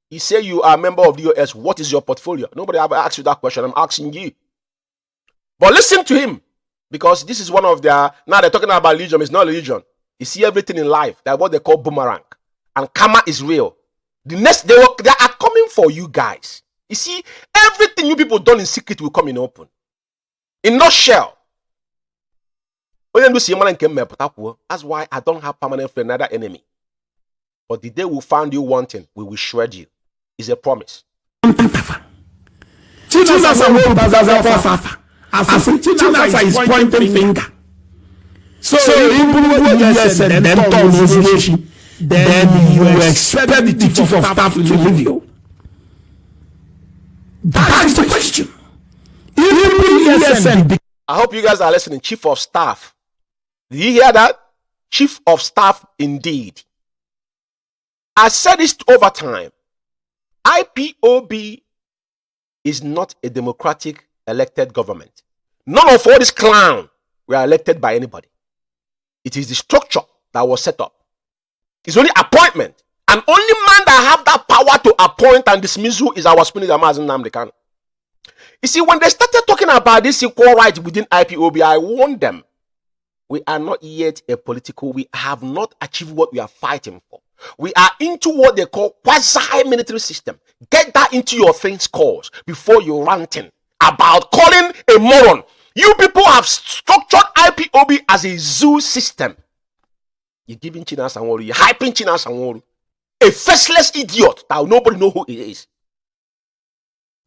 You say you are a member of the US. What is your portfolio? Nobody ever asked you that question. I'm asking you. But listen to him. Because this is one of their, now they're talking about religion. It's not religion. You see everything in life. That's what they call boomerang. And karma is real. The next, they are coming for you guys. You see, everything you people done in secret will come in open. In nutshell. That's why I don't have permanent friend, neither enemy. But the day we find you wanting, we will shred you. It's a promise. Chinasa is pointing finger. So then you expect the chief of staff to leave you. That is the question. ESN. I hope you guys are listening. Chief of Staff. Did you hear that? Chief of Staff indeed. I said this over time. IPOB is not a democratic elected government. None of all this clown were elected by anybody. It is the structure that was set up. It's only appointment. And only man that have that power to appoint and dismiss who is our spinning Amazon Namdekan. You see, when they started talking about this equal right within IPOB, I warned them. We are not yet a political. We have not achieved what we are fighting for. We are into what they call quasi-military system. Get that into your things calls before you ranting about calling a moron. You people have structured IPOB as a zoo system. You're giving China Sanwo-Olu, you're hyping China Sanwo-Olu. A faceless idiot that nobody know who he is.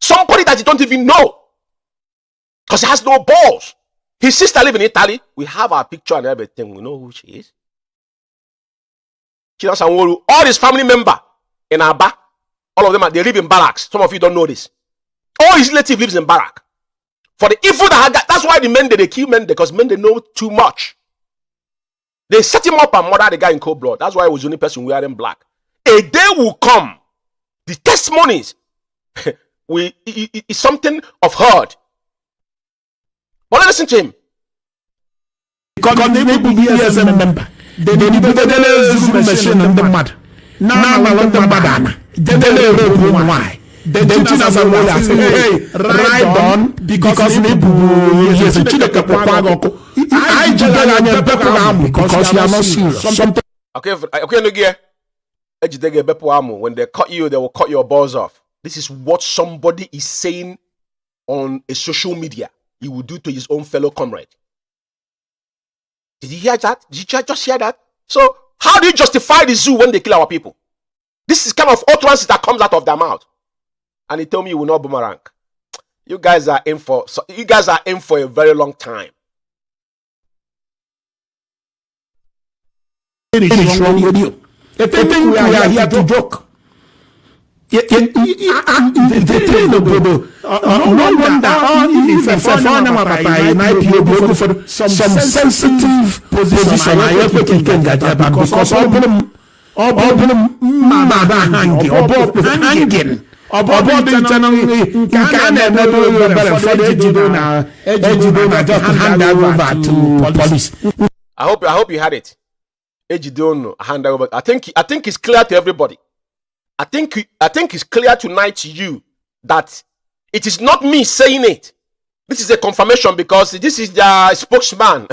Somebody that you don't even know. Because he has no balls. His sister lives in Italy. We have our picture and everything. We know who she is. China Sanwo-Olu, all his family members in Aba, all of them, they live in barracks. Some of you don't know this. All his relative lives in barrack. For the evil that got, that's why the men they kill men, because men they know too much. They set him up and murder the guy in cold blood. That's why he was the only person wearing black. A day will come. The testimonies is something of heard. But listen to him. Because they may be as a member. They need to zoom machine and the mud. Now I want the badana. Then they will why. Then China's a lawyer say, hey, ride on because maybe yes, a Citical. I just because you are not serious. Okay, no gear. When they cut you, they will cut your balls off. This is what somebody is saying on a social media. He will do to his own fellow comrade. Did you hear that? Did you just hear that? So, how do you justify the zoo when they kill our people? This is kind of utterance that comes out of their mouth. And he told me you will not boomerang. You guys are in for a very long time. It is wrong with you. If they think we are here to joke. If some sensitive position, I have to get that because all hanging. I hope you had it. Hand over. I think it's clear to everybody. I think it's clear tonight to you that it is not me saying it. This is a confirmation because this is their spokesman.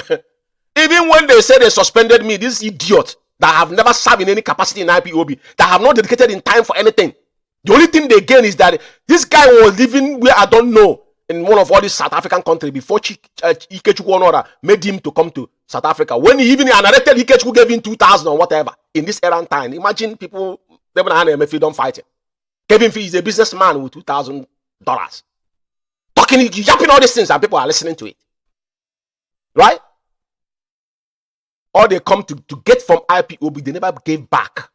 Even when they say they suspended me, this idiot that have never served in any capacity in IPOB, that have not dedicated in time for anything. The only thing they gain is that this guy was living where I don't know, in one of all these South African countries before Ikechukwu made him to come to South Africa. When he even narrated Ikechukwu gave him 2,000 or whatever in this errand time. Imagine people, they don't fight him. Kevin Fee is a businessman with $2,000. Talking, yapping all these things and people are listening to it. Right? All they come to get from IPOB, they never gave back.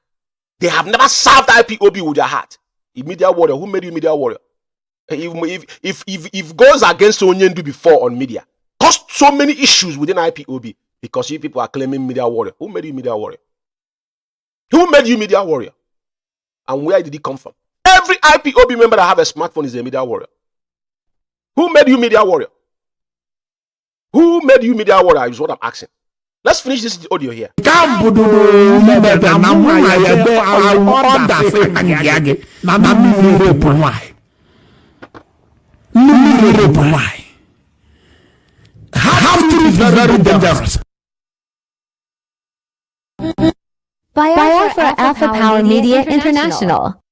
They have never served IPOB with their heart. A media warrior, who made you media warrior? If goes against Onyendu before on media, caused so many issues within IPOB because you people are claiming media warrior. Who made you media warrior? Who made you media warrior? And where did it come from? Every IPOB member that have a smartphone is a media warrior. Who made you media warrior? Who made you media warrior is what I'm asking. Let's finish this audio here. Have to be very dangerous. Biafra Alpha Power Media International.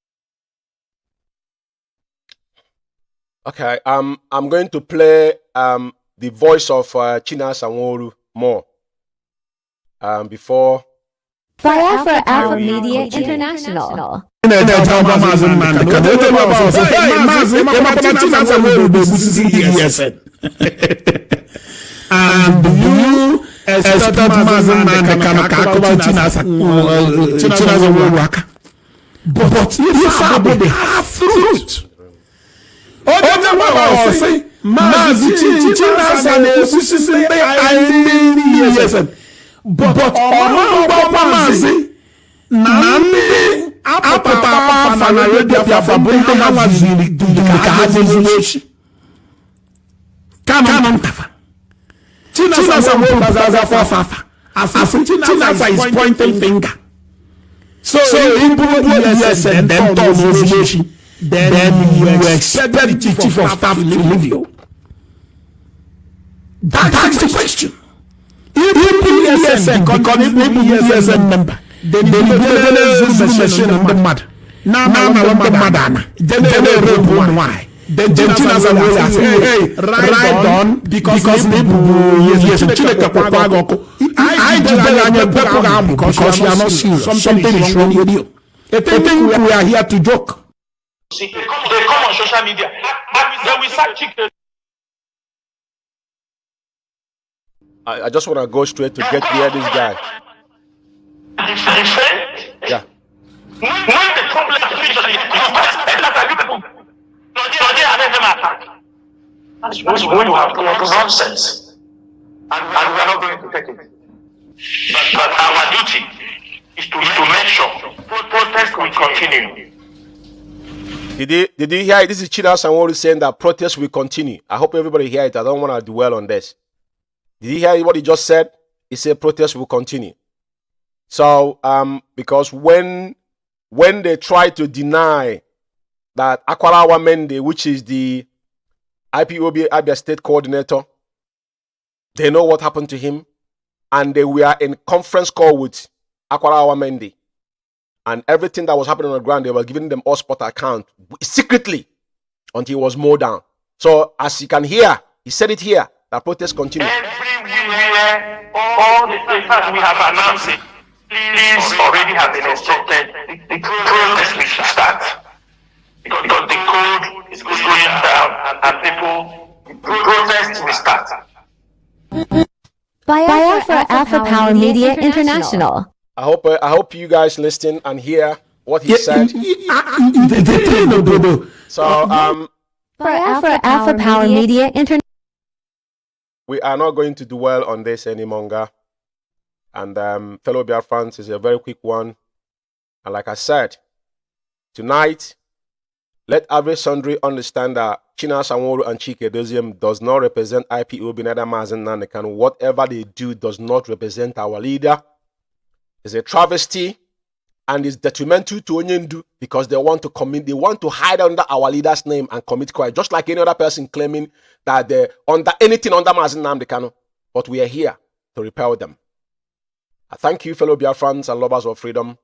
Okay, I'm going to play the voice of China Sanwo-Olu more. Before Biafra Alpha Media International. And you expect Mazin and the China's but if they have fruit. Oh, say, Chinasa na-ekwusisi ndị ESN. But Maazị na ndị apụtara afa na redio Biafra bụ ndị ha nwaziri ka ha doziri echi. Kama ntafa. Chinasa wepụtaza afa. As Chinasa is pointing finger. So in ESN then turn ozugbo, then you expect the chief of staff to leave you. That's the question. If ESN becomes ESN member, then the machine on the mad. Now Madana. Then they rape one why. Then Chinasa will say, hey, ride on because I because you are not serious. Something is wrong with you. They think we are here to joke. They come on social media. Then we start chicken. I just want to go straight to get near this guy. Yeah. When the problem is that's when you have nonsense. And we are not going to take it. But our duty is to make sure protest will continue. Did you hear it? This is Chinasa Nworu saying that protest will continue. I hope everybody hear it. I don't want to dwell on this. Did you hear what he just said? He said protest will continue. So because when they try to deny that Akwarawa Mende, which is the IPOB Abia State Coordinator, they know what happened to him, and they were in conference call with Akwarawa Mende, and everything that was happening on the ground, they were giving them all spot account secretly until he was mowed down. So as you can hear, he said it here, that protest continue. Everywhere, all the places we have announced it, please already have been instructed. The protest will start. Because the code is going down and people, the protest will start. Biafra Alpha Power Media International. I hope you guys listen and hear what he said. So Biafra Alpha Power Media International. We are not going to dwell on this any longer. And fellow Biafrans, is a very quick one. And like I said, tonight, let every sundry understand that Chinasa Nworu and Chike Doziem does not represent IPOB, neither Mazen Nanekan. Whatever they do does not represent our leader. It's a travesty and it's detrimental to Onyendu because they want to hide under our leader's name and commit crime, just like any other person claiming that they're under anything under Mazen Namdekano. But we are here to repel them. I thank you, fellow Biafrans and lovers of freedom.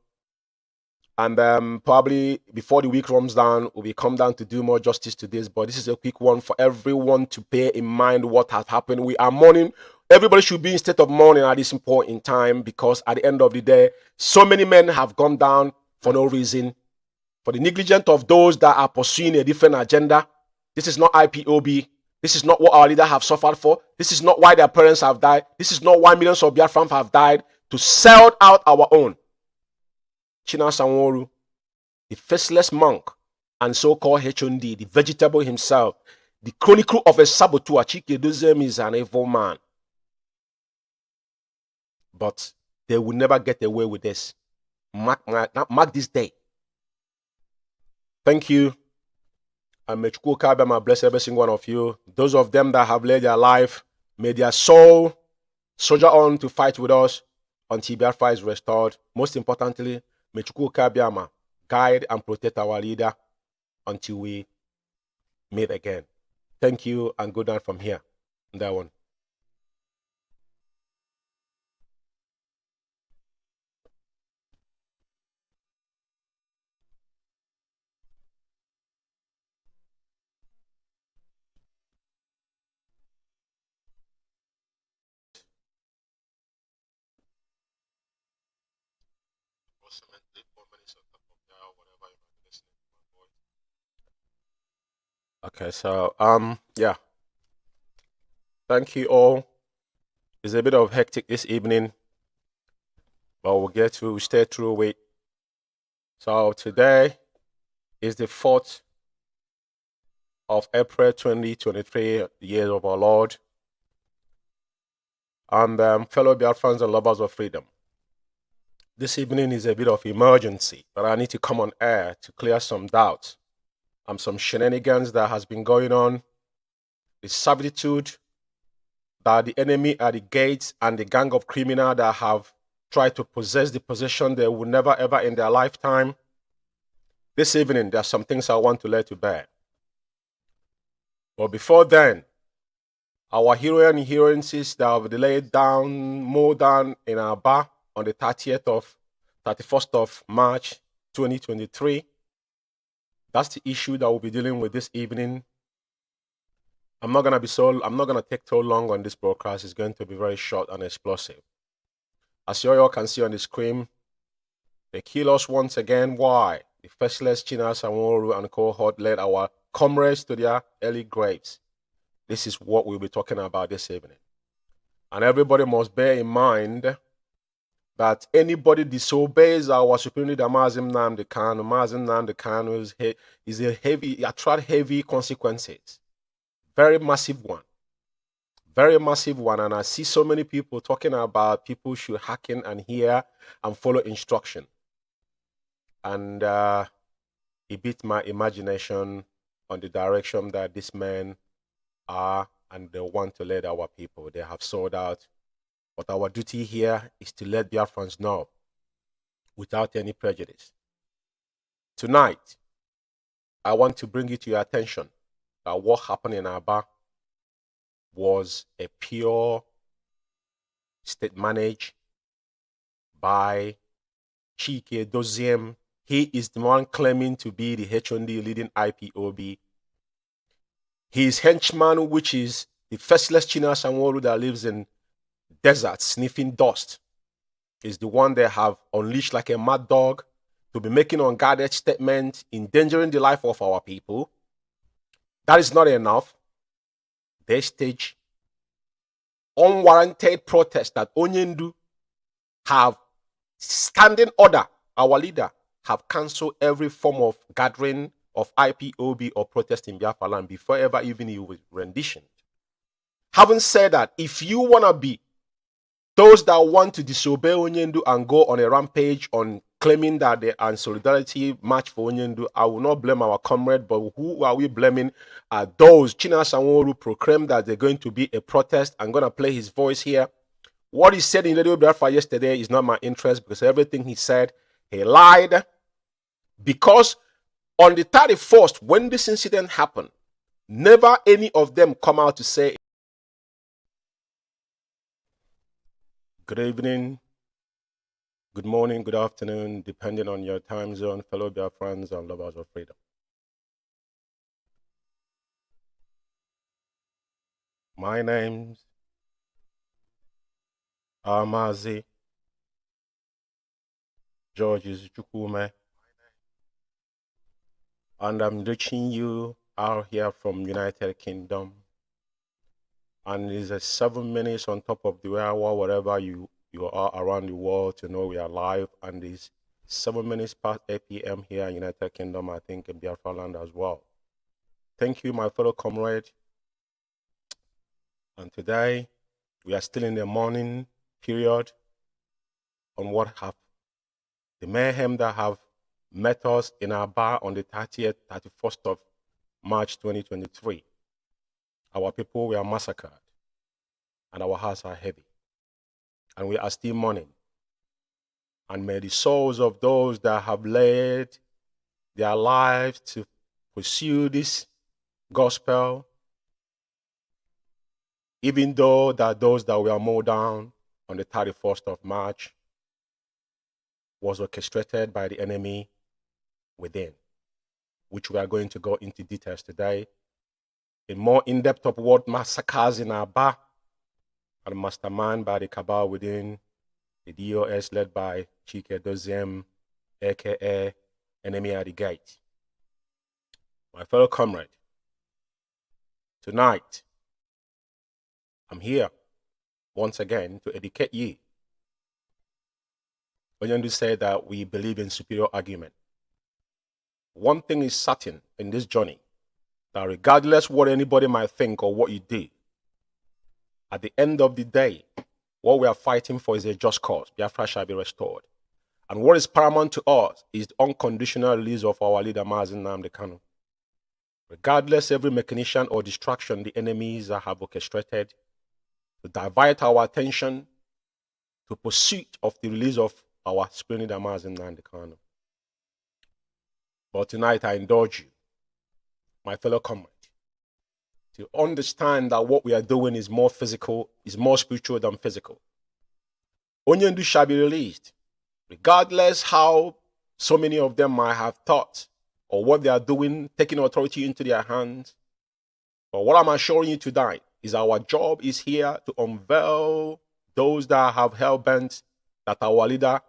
And probably before the week runs down, we'll come down to do more justice to this. But this is a quick one for everyone to bear in mind what has happened. We are mourning. Everybody should be in state of mourning at this point in time because at the end of the day, so many men have gone down for no reason. For the negligence of those that are pursuing a different agenda. This is not IPOB. This is not what our leaders have suffered for. This is not why their parents have died. This is not why millions of Biafrans have died to sell out our own. Chinasa Nworu, the faceless monk and so-called HND, the vegetable himself, the chronicle of a saboteur, Chike Doziem is an evil man. But they will never get away with this. Mark this day. Thank you. And may Chukwu Kabema bless every single one of you. Those of them that have laid their life, may their soul soldier on to fight with us until Biafra is restored. Most importantly, may Chukwu Kabema guide and protect our leader until we meet again. Thank you and good night from here. That one. Okay, so yeah. Thank you all. It's a bit of hectic this evening, but we'll stay through it. So today is the 4th of April 2023, the year of our Lord. And fellow Biafrans and lovers of freedom, this evening is a bit of emergency, but I need to come on air to clear some doubts and some shenanigans that has been going on, the servitude that the enemy at the gates and the gang of criminals that have tried to possess the possession they will never ever in their lifetime. This evening, there are some things I want to lay to bear. But before then, our hero and heroines that have laid down more than in our bar on the 31st of March 2023. That's the issue that we'll be dealing with this evening. I'm not gonna take too long on this broadcast. It's going to be very short and explosive. As you all can see on the screen, they kill us once again. Why? The faceless Chinas and cohort led our comrades to their early graves. This is what we'll be talking about this evening. And everybody must bear in mind that anybody disobeys our Supreme Leader Mazim Nnamdi Kanu is a attract heavy consequences. Very massive one. Very massive one. And I see so many people talking about people should hack in and hear and follow instruction. And it beat my imagination on the direction that these men are, and they want to lead our people. They have sold out. But our duty here is to let Biafrans know without any prejudice. Tonight, I want to bring it to your attention that what happened in Aba was a pure state managed by Chike Doziem. He is the one claiming to be the HND leading IPOB. His henchman, which is the faceless China Sanwo-Olu that lives in desert sniffing dust, is the one they have unleashed like a mad dog to be making unguarded statements, endangering the life of our people. That is not enough. They stage unwarranted protest that Onyendu have standing order. Our leader have cancelled every form of gathering of IPOB or protest in Biafra land before ever even he was renditioned. Having said that, if you want to be those that want to disobey Onyendu and go on a rampage on claiming that they are in solidarity march for Onyendu, I will not blame our comrade, but who are we blaming? Are those China Sanwo-Olu proclaimed that they're going to be a protest. I'm going to play his voice here. What he said in Radio Biafra yesterday is not my interest, because everything he said, he lied. Because on the 31st, when this incident happened, never any of them come out to say, good evening, good morning, good afternoon, depending on your time zone, fellow Biafrans and lovers of freedom. My name's Amazi Georges Chukwume, and I'm reaching you out here from United Kingdom. And it's 7 minutes on top of the hour, wherever you are around the world, to know we are live. And it's 7 minutes past 8 p.m. here in United Kingdom, I think in Biafra land as well. Thank you, my fellow comrade. And today, we are still in the morning period on what have the mayhem that have met us in our bar on the 31st of March 2023. Our people were massacred, and our hearts are heavy, and we are still mourning. And may the souls of those that have laid their lives to pursue this gospel, even though that those that were mowed down on the 31st of March was orchestrated by the enemy within, which we are going to go into details today. In more in-depth of what massacres in Aba and mastermind by the cabal within the DOS led by Chike Doziem, aka Enemy at the Gate. My fellow comrade, tonight I'm here once again to educate you. Onyendu said that we believe in superior argument. One thing is certain in this journey, that regardless what anybody might think or what you do, at the end of the day, what we are fighting for is a just cause. Biafra shall be restored. And what is paramount to us is the unconditional release of our leader, Mazen Nnamdi Kanu. Regardless every mechanician or distraction the enemies have orchestrated to divert our attention to pursuit of the release of our supreme leader, Mazen Nnamdi Kanu. But tonight I indulge you, my fellow comrades, to understand that what we are doing is more physical, is more spiritual than physical. Onyendu shall be released, regardless how so many of them might have thought or what they are doing, taking authority into their hands. But what I'm assuring you tonight is our job is here to unveil those that have hell-bent that our leader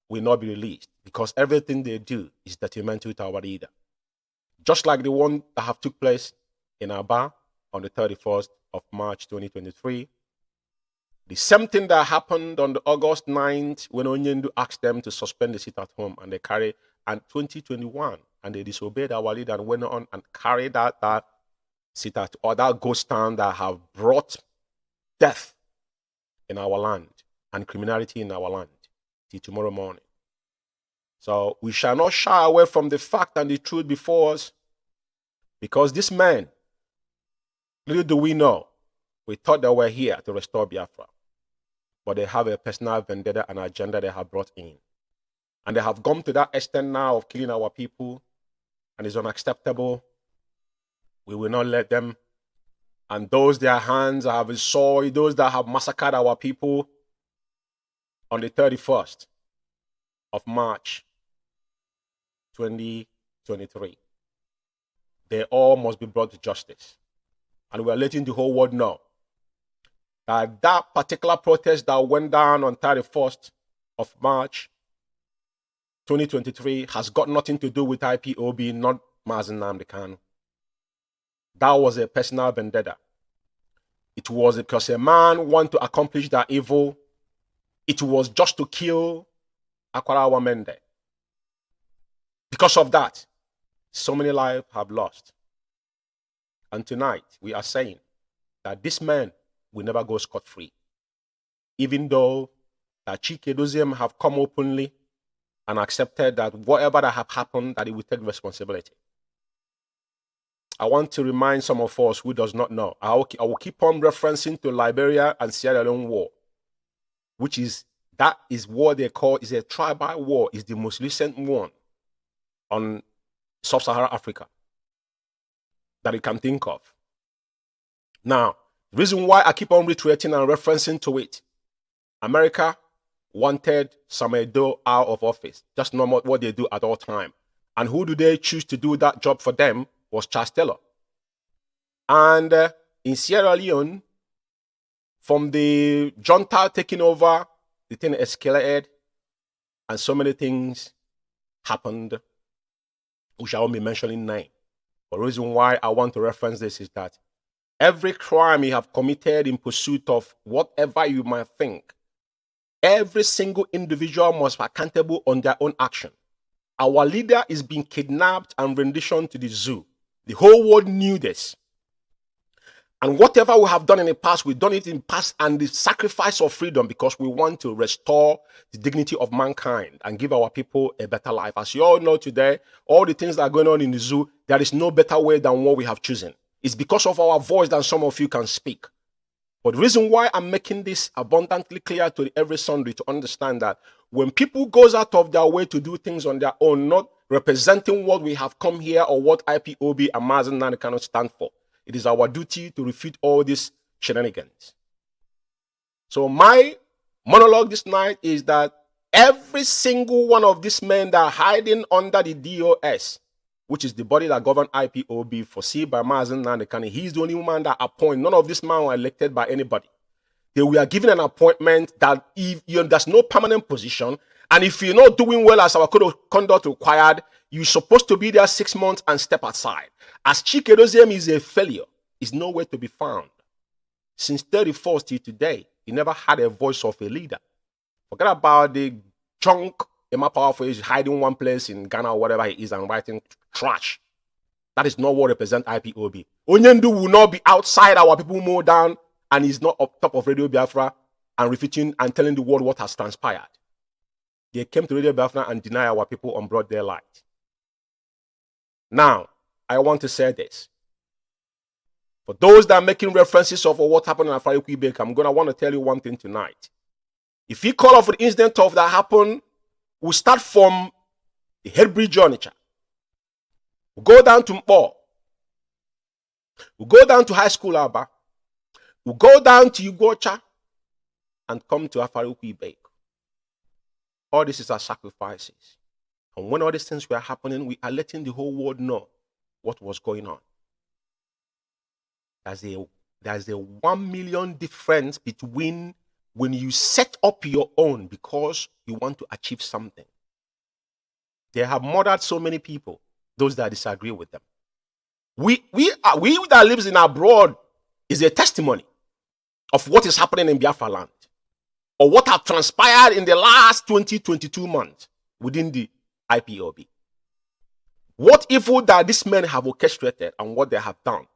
will not be released, because everything they do is detrimental to our leader. Just like the one that have took place in Aba on the 31st of March 2023. The same thing that happened on the August 9th when Onyendu asked them to suspend the sit at home, and they carried, and 2021, and they disobeyed our leader and went on and carried out that sit at, or that ghost town that have brought death in our land and criminality in our land till tomorrow morning. So we shall not shy away from the fact and the truth before us, because these men, little do we know, we thought they were here to restore Biafra, but they have a personal vendetta and agenda they have brought in. And they have gone to that extent now of killing our people, and it's unacceptable. We will not let them. And those their hands have soiled, those that have massacred our people on the 31st of March 2023, they all must be brought to justice. And we are letting the whole world know that that particular protest that went down on 31st of March 2023 has got nothing to do with IPOB, not Mazen Nnamdi Kanu. That was a personal vendetta. It was because a man wanted to accomplish that evil. It was just to kill Akwara Wamende. Because of that, so many lives have lost. And tonight, we are saying that this man will never go scot-free. Even though that Chike Doziem have come openly and accepted that whatever that have happened, that he will take responsibility. I want to remind some of us who does not know, I will keep on referencing to Liberia and Sierra Leone war, which is, that is what they call, is a tribal war, is the most recent one on sub-Saharan Africa that you can think of. Now, the reason why I keep on reiterating and referencing to it, America wanted Samuel Doe out of office. Just know what they do at all time. And who do they choose to do that job for them was Charles Taylor. And in Sierra Leone, from the junta taking over, the thing escalated, and so many things happened, which I won't be mentioning name. But the reason why I want to reference this is that every crime you have committed in pursuit of whatever you might think, every single individual must be accountable on their own action. Our leader is being kidnapped and renditioned to the zoo. The whole world knew this. And whatever we have done in the past, we've done it in the past, and the sacrifice of freedom, because we want to restore the dignity of mankind and give our people a better life. As you all know today, all the things that are going on in the zoo, there is no better way than what we have chosen. It's because of our voice that some of you can speak. But the reason why I'm making this abundantly clear to every Sunday, to understand that when people goes out of their way to do things on their own, not representing what we have come here or what IPOB and Mazen Nnamdi Kanu stand for, it is our duty to refute all these shenanigans. So my monologue this night is that every single one of these men that are hiding under the DOS, which is the body that governs IPOB, foreseen by Mazen Nnamdi Kanu, he's the only man that appoints. None of these men were elected by anybody. They were given an appointment that if there's no permanent position, and if you're not doing well as our code of conduct required, you're supposed to be there 6 months and step aside. As Chike Doziem is a failure, is nowhere to be found. Since 31st till today, he never had a voice of a leader. Forget about the junk Emma Powerful is hiding one place in Ghana or whatever he is and writing trash. That is not what represents IPOB. Onyendu will not be outside our people mow down and is not up top of Radio Biafra and refuting and telling the world what has transpired. They came to Radio Biafra and deny our people on broad daylight. Now, I want to say this. For those that are making references of what happened in Afari Quebec, I'm going to want to tell you one thing tonight. If you call off the incident of that happened, we'll start from the head bridge Onitsha. We'll go down to Mpo. We'll go down to High School Aba. We'll go down to Ugocha and come to Afari Quebec. All this is our sacrifices. And when all these things were happening, we are letting the whole world know what was going on. There's a 1 million difference between when you set up your own because you want to achieve something. They have murdered so many people, those that disagree with them. We that lives in abroad is a testimony of what is happening in Biafra land, or what have transpired in the last 22 months within the IPOB. What evil that these men have orchestrated and what they have done.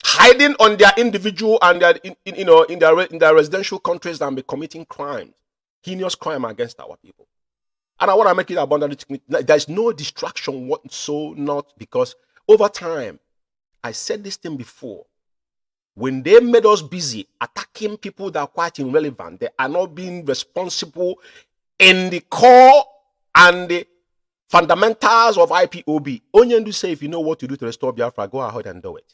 Hiding on their individual and their, in their residential countries and be committing crimes, heinous crime against our people. And I want to make it abundantly clear, there is no distraction whatsoever, not because over time, I said this thing before, when they made us busy attacking people that are quite irrelevant, they are not being responsible in the core and the fundamentals of IPOB. Onyendu say, if you know what to do to restore Biafra, go ahead and do it.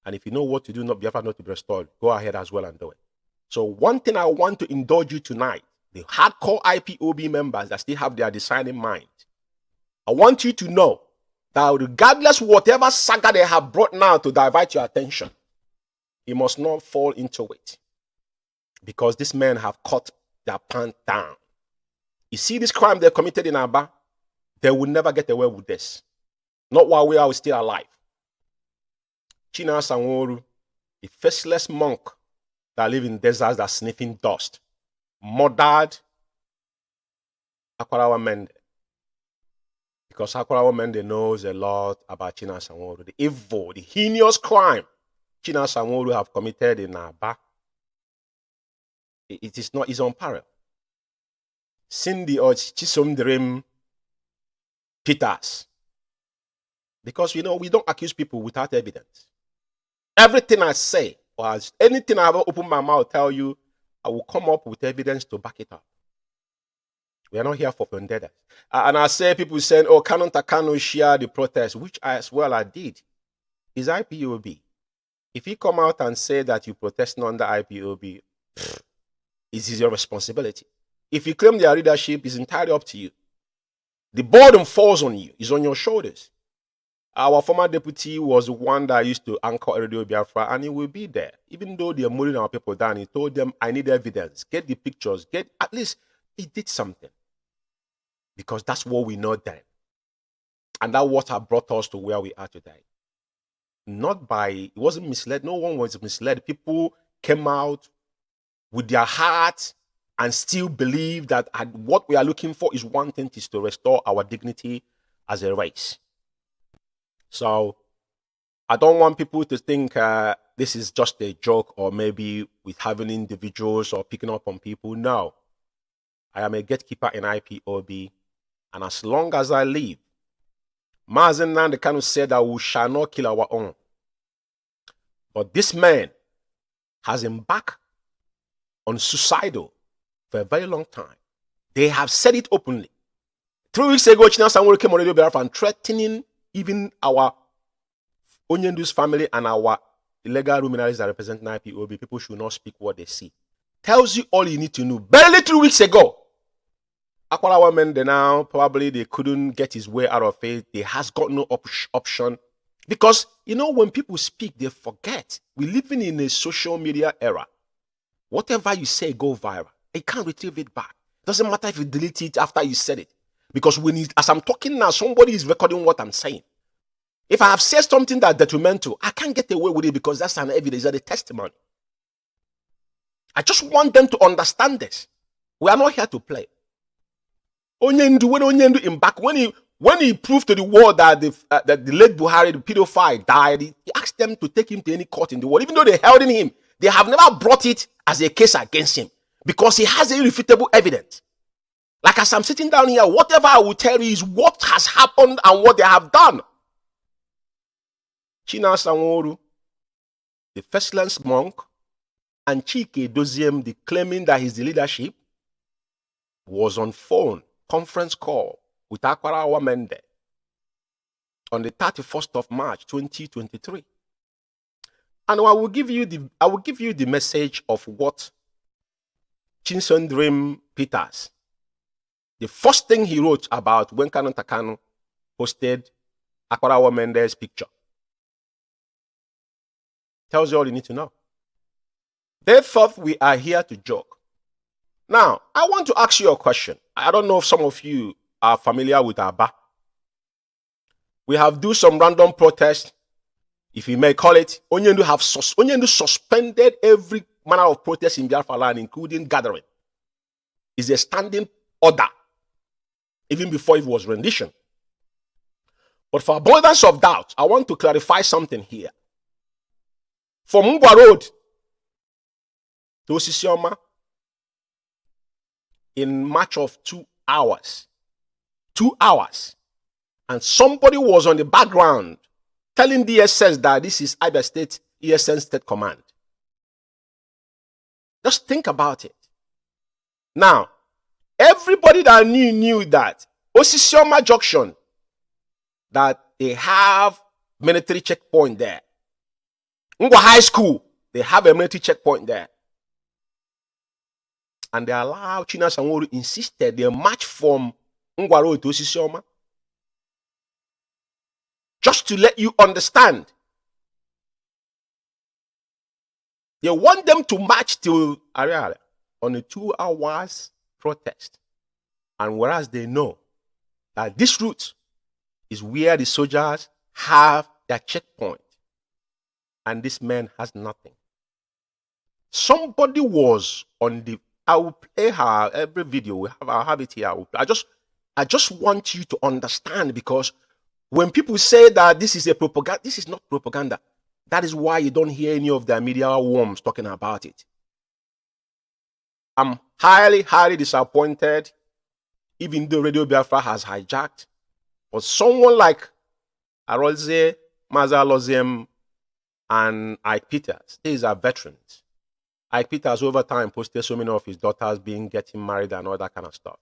And if you know what to do, not Biafra not to be restored, go ahead as well and do it. So one thing I want to indulge you tonight, the hardcore IPOB members that still have their designing mind, I want you to know that regardless whatever saga they have brought now to divert your attention, you must not fall into it. Because these men have cut their pants down. You see this crime they committed in Aba, they will never get away with this. Not while we are still alive. China Sanworu, the faceless monk that live in deserts that sniffing dust, murdered Akwarawa Mende. Because Akwarawa Mende knows a lot about China Sanworu. The evil, the heinous crime China Sanworu have committed in Aba. It is not, it's unparalleled. Cindy or Chisom Dream Peters. Because, we don't accuse people without evidence. Everything I say, or anything I ever open my mouth tell you, I will come up with evidence to back it up. We are not here for vendettas. And I say, people saying, oh, Canon Takano share the protest, which as well I did. Is IPOB. If you come out and say that you protest under IPOB, it is your responsibility. If you claim their leadership, it's entirely up to you. The burden falls on you. It's on your shoulders. Our former deputy was the one that used to anchor Radio Biafra, and he will be there. Even though they are murdering our people down, he told them, I need evidence. Get the pictures. At least he did something. Because that's what we know then. And that's what has brought us to where we are today. Not by, it wasn't misled. No one was misled. People came out with their hearts and still believe that what we are looking for is one thing, is to restore our dignity as a race. So I don't want people to think this is just a joke or maybe with having individuals or picking up on people. No. I am a gatekeeper in IPOB. And as long as I live, Mazen Nande Kanu said that we shall not kill our own. But this man has embarked on suicidal for a very long time. They have said it openly. 3 weeks ago, China Sanworu came on Radio Biafra and threatening even our Onyendu's family and our illegal luminaries that represent IPOB. People should not speak what they see. Tells you all you need to know. Barely 3 weeks ago, Akwarawa Mende now, probably they couldn't get his way out of it. They has got no option. Because, when people speak, they forget. We're living in a social media era. Whatever you say, go viral. You can't retrieve it back. Doesn't matter if you delete it after you said it. Because as I'm talking now, somebody is recording what I'm saying. If I have said something that's detrimental, I can't get away with it because that's an evidence, that's a testimony. I just want them to understand this. We are not here to play. Onyendu, when Onyendu in back, when When he proved to the world that the late Buhari, the pedophile, died, he asked them to take him to any court in the world. Even though they held him, they have never brought it as a case against him because he has irrefutable evidence. Like as I'm sitting down here, whatever I will tell you is what has happened and what they have done. China Sanwo-Olu, the first-lance monk, and Chike Doziem, the claiming that he's the leadership, was on phone, conference call with Akwarawa Mende on the 31st of March, 2023. And I will give you the message of what Chinsondrim Peters, the first thing he wrote about when Canon Takano posted Akwarawa Mende's picture. Tells you all you need to know. They thought we are here to joke. Now, I want to ask you a question. I don't know if some of you are familiar with Aba. We have do some random protest, if you may call it. Onyendu suspended every manner of protest in Biafra land, including gathering. It's a standing order, even before it was rendition. But for avoidance of doubt, I want to clarify something here. From Mungwa Road to Osisioma, in much of 2 hours. 2 hours. And somebody was on the background telling DSS that this is Abia State ESN State Command. Just think about it. Now, everybody that knew that Osisioma Junction, that they have military checkpoint there. Ngwa High School, they have a military checkpoint there. And they allowed China Sanwo-Olu insisted they march from Ngwa Road to Osisioma. Just to let you understand. They want them to march to Ariara on a 2 hours protest. And whereas they know that this route is where the soldiers have their checkpoint. And this man has nothing. Somebody was on the, I will play her every video. I'll have it here. I just want you to understand, because when people say that this is a propaganda, this is not propaganda. That is why you don't hear any of the media worms talking about it. I'm highly, highly disappointed, even though Radio Biafra has hijacked. But someone like Arolze, Mazalozem, and Ike Peters, these are veterans. Ike Peters over time posted so many of his daughters getting married and all that kind of stuff.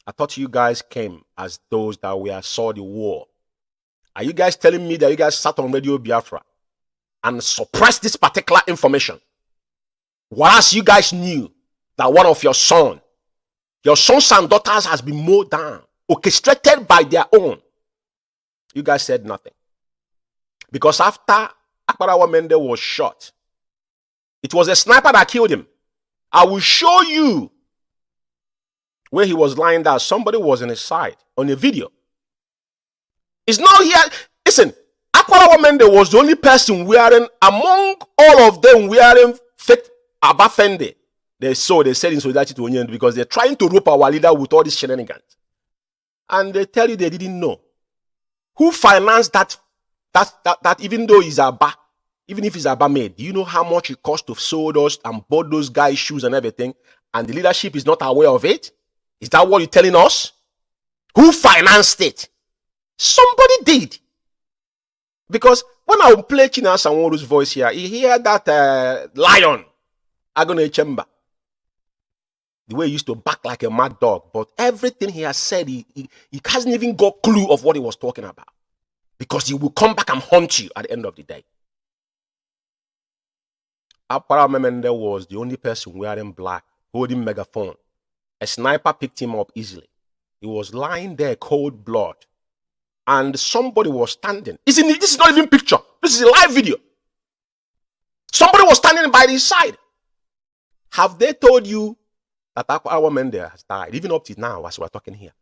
I thought you guys came as those that saw the war. Are you guys telling me that you guys sat on Radio Biafra and suppressed this particular information? Whereas you guys knew that one of your sons and daughters has been mowed down, orchestrated by their own. You guys said nothing. Because after Akwarawa Mende was shot, it was a sniper that killed him. I will show you where he was lying down. Somebody was on his side on a video. It's not here. Listen, Akwarawa Mende was the only person wearing, among all of them wearing fake Abafende. They said in solidarity to Onyendu, because they're trying to rope our leader with all these shenanigans. And they tell you they didn't know. Who financed that even though he's Aba, even if it's Aba made, do you know how much it costs to sew those and bought those guys' shoes and everything? And the leadership is not aware of it? Is that what you're telling us? Who financed it? Somebody did. Because when I play China Sanwo-Olu's voice here, you hear that lion, Agone Chamber. The way he used to bark like a mad dog. But everything he has said, he hasn't even got clue of what he was talking about. Because he will come back and haunt you at the end of the day. Akwarawa Mende was the only person wearing black, holding megaphone. A sniper picked him up easily. He was lying there, cold blood. And somebody was standing. This is not even picture. This is a live video. Somebody was standing by his side. Have they told you that Akwarawa Mende has died? Even up to now, as we're talking here.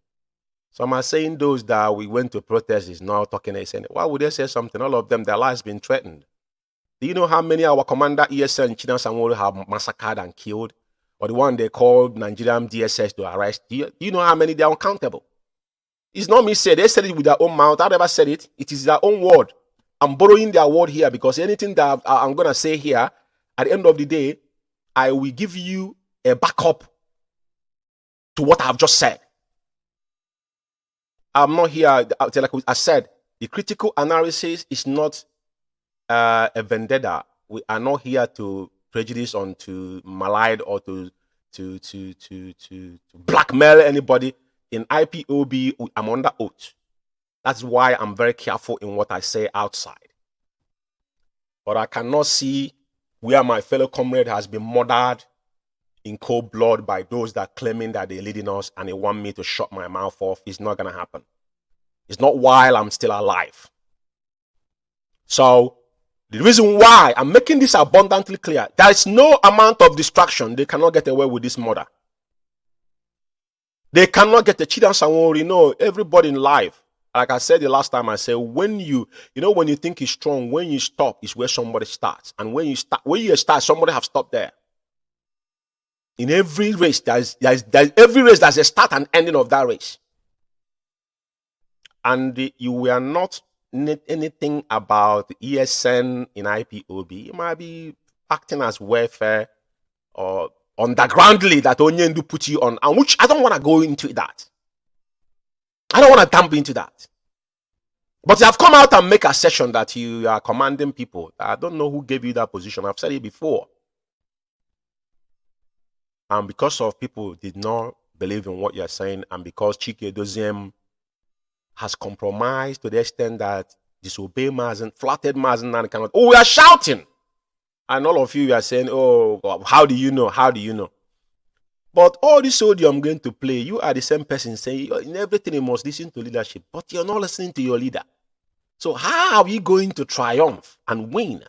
Some are saying those that we went to protest is now talking. They saying, why would they say something? All of them, their lives been threatened. Do you know how many our commander ESN China Sanwo-Olu have massacred and killed? Or the one they called Nigerian DSS to arrest? Do you know how many they are uncountable? It's not me said. They said it with their own mouth. I never said it. It is their own word. I'm borrowing their word here because anything that I'm going to say here, at the end of the day, I will give you a backup to what I've just said. I'm not here, like I said, the critical analysis is not a vendetta. We are not here to prejudice on to malign or to blackmail anybody. In IPOB, I'm under oath. That's why I'm very careful in what I say outside. But I cannot see where my fellow comrade has been murdered in cold blood by those that are claiming that they're leading us and they want me to shut my mouth off. It's not going to happen. It's not while I'm still alive. So, the reason why I'm making this abundantly clear, there is no amount of distraction. They cannot get away with this murder. They cannot get the Chidan Sanwori. No, everybody in life, like I said the last time, I said, when you think you're strong, when you stop is where somebody starts. And when you start, somebody have stopped there. In every race, there's a start and ending of that race. And you were not anything about ESN in IPOB. You might be acting as welfare or undergroundly that Onyendu put you on, and which I don't want to go into that. I don't want to dump into that. But you have come out and make a session that you are commanding people. I don't know who gave you that position. I've said it before. And because of people did not believe in what you're saying, and because Chike Doziem has compromised to the extent that disobey Mazen, flattered Mazen, and cannot. Oh, we are shouting. And all of you are saying, oh, how do you know? How do you know? But all this audio I'm going to play, you are the same person saying, in everything you must listen to leadership, but you're not listening to your leader. So how are you going to triumph and win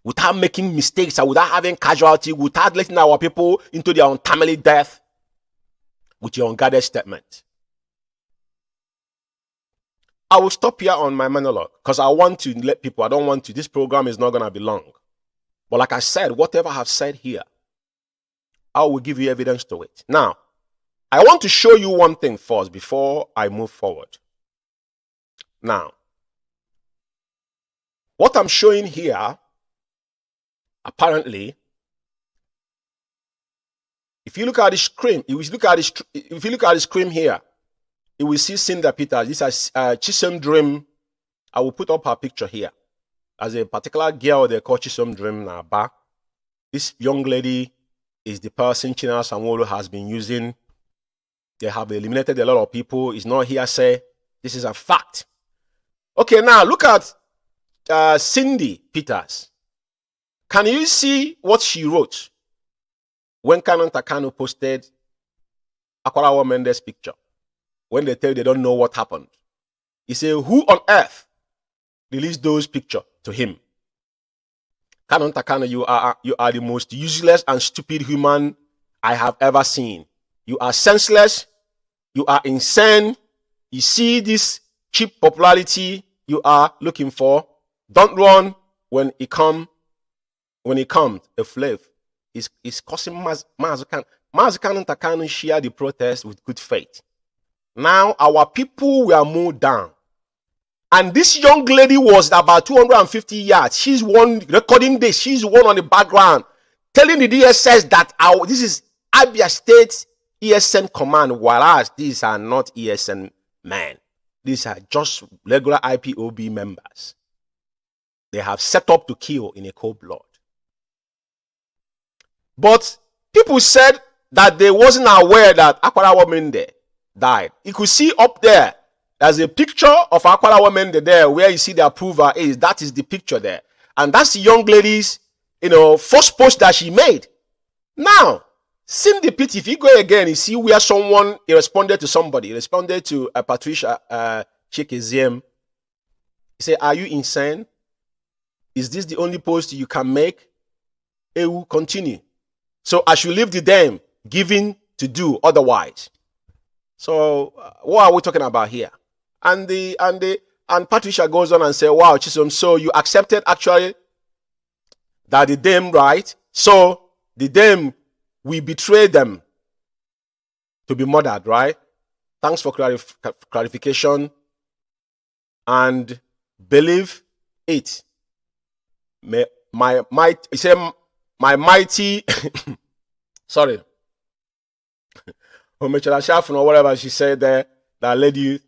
without making mistakes and without having casualty, without letting our people into their untimely death with your unguarded statement? I will stop here on my monologue because I want to let people, I don't want to, this program is not going to be long. But like I said, whatever I have said here, I will give you evidence to it. Now, I want to show you one thing first before I move forward. Now, what I'm showing here, apparently, if you look at the screen, if you look at the screen here, you will see Cinder Peters. This is Chisom Dream. I will put up her picture here. As a particular girl they call Chisom Dream Naba. This young lady is the person China Sanwo-Olu has been using. They have eliminated a lot of people. It's not hearsay. This is a fact. Okay, now look at Cindy Peters. Can you see what she wrote when Canon Takano posted Akwarawo Mendes' picture? When they tell you they don't know what happened. He said, who on earth released those pictures to him? Canon Takano, you are the most useless and stupid human I have ever seen. You are senseless. You are insane. You see this cheap popularity you are looking for. Don't run when it comes. A flav is causing Mazukan. Mazukan Takano share the protest with good faith. Now our people were moved down. And this young lady was about 250 yards. She's one recording this. She's one on the background telling the DSS that this is Abia State ESN command, whereas these are not ESN men. These are just regular IPOB members. They have set up to kill in a cold blood. But people said that they wasn't aware that Akwarawo Mende died. You could see up there, there's a picture of Akwarawo Mende there where you see the approval is. That is the picture there. And that's the young lady's, first post that she made. Now, Cindy Pitt, if you go again, you see where someone responded to somebody. He responded to Patricia Chikeziem. He said, are you insane? Is this the only post you can make? It will continue. So I should leave the damn giving to do otherwise. So what are we talking about here? And Patricia goes on and says, wow, Chisom, so you accepted actually that the dame, right? So the dame, we betrayed them to be murdered, right? Thanks for clarification. And believe it. My mighty sorry. or whatever she said there that led you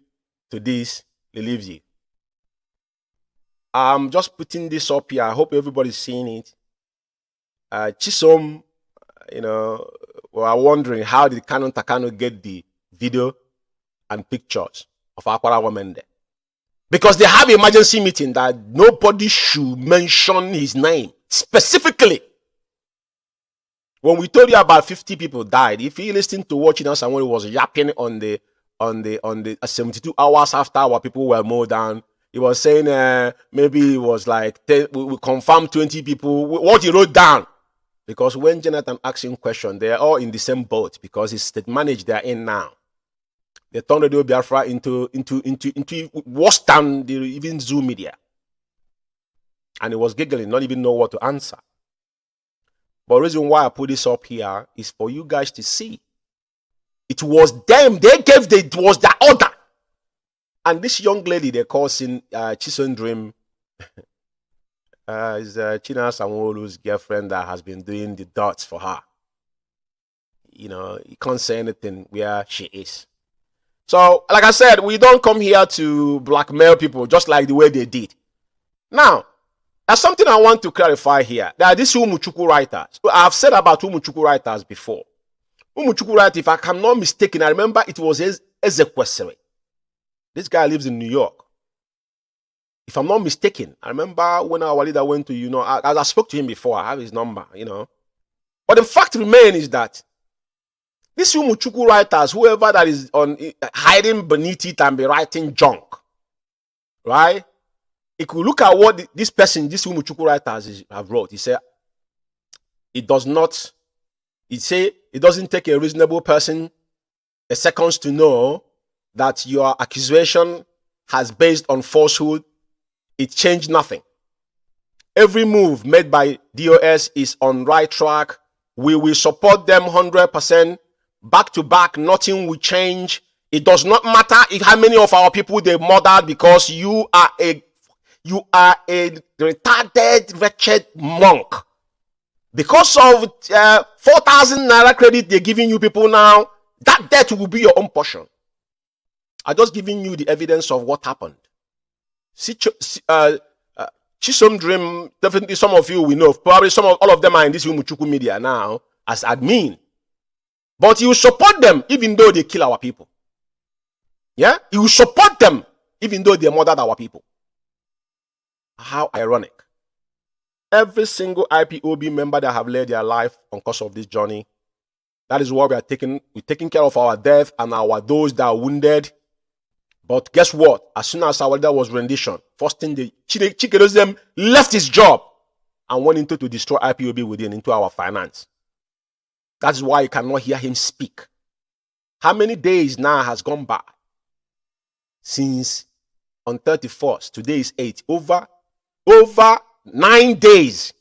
to this relieves you. I'm just putting this up here. I hope everybody's seeing it. Chisom, we are wondering how did Canon Takano get the video and pictures of Aquara women there. Because they have an emergency meeting that nobody should mention his name specifically. When we told you about 50 people died, if you listened to watching us, someone was yapping on the 72 hours after our people were mowed down, he was saying maybe it was like 10, we confirmed 20 people. What he wrote down, because when Jonathan asked him question, they are all in the same boat because it's state managed they are in now. They turned Radio Biafra into worse than the even Zoom media, and he was giggling, not even know what to answer. But the reason why I put this up here is for you guys to see. It was them. They gave it was the order. And this young lady they call Chisom Dream is China Sanwo-Olu's girlfriend that has been doing the dots for her. You can't say anything where she is. So, like I said, we don't come here to blackmail people just like the way they did. Now, there's something I want to clarify here. There are these Umuchuku writers. I've said about Umuchuku writers before. Umuchuku writer, if I'm not mistaken, I remember it was Ezekwesili. This guy lives in New York. If I'm not mistaken, I remember when our leader went to, I spoke to him before. I have his number, But the fact remains is that these Umuchuku writers, whoever that is hiding beneath it and be writing junk, right? If you look at what this Umuchuku writers have wrote, he said, it doesn't take a reasonable person a second to know that your accusation has based on falsehood. It changed nothing. Every move made by DOS is on right track. We will support them 100%. Back to back, nothing will change. It does not matter if how many of our people they murdered because you are a retarded, wretched monk. Because of 4,000 naira credit they're giving you people now, that debt will be your own portion. I'm just giving you the evidence of what happened. Chisom Dream, definitely some of you will know. Probably all of them are in this Umuchuku media now as admin. But you support them even though they kill our people. Yeah? You support them even though they murdered our people. How ironic. Every single IPOB member that have led their life on course of this journey, that is why we're taking care of our death and those that are wounded. But guess what? As soon as our leader was rendition, first thing the Chikedozem left his job and went into to destroy IPOB within into our finance. That's why you cannot hear him speak. How many days now has gone by since on 31st? Today is 8. Over 9 days.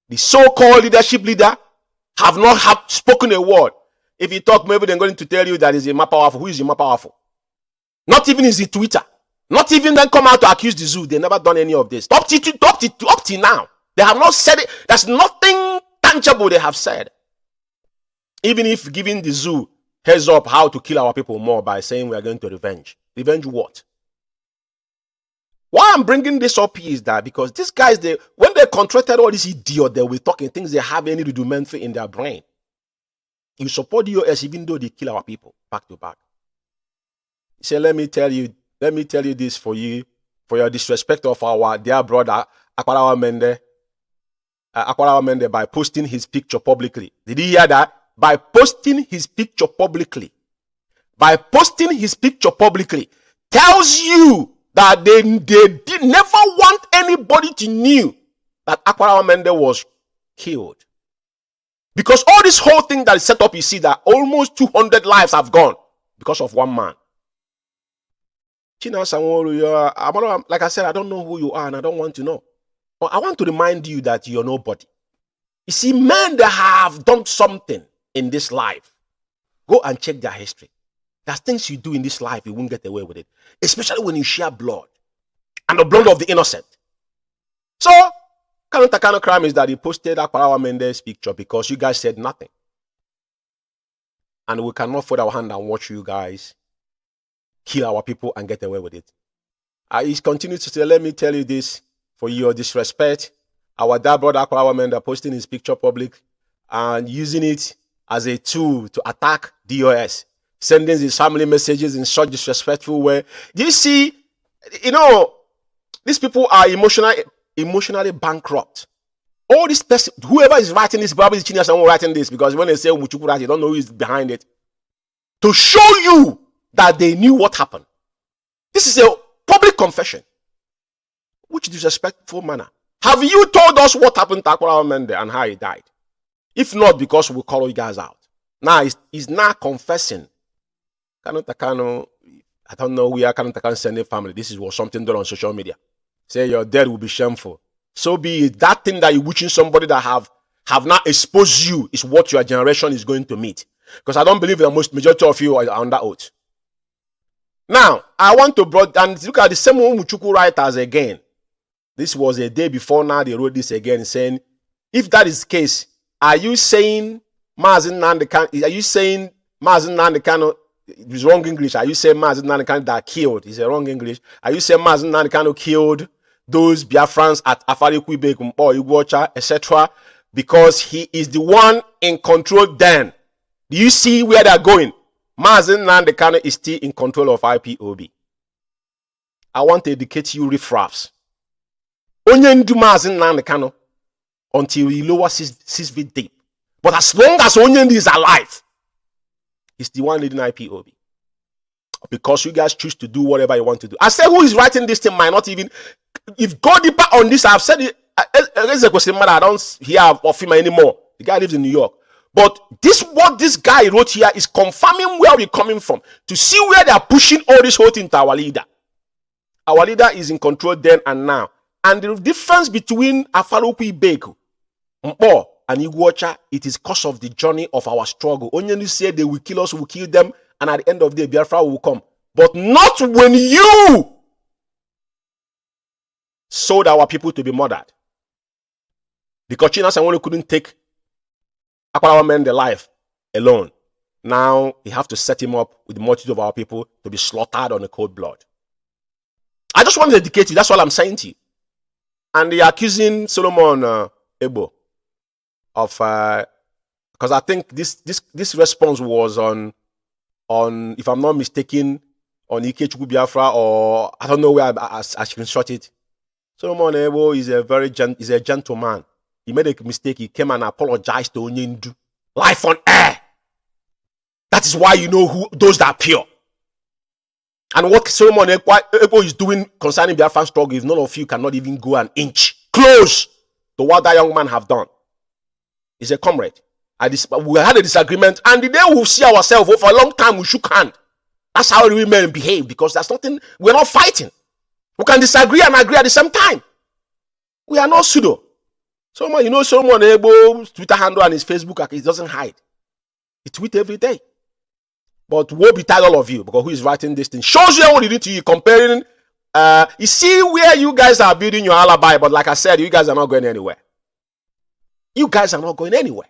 The so-called leadership leader have not spoken a word. If you talk, maybe they're going to tell you that is Ima Powerful. Who is Ima Powerful? Not even is it Twitter. Not even then come out to accuse the zoo. They never done any of this. Up till now. They have not said it. There's nothing tangible they have said. Even if giving the zoo heads up how to kill our people more by saying we are going to revenge. Revenge what? Why I'm bringing this up is that because these guys, when they contracted all these idiots, they were talking things they have any rudimentary in their brain. You support the US even though they kill our people back to back. He said, let me tell you this for you, for your disrespect of our dear brother Aquara Mende by posting his picture publicly. Did you hear that? By posting his picture publicly. By posting his picture publicly tells you that they did never want anybody to know that Aquara Mende was killed. Because all this whole thing that is set up, you see that almost 200 lives have gone because of one man. China Sanwo-Olu, like I said, I don't know who you are and I don't want to know. But I want to remind you that you're nobody. You see, men that have done something in this life, go and check their history. There's things you do in this life, you won't get away with it. Especially when you share blood. And the blood of the innocent. So, kind of crime is that he posted Akparawa Mendes picture because you guys said nothing. And we cannot fold our hand and watch you guys kill our people and get away with it. He continues to say, let me tell you this, for your disrespect, our dad brother Akparawa Mendes posting his picture public and using it as a tool to attack DOS, sending his family messages in such disrespectful way. Do you see, these people are emotionally bankrupt. All this person, whoever is writing this, probably is someone writing this, because when they say Muchukura, you don't know who is behind it. To show you that they knew what happened. This is a public confession. Which disrespectful manner. Have you told us what happened to Akparawa Mendes and how he died? If not, because we'll call you guys out. Now, he's now confessing. I don't know where Kanu Takano send a family. This is what something done on social media. Say your death will be shameful. So be it. That thing that you're wishing somebody that have not exposed you is what your generation is going to meet. Because I don't believe the majority of you are under oath. Now, I want to and look at the same Muchuku writers again. This was a day before now they wrote this again, saying, if that is the case, are you saying Mazi Nnamdi Kanu is wrong English? Are you saying Mazi Nnamdi Kanu that killed? Is a wrong English. Are you saying Mazi Nnamdi Kanu killed those Biafrans at Afari-Kwebe, Kumpo, Iguacha, etc., because he is the one in control then? Do you see where they're going? Mazi Nnamdi Kanu is still in control of IPOB. I want to educate you riffraffs. Only do Mazi Nnamdi Kanu until he lowers 6 feet deep. But as long as Onyendi is alive, he's the one leading IPOB. Because you guys choose to do whatever you want to do. I said who is writing this thing might not even... If go deeper on this, I've said it. I don't hear of him anymore. The guy lives in New York. But what this guy wrote here is confirming where we're coming from. To see where they are pushing all this whole thing to our leader. Our leader is in control then and now. And the difference between Afari-Kwebe, Mpo, and Iguacha, it is because of the journey of our struggle. Only say they will kill us, we will kill them, and at the end of the day, Biafra will come. But not when you sold our people to be murdered. Because China Sanwo couldn't take Akparawa Mendes life alone. Now, he have to set him up with the multitude of our people to be slaughtered on the cold blood. I just want to educate you. That's all I'm saying to you. And they are accusing Solomon Ebo of because I think this response was on if I'm not mistaken on Ikechukwu Biafra, or I don't know where I screenshot it. Solomon Ebo is a gentleman. He made a mistake. He came and apologized to Onyendu live on air. That is why you know who those that are pure. And what Solomon Ebo is doing concerning Biafran struggle, if none of you cannot even go an inch close to what that young man have done. He's a comrade. We had a disagreement, and the day we'll see ourselves for a long time, we shook hand. That's how we men behave, because there's nothing, we're not fighting. We can disagree and agree at the same time. We are not pseudo. Solomon Ebo's Twitter handle and his Facebook, he doesn't hide. He tweets every day. But woe betide all of you, because who is writing this thing shows you what you did to you, comparing. You see where you guys are building your alibi, but like I said, you guys are not going anywhere. You guys are not going anywhere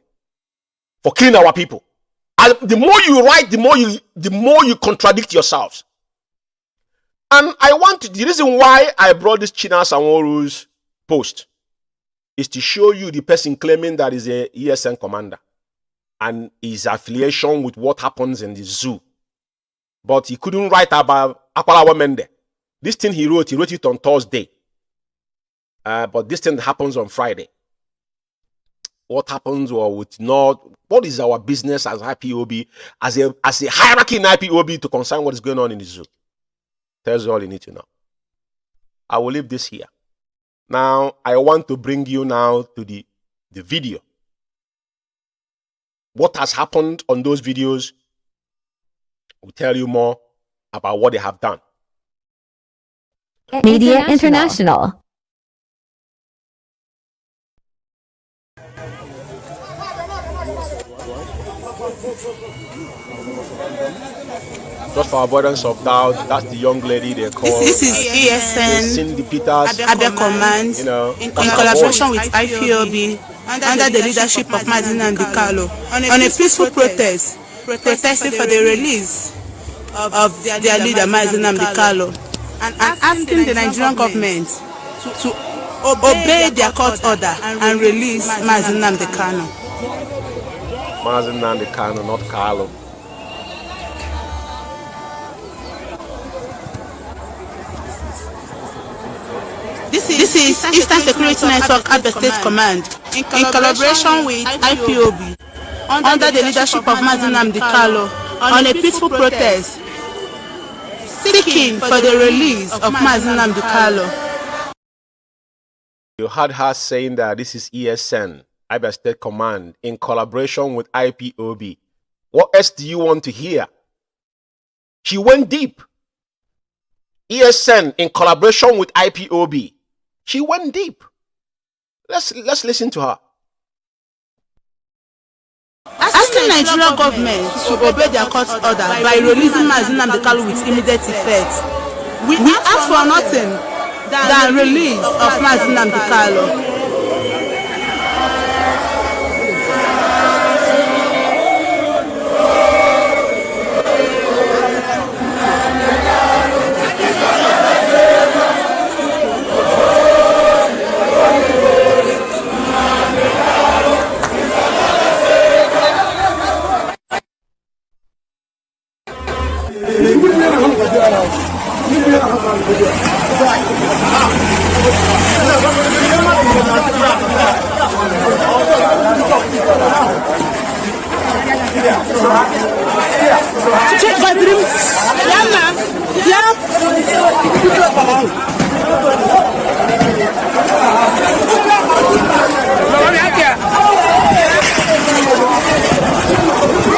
for killing our people. And the more you write, the more you contradict yourselves. And the reason why I brought this China Sanworu's post is to show you the person claiming that is a ESN commander and his affiliation with what happens in the zoo. But he couldn't write about Akparawa Mendes. This thing he wrote it on Thursday. But this thing happens on Friday. What happens or what is our business as IPOB, as a hierarchy in IPOB to concern what is going on in the zoo? Tells you all you need to know. I will leave this here. Now, I want to bring you now to the video. What has happened on those videos will tell you more about what they have done. Media International. Just for avoidance of doubt, that's the young lady they call. This is ESN Cindy Peters, Abia Command, you know, in collaboration with IPOB under the leadership of Madina Mbikalo on a peaceful protest, protesting for the release of their leader Madina Mbikalo and asking the Nigerian government to obey their court order and release Madina Mbikalo. Madina Mbikalo, not Carlo. This is Eastern Security Network Abia State Command in collaboration with IPOB under the leadership of Madina Mbikalo on a peaceful protest seeking for the release of Madina Mbikalo. You heard her saying that this is ESN, Abia State Command, in collaboration with IPOB. What else do you want to hear? She went deep. ESN in collaboration with IPOB. She went deep. Let's listen to her. Asking Nigerian government to obey their court order by releasing Madina Mbikalo with immediate effect. We ask for nothing than release of Madina Mbikalo.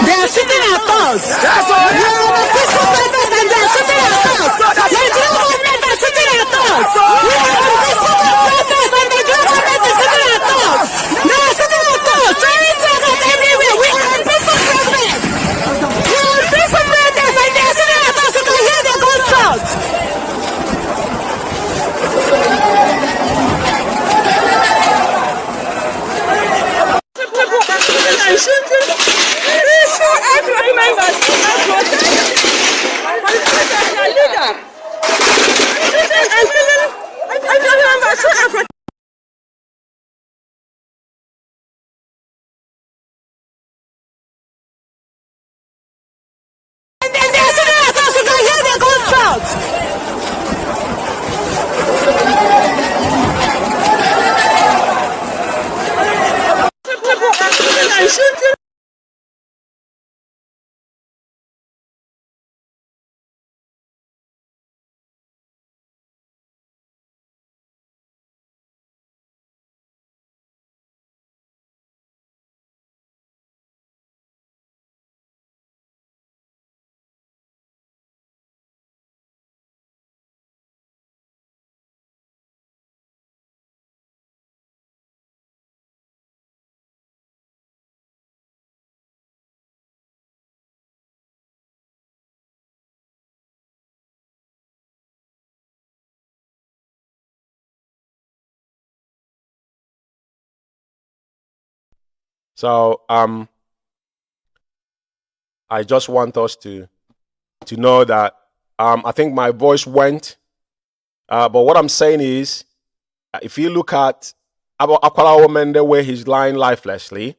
They are sitting at us. That's all. We are on a peaceful protest and they are sitting at us. Nigerian government are sitting at us. We are on a peaceful protest and Nigerian government is sitting at us. They are sitting at us. Trying to get us everywhere. We are on peaceful protest. We are on peaceful protest and they are sitting at us. You can hear the gunshots. So I just want us to know that I think my voice went, but what I'm saying is, if you look at Akwala Mende where he's lying lifelessly,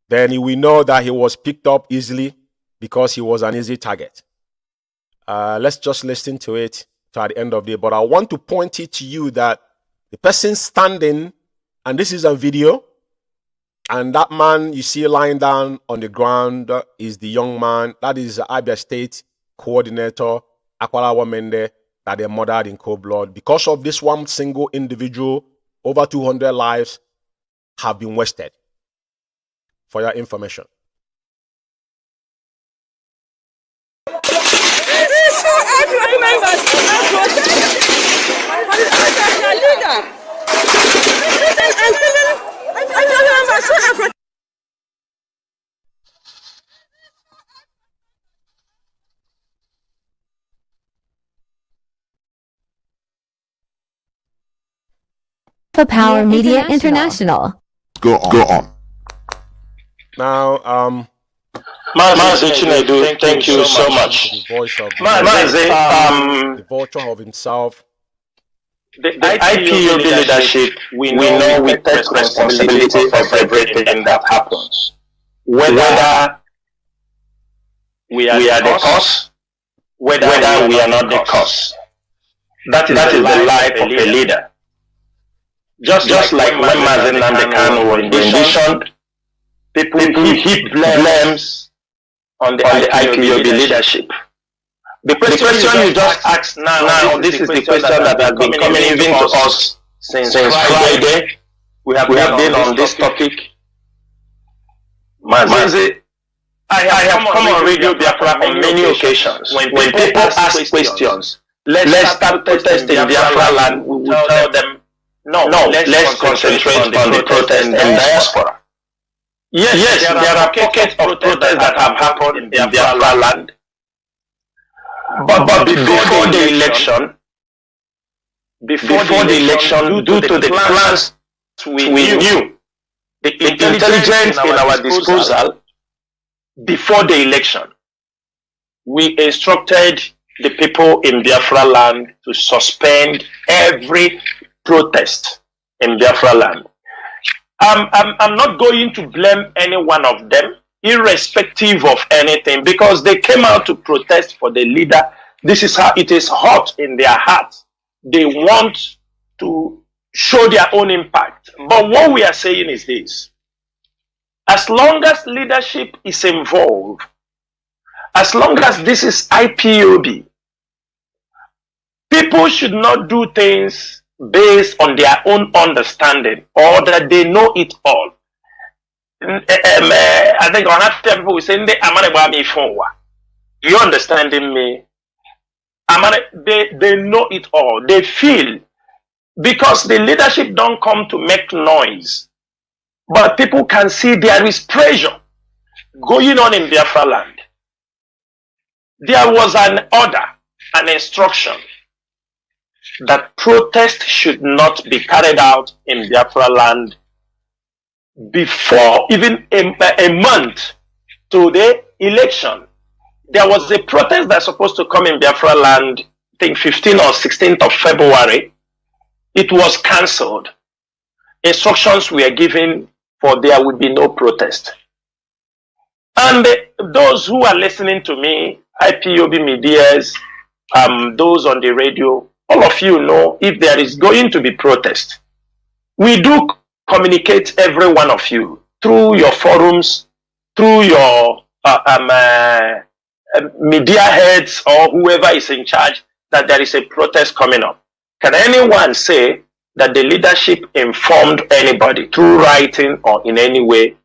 then we know that he was picked up easily because he was an easy target. Let's just listen to it at the end of the day. But I want to point it to you that the person standing, and this is a video, and that man you see lying down on the ground is the young man. That is the Abia State coordinator, Akwala Mende, that they murdered in cold blood. Because of this one single individual, over 200 lives have been wasted. For your information. Alpha Power Media International. Go on. Now, Maazị Chinedu, thank you so much. the voice of Maazị, the vulture of himself. the IPOB leadership, we know we take responsibility of everything that happens. Whether we are the cause, whether we are not the cause. That is the life of a leader. Just like when Maazị Nnamdi Kanu was envisioned, people heap blames on the IPOB leadership. The question you just asked now, this is the question that has been coming even to us since Friday. We have been on this topic. Maazị, I have come on Radio Biafra on many occasions. When people ask questions, let's start protesting in Biafra land, we will tell them, no, let's concentrate on the protest in diaspora. Yes, there are pockets of protests that have happened in Biafra land. But before the election, due to the plans we knew, the intelligence in our disposal, before the election, we instructed the people in Biafra land to suspend every protest in Biafra land. I'm not going to blame any one of them, irrespective of anything, because they came out to protest for the leader. This is how it is hot in their hearts. They want to show their own impact. But what we are saying is this: as long as leadership is involved, as long as this is IPOB, people should not do things based on their own understanding or that they know it all. I think on that people will say, you understanding me? They know it all. They feel, because the leadership don't come to make noise, but people can see there is pressure going on in Biafra land. There was an order, an instruction that protest should not be carried out in Biafra land before even a month to the election. There was a protest that's supposed to come in Biafra land, I think 15th or 16th of February. It was cancelled. Instructions were given for there would be no protest. And those who are listening to me, IPOB medias, those on the radio, all of you know, if there is going to be protest, we do communicate every one of you through your forums, through your media heads or whoever is in charge, that there is a protest coming up. Can anyone say that the leadership informed anybody through writing or in any way?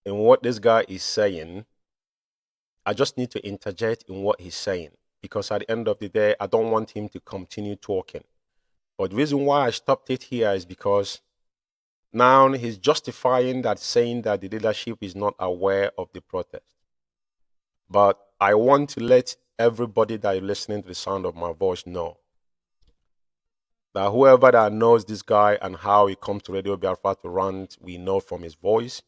In what this guy is saying, I just need to interject in what he's saying, because at the end of the day, I don't want him to continue talking. But the reason why I stopped it here is because now he's justifying that, saying that the leadership is not aware of the protest. But I want to let everybody that is listening to the sound of my voice know that whoever that knows this guy and how he comes to Radio Biafra to rant, we know from his voice.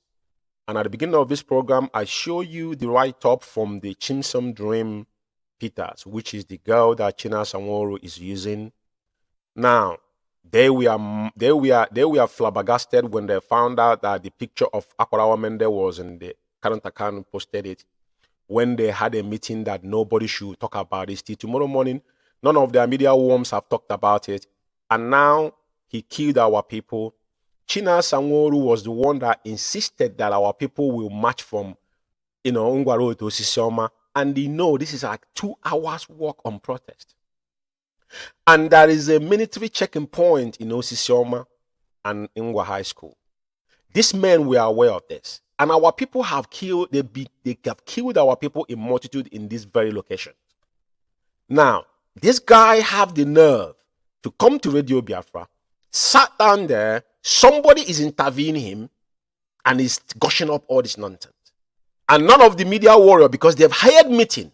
And at the beginning of this program, I show you the write-up from the Chimsom Dream Peters, which is the girl that China Sanwo-Olu is using. Now, they were flabbergasted when they found out that the picture of Akwarawa Mende was in the current account, posted it, when they had a meeting that nobody should talk about it. Till tomorrow morning, none of their media worms have talked about it. And now he killed our people. China Sanwo-Olu was the one that insisted that our people will march from, Ungwaro to Sisioma, and they know this is like 2 hours walk on protest. And there is a military checking point in Sisioma and Ngwa High School. These men were aware of this, and our people have killed. They have killed our people in multitude in this very location. Now, this guy have the nerve to come to Radio Biafra, sat down there, somebody is intervening him and is gushing up all this nonsense. And none of the media warrior, because they have hired meeting,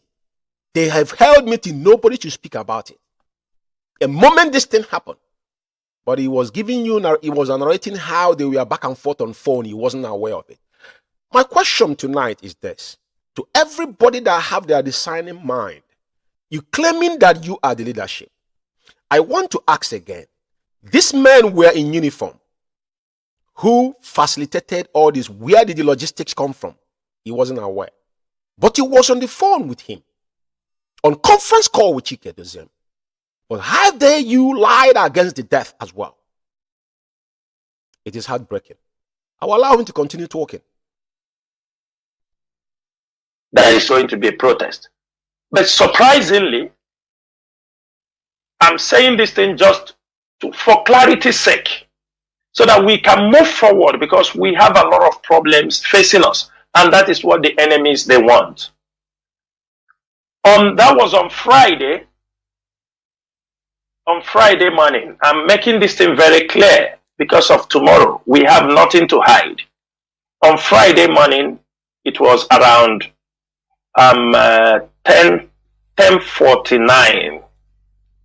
they have held meeting, nobody to speak about it. A moment this thing happened, but he was giving you, he was narrating how they were back and forth on phone. He wasn't aware of it. My question tonight is this: to everybody that have their discerning mind, you claiming that you are the leadership, I want to ask again, these men were in uniform. Who facilitated all this? Where did the logistics come from? He wasn't aware. But he was on the phone with him, on conference call with Chike Doziem. But how dare you lied against the death as well? It is heartbreaking. I will allow him to continue talking. There is going to be a protest. But surprisingly, I'm saying this thing just for clarity's sake, so that we can move forward, because we have a lot of problems facing us, and that is what the enemies they want. That was on Friday. On Friday morning, I'm making this thing very clear because of tomorrow. We have nothing to hide. On Friday morning, it was around 10:49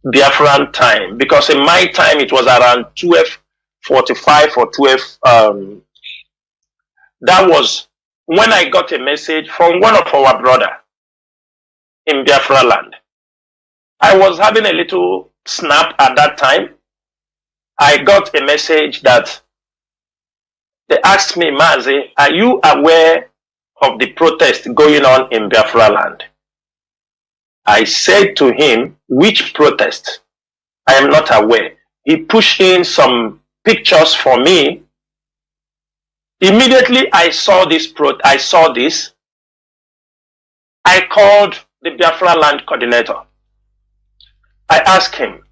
Biafran time, because in my time it was around 12:45 or 12. That was when I got a message from one of our brother in Biafra land. I was having a little snap at that time. I got a message that they asked me, Mazi, are you aware of the protest going on in Biafra land? I said to him, which protest? I am not aware. He pushed in some pictures for me. Immediately I saw this. I called the Biafra land coordinator. I asked him,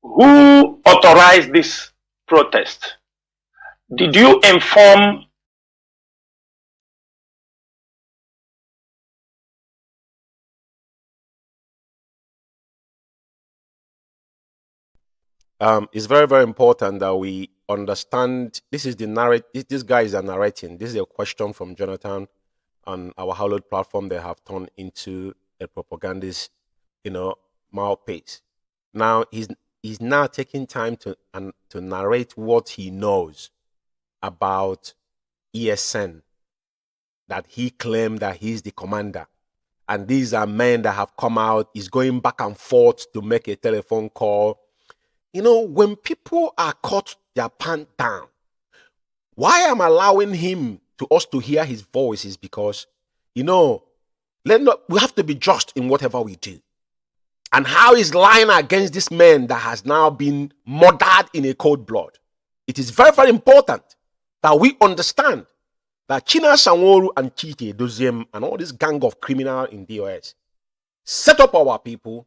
who authorized this protest? Did you inform it's very, very important that we understand. This is the narrative. These guys are narrating. This is a question from Jonathan on our Hallowed platform. They have turned into a propagandist, mouthpiece. Now he's now taking time to narrate what he knows about ESN, that he claimed that he's the commander. And these are men that have come out. He's going back and forth to make a telephone call. When people are caught their pants down, why I'm allowing us to hear his voice is because, we have to be just in whatever we do. And how he's lying against this man that has now been murdered in a cold blood. It is very, very important that we understand that China Sanworu and Chike Doziem and all this gang of criminals in DOS set up our people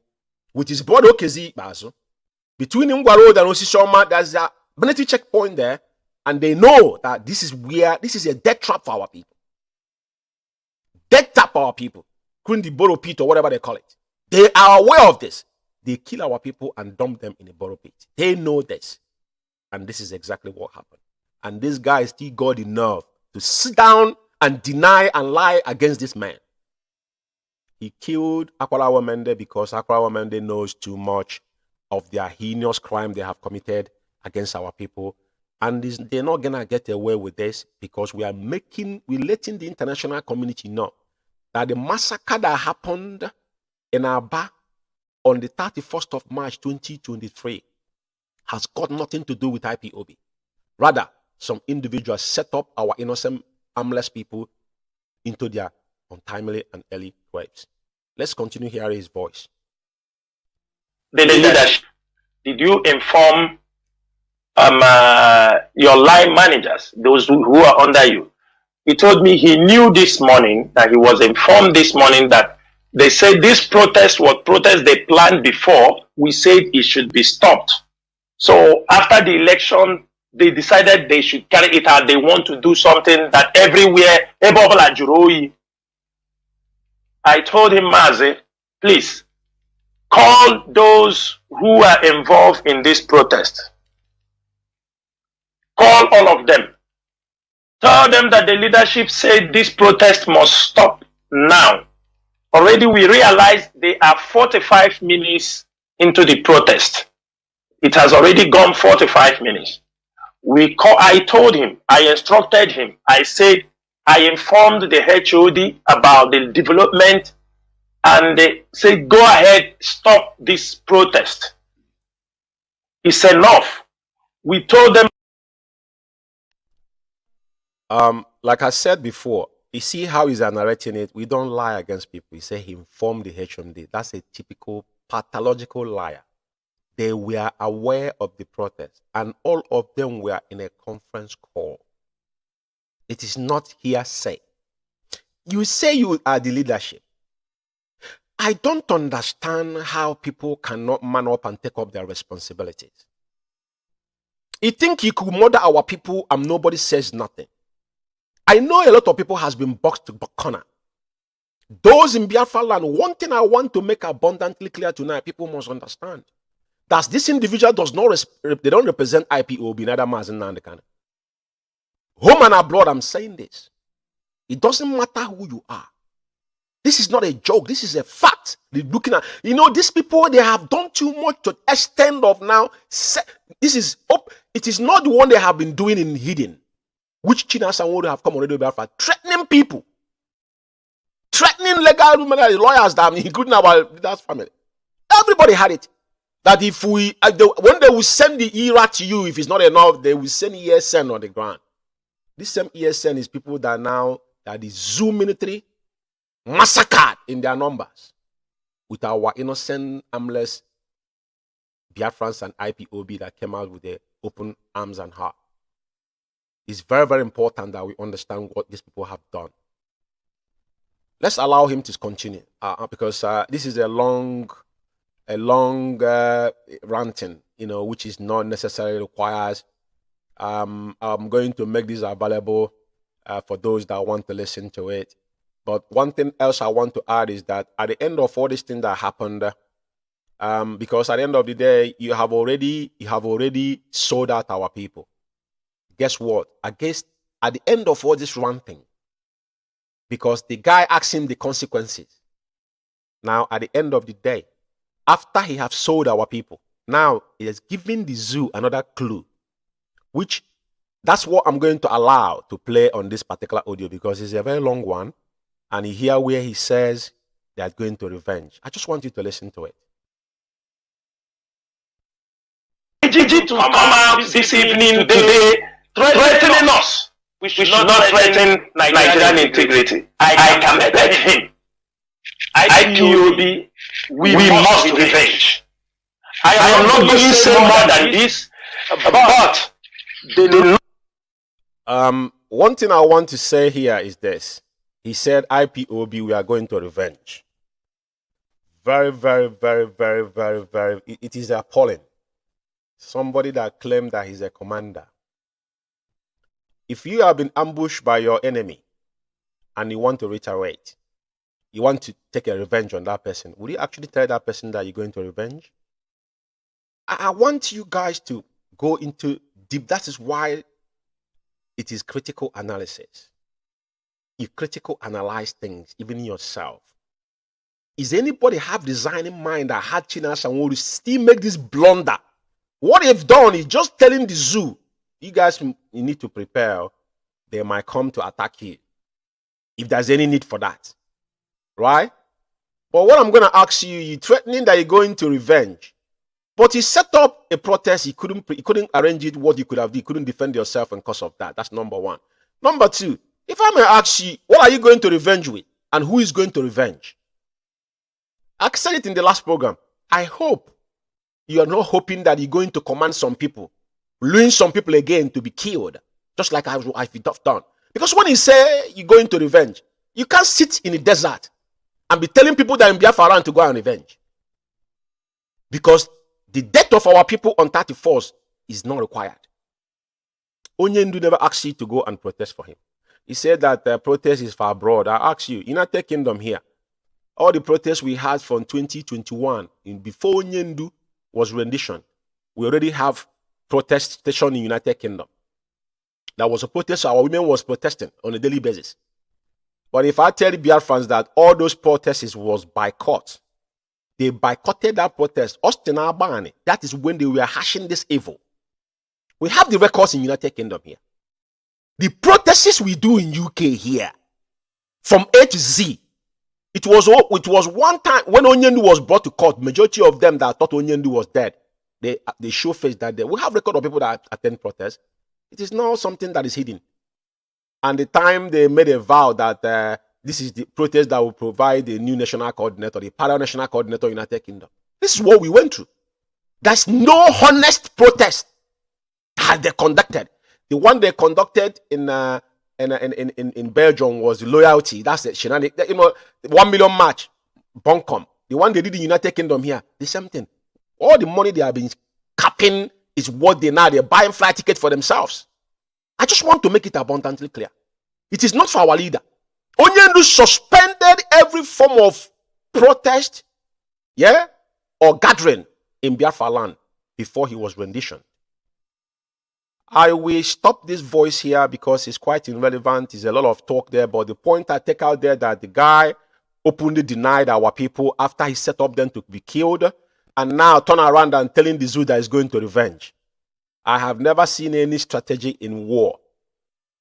with his brother Okezi Bazo. Between Ngwa Road and Osishoma, there's a military checkpoint there, and they know that this is a death trap for our people. Death trap for our people. Kundi Boro Pit or whatever they call it. They are aware of this. They kill our people and dump them in a Boro Pit. They know this. And this is exactly what happened. And this guy still got enough to sit down and deny and lie against this man. He killed Akwalawa Mende because Akwalawa Mende knows too much of their heinous crime they have committed against our people. And they're not going to get away with this because we're letting the international community know that the massacre that happened in Aba on the 31st of March 2023 has got nothing to do with IPOB. Rather, some individuals set up our innocent, harmless people into their untimely and early graves. Let's continue hearing his voice. The leadership? Did you inform your line managers, those who are under you? He told me he knew this morning, that he was informed this morning that they said this protest was protest they planned before. We said it should be stopped. So after the election, they decided they should carry it out. They want to do something that everywhere. I told him, Mazi, please, call those who are involved in this protest. call all of them. Tell them that the leadership said this protest must stop now. Already we realized they are 45 minutes into the protest. It has already gone 45 minutes. I told him, I instructed him, I said, I informed the HOD about the development, and they said, go ahead, stop this protest. It's enough. We told them. Like I said before, you see how he's narrating it. We don't lie against people. He said he informed the HMD. That's a typical pathological liar. They were aware of the protest, and all of them were in a conference call. It is not hearsay. You say you are the leadership. I don't understand how people cannot man up and take up their responsibilities. You think you could murder our people and nobody says nothing. I know a lot of people has been boxed to the corner. Those in Biafra land, one thing I want to make abundantly clear tonight, people must understand, that this individual does not, they don't represent IPOB, neither Mazen Nandekana. Home and abroad, I'm saying this. It doesn't matter who you are. This is not a joke. This is a fact. They're looking at, these people, they have done too much to the extent of now. It is not the one they have been doing in hidden, which Chinas and would have come already about threatening people, threatening legal lawyers that including our leaders' family. Everybody had it. That if when they will send the ERA to you, if it's not enough, they will send ESN on the ground. This same ESN is people that now that the Zoo military massacred in their numbers with our innocent, armless Biafrans and IPOB that came out with their open arms and heart. It's very, very important that we understand what these people have done. Let's allow him to continue because this is a long ranting, which is not necessarily requires. I'm going to make this available for those that want to listen to it. But one thing else I want to add is that at the end of all these things that happened, because at the end of the day, you have already sold out our people. Guess what? At the end of all this ranting, because the guy asked him the consequences. Now, at the end of the day, after he have sold our people, now he has given the zoo another clue, which that's what I'm going to allow to play on this particular audio because it's a very long one. And you hear where he says they are going to revenge. I just want you to listen to it. To come out this evening today threatening us. We should not threaten Nigerian integrity. I can beg him. IPOB, we must revenge. I am not going to say more than this, but one thing I want to say here is this. He said, IPOB, we are going to revenge. Very, very, very, very, very, very, it is appalling. Somebody that claimed that he's a commander. If you have been ambushed by your enemy and you want to reiterate, you want to take a revenge on that person, would you actually tell that person that you're going to revenge? I want you guys to go into deep. That is why it is critical analysis. You critical analyze things, even yourself. Is anybody have design in mind that had Chinas and will still make this blunder? What they've done is just telling the zoo, you guys, you need to prepare. They might come to attack you if there's any need for that, right? But what I'm going to ask you, you're threatening that you're going to revenge, but he set up a protest. He couldn't arrange it. What you could have done, you couldn't defend yourself because of that. That's number one. Number two, if I may ask you, what are you going to revenge with? And who is going to revenge? I said it in the last program. I hope you are not hoping that you're going to command some people, luring some people again to be killed, just like I've done. Because when you say you're going to revenge, you can't sit in the desert and be telling people that in Biafra land to go and revenge. Because the death of our people on 31st is not required. Onyendu never asked you to go and protest for him. He said that the protest is far abroad. I ask you, United Kingdom here, all the protests we had from 2021, before Onyendu was rendition, we already have protest station in United Kingdom. There was a protest, our women was protesting on a daily basis. But if I tell the Biafrans that all those protests was boycott, they boycotted that protest. Austin Albany, that is when they were hashing this evil. We have the records in United Kingdom here. The protests we do in UK here, from A to Z, it was one time when Onyendu was brought to court, majority of them that thought Onyendu was dead, they show face that day. We have record of people that attend protests. It is not something that is hidden. And the time they made a vow that this is the protest that will provide the new national coordinator, the para-national coordinator in the United Kingdom. This is what we went through. There's no honest protest that they conducted. The one they conducted in Belgium was loyalty. That's it. The 1 million march, Buncombe. The one they did in the United Kingdom here, the same thing. All the money they have been capping is what they're buying flight tickets for themselves. I just want to make it abundantly clear. It is not for our leader. Onyendu suspended every form of protest, or gathering in Biafra land before he was renditioned. I will stop this voice here because it's quite irrelevant. There's a lot of talk there, but the point I take out there that the guy openly denied our people after he set up them to be killed, and now turn around and telling the zoo that he's going to revenge. I have never seen any strategy in war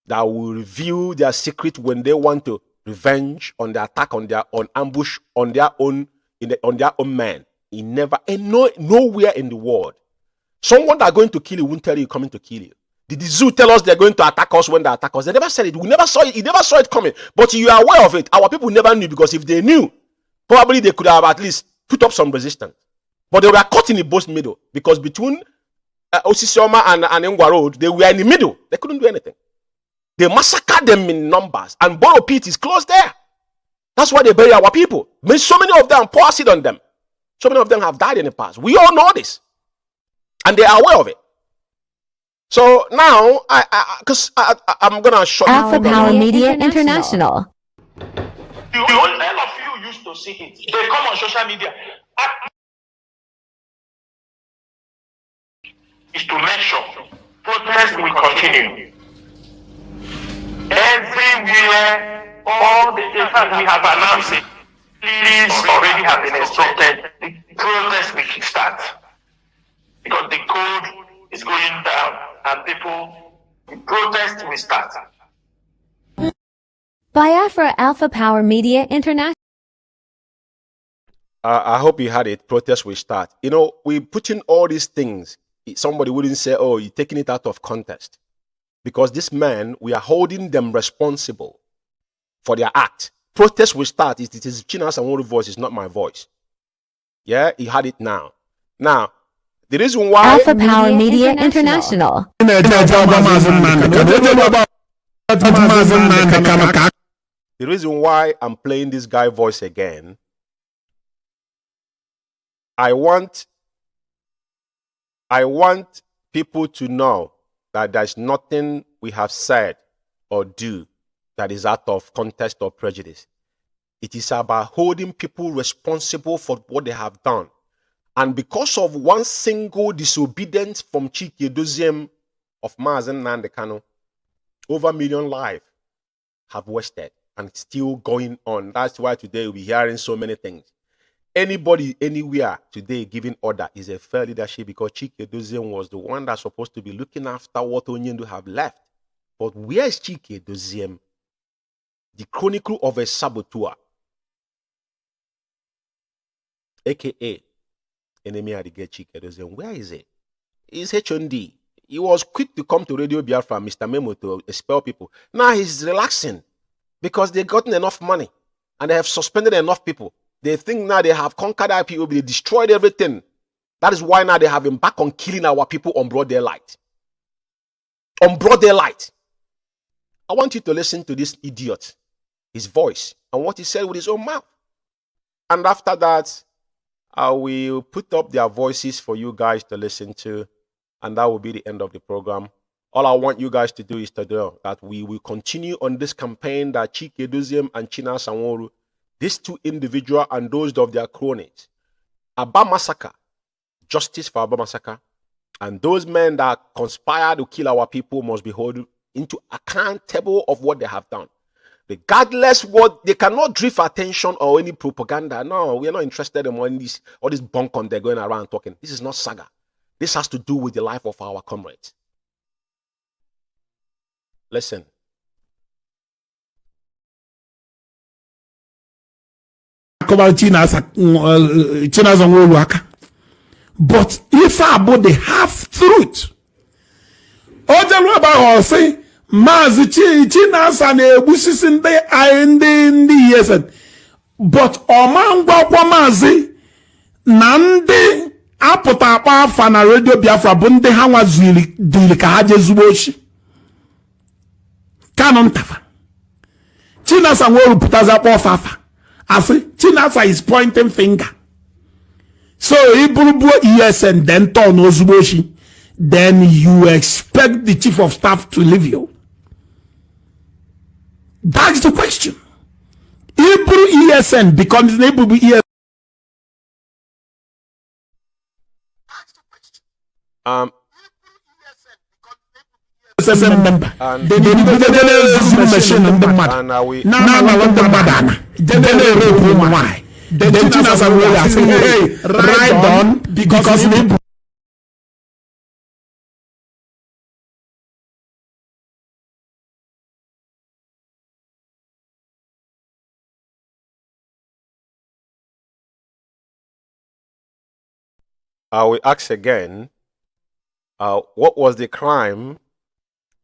that will reveal their secret when they want to revenge on the attack, on ambush, on their own men. Nowhere in the world. Someone that are going to kill you won't tell you coming to kill you. Did the zoo tell us they're going to attack us when they attack us? They never said it. We never saw it. He never saw it coming. But you are aware of it. Our people never knew, because if they knew, probably they could have at least put up some resistance. But they were caught in the both middle, because between Osisioma and Ngwa Road, they were in the middle. They couldn't do anything. They massacred them in numbers, and Borough Pit is close there. That's why they bury our people. So many of them pour acid on them. So many of them have died in the past. We all know this, and they are aware of it. So now, I'm gonna shut Alpha Power Media International. All of you used to see it. They come on social media. Is to make sure protest will continue. Everywhere, all the places we have announced it, please already have been instructed. The protest will start, because the code is going down, and the protest will start. Biafra Alpha Power Media International. I hope you had it. Protest will start. We put in all these things. Somebody wouldn't say, oh, you're taking it out of context. Because this man, we are holding them responsible for their act. Protest will start. It is China's and Wori voice, it's not my voice. Yeah, he had it now. Now, the reason why... Alpha Power Media International. The reason why I'm playing this guy voice again, I want people to know that there's nothing we have said or do that is out of context or prejudice. It is about holding people responsible for what they have done. And because of one single disobedience from Chike Doziem of Mazen Nandekano, over 1 million lives have wasted, and it's still going on. That's why today we'll be hearing so many things. Anybody, anywhere today giving order is a fair leadership, because Chike Doziem was the one that's supposed to be looking after what Onyendu have left. But where is Chike Doziem? The chronicle of a saboteur, aka enemy of the great Chike Doziem. Where is it? He's HND. He was quick to come to Radio Biafra, Mr. Memo, to expel people. Now he's relaxing because they've gotten enough money and they have suspended enough people. They think now they have conquered IPOB, they destroyed everything. That is why now they have him back on killing our people on broad daylight. On broad daylight. I want you to listen to this idiot, his voice, and what he said with his own mouth. And after that, I will put up their voices for you guys to listen to, and that will be the end of the program. All I want you guys to do is to know that we will continue on this campaign that Chike Doziem and China Sanworu, these two individuals and those of their cronies, Aba Massacre, justice for Aba Massacre, and those men that conspired to kill our people must be held into accountable of what they have done. Regardless what, they cannot drift attention or any propaganda. No, we are not interested in all this bunk on they're going around talking. This is not saga. This has to do with the life of our comrades. Listen. But if about the half truth, Ojalwa say Mazi Chinasa Nebusis in the years, but Omangwa Mazi Nande Apota Fana Radio Biafra Bunde Hawa Zili Dilikaje Zuboshi Canon Tafa Chinasa will put us up off Fafa. I say Chinasa is pointing finger. So Iburubu ESN then turn Ozuboshi. Then you expect the chief of staff to leave you. That's the question. Hebrew ESN becomes Hebrew ESN. Member. They machine on the mad. Right on because I will ask again, what was the crime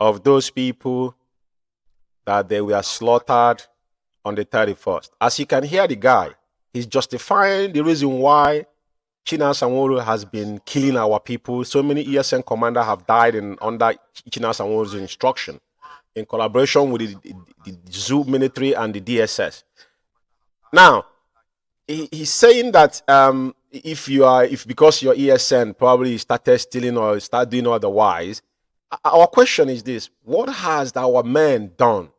of those people that they were slaughtered on the 31st? As you can hear the guy, he's justifying the reason why China Sanwo-Olu has been killing our people. So many ESN commanders have died under China Sanwo-Olu's instruction in collaboration with the Zoo military and the DSS. Now, he's saying that if because your ESN probably started stealing or start doing otherwise, our question is this: what has our men done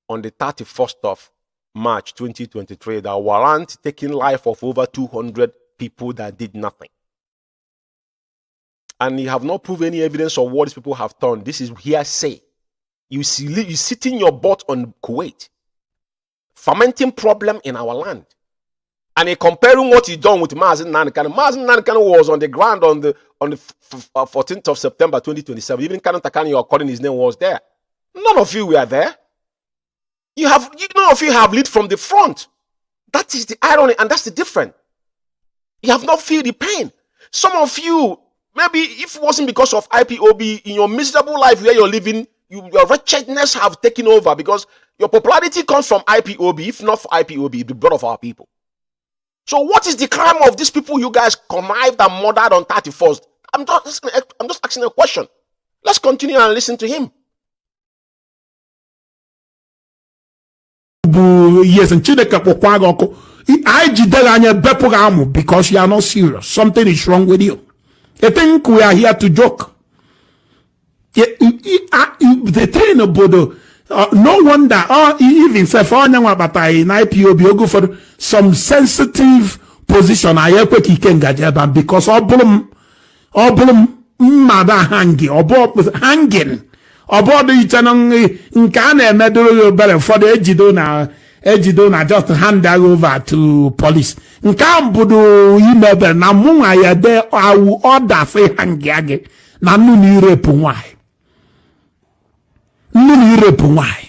on the 31st of March 2023 that warrant taking life of over 200 people that did nothing? And you have not proved any evidence of what these people have done. This is hearsay. You sit in your butt on Kuwait, fermenting problem in our land. And comparing what he done with Mazen Nankano. Mazen Nankano was on the ground on the 14th of September 2027. Even Kanon Takani, you're calling his name, was there. None of you were there. None of you have lead from the front. That is the irony, and that's the difference. You have not feel the pain. Some of you, maybe if it wasn't because of IPOB, in your miserable life where you're living, your wretchedness have taken over because your popularity comes from IPOB. If not for IPOB, the blood of our people. So what is the crime of these people you guys connived and murdered on 31st? I'm just asking a question. Let's continue and listen to him. Yes, and I because you are not serious. Something is wrong with you. I think we are here to joke. The train of no wonder, even say for in IPOB, go for some sensitive position. I can because all blum, mother hanging, hanging, about the channel, medal better for the Ejidona just hand that over to police. Nkambudu imebe na munga ya de I will order say hangiage na nuni rape why. Why?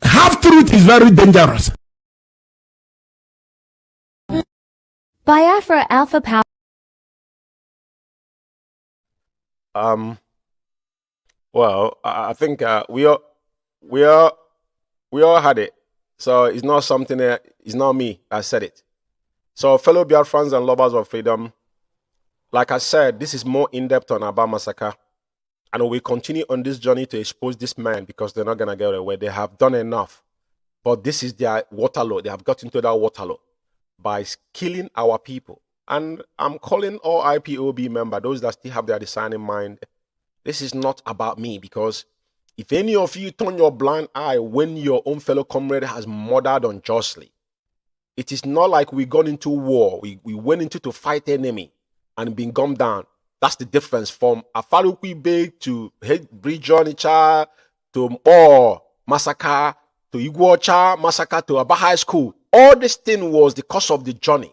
Half truth is very dangerous. Biafra Alpha Power. Well, I think we all had it. So it's not something that it's not me that said it. So fellow Biafrans and lovers of freedom, like I said, this is more in-depth on Aba massacre. And we continue on this journey to expose this man because they're not going to get away. They have done enough. But this is their Waterloo. They have got into that Waterloo by killing our people. And I'm calling all IPOB members, those that still have their discerning mind, this is not about me, because if any of you turn your blind eye when your own fellow comrade has murdered unjustly, it is not like we got into war. We went into to fight enemy and been gunned down. That's the difference from Afaluki Bay to Bridge Onitsha to Massacre to Iguacha Massacre to Aba High School. All this thing was the cost of the journey.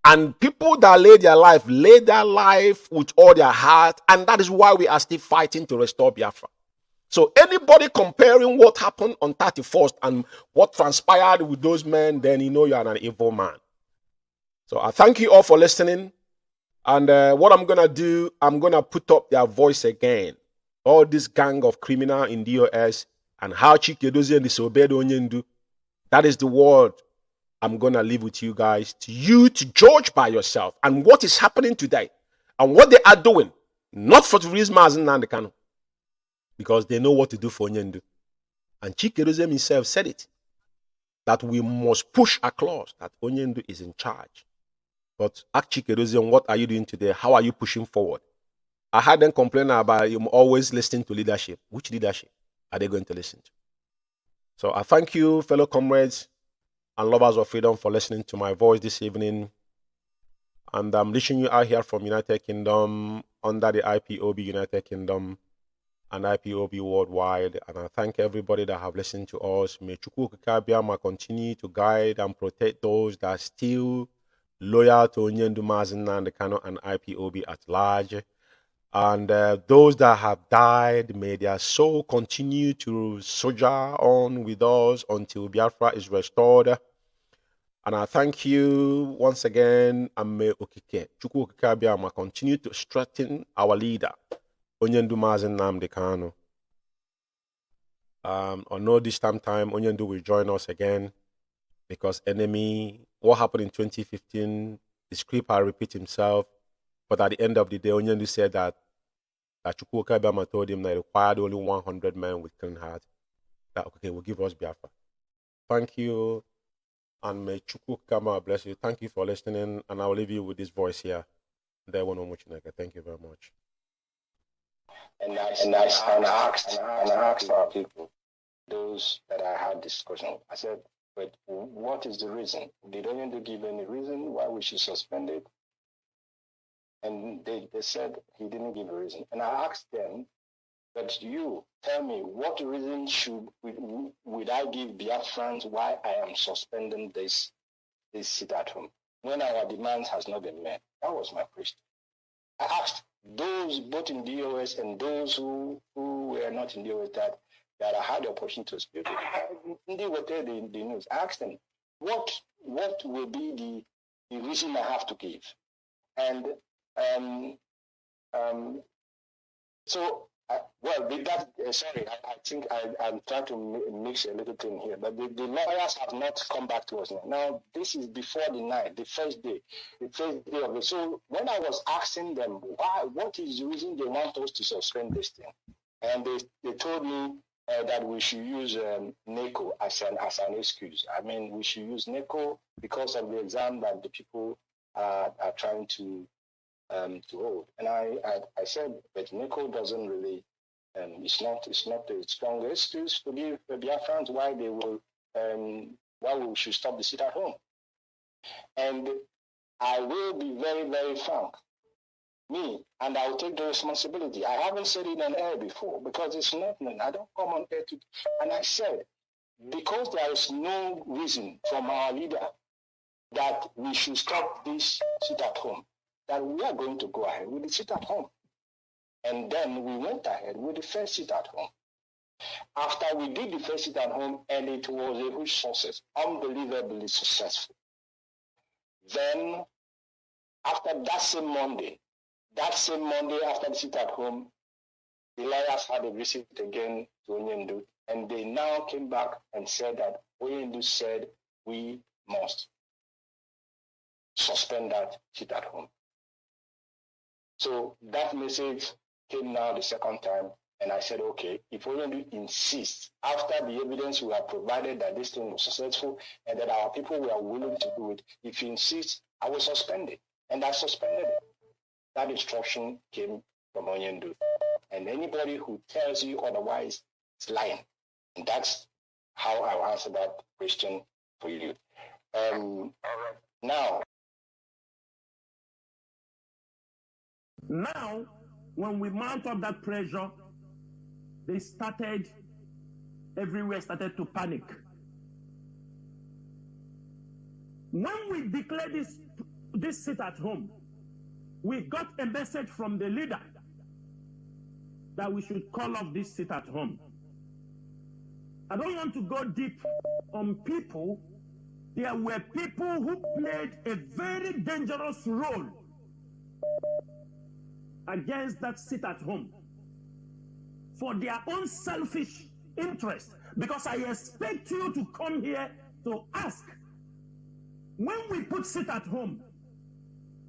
And people that lay their life with all their heart. And that is why we are still fighting to restore Biafra. So anybody comparing what happened on 31st and what transpired with those men, then you know you are an evil man. So I thank you all for listening. And what I'm going to do, I'm going to put up their voice again. All this gang of criminal in DOS and how Chikedozie disobeyed Onyendu. That is the word I'm going to leave with you guys. To you to judge by yourself. And what is happening today. And what they are doing. Not for the reason and the Kanu. Because they know what to do for Onyendu. And Chikedozie himself said it. That we must push a clause that Onyendu is in charge. But Chikedozie, what are you doing today? How are you pushing forward? I had them complain about you always listening to leadership. Which leadership are they going to listen to? So I thank you, fellow comrades and lovers of freedom, for listening to my voice this evening. And I'm reaching you out here from United Kingdom under the IPOB United Kingdom and IPOB worldwide. And I thank everybody that have listened to us. May Chukwu Kikabiama continue to guide and protect those that are still loyal to Onyendu Mazinna and Kano and IPOB at large. And those that have died, may their soul continue to soldier on with us until Biafra is restored. And I thank you once again. And may Okike, Chukwu Okike Abiyama, continue to strengthen our leader, Onyendu Mazinna Kano. I know this time Onyendu will join us again, because enemy, what happened in 2015, the script will repeat himself. But at the end of the day, Onyendu said that Chukwu Okabama told him that he required only 100 men with clean heart. That, okay, will give us Biafra. Thank you. And may Chukwu Okabama bless you. Thank you for listening. And I'll leave you with this voice here. Thank you very much. And I asked our people, those that I had discussion with, I said, but what is the reason? Did Onyendu give any reason why we should suspend it? And they said he didn't give a reason. And I asked them, but you tell me, what reason would I give Biafrans why I am suspending this sit at home when our demands has not been met? That was my question. I asked those both in DOS and those who were not in DOS that I had the opportunity to speak with. They were telling the news. I asked them, what will be the reason I have to give? And I think I'm trying to mix a little thing here, but the lawyers have not come back to us now. Now, this is before the night, the first day of it. So when I was asking them, what is the reason they want us to suspend this thing? And they told me that we should use NECO as an excuse. I mean, we should use NECO because of the exam that the people are trying to hold. And I said, but NECO doesn't really, it's not the strongest excuse to give the Biafrans why we should stop the sit at home. And I will be very, very frank. And I'll take the responsibility. I haven't said it on air before because it's not, I don't come on air to, and I said, because there is no reason from our leader that we should stop this sit at home, that we are going to go ahead with the sit at home. And then we went ahead with the first sit at home. After we did the first sit at home, and it was a huge success, unbelievably successful. Then, after that same Monday after the sit at home, the lawyers had a visit again to Onyendu, and they now came back and said that Onyendu said we must suspend that sit at home. So that message came now the second time, and I said, okay, if Onyendu insists, after the evidence we have provided that this thing was successful and that our people were willing to do it, if he insists, I will suspend it. And I suspended it. That instruction came from Onyendu. And anybody who tells you otherwise is lying. And that's how I'll answer that question for you. Now, Now, when we mount up that pressure, everywhere started to panic. When we declared this sit at home, we got a message from the leader that we should call off this sit at home. I don't want to go deep on people. There were people who played a very dangerous role against that sit at home for their own selfish interest. Because I expect you to come here to ask. When we put sit at home,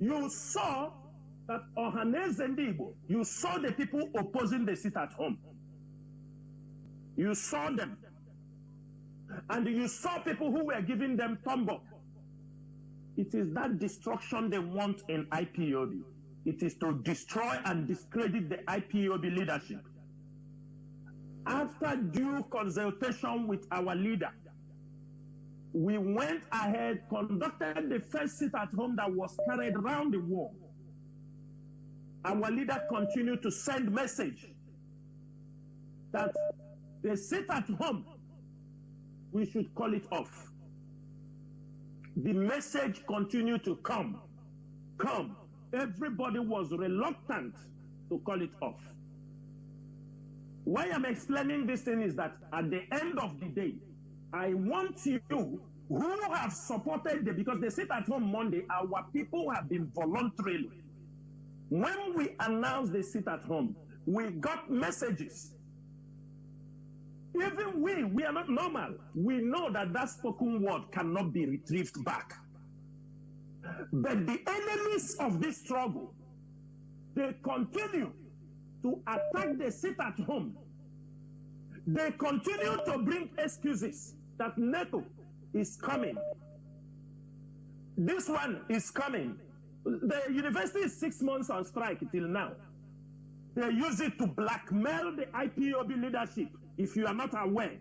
you saw that Anaylsis, you saw the people opposing the sit at home. You saw them. And you saw people who were giving them thumb up. It is that destruction they want in IPOB. It is to destroy and discredit the IPOB leadership. After due consultation with our leader, we went ahead, conducted the first sit at home that was carried around the world. Our leader continued to send message that the sit at home, we should call it off. The message continued to come. Everybody was reluctant to call it off. Why I'm explaining this thing is that at the end of the day, I want you who have supported because they sit at home Monday, our people have been voluntarily. When we announced the sit at home, we got messages. Even we are not normal. We know that spoken word cannot be retrieved back. But the enemies of this struggle, they continue to attack the sit at home. They continue to bring excuses that NATO is coming. This one is coming. The university is 6 months on strike till now. They use it to blackmail the IPOB leadership, if you are not aware.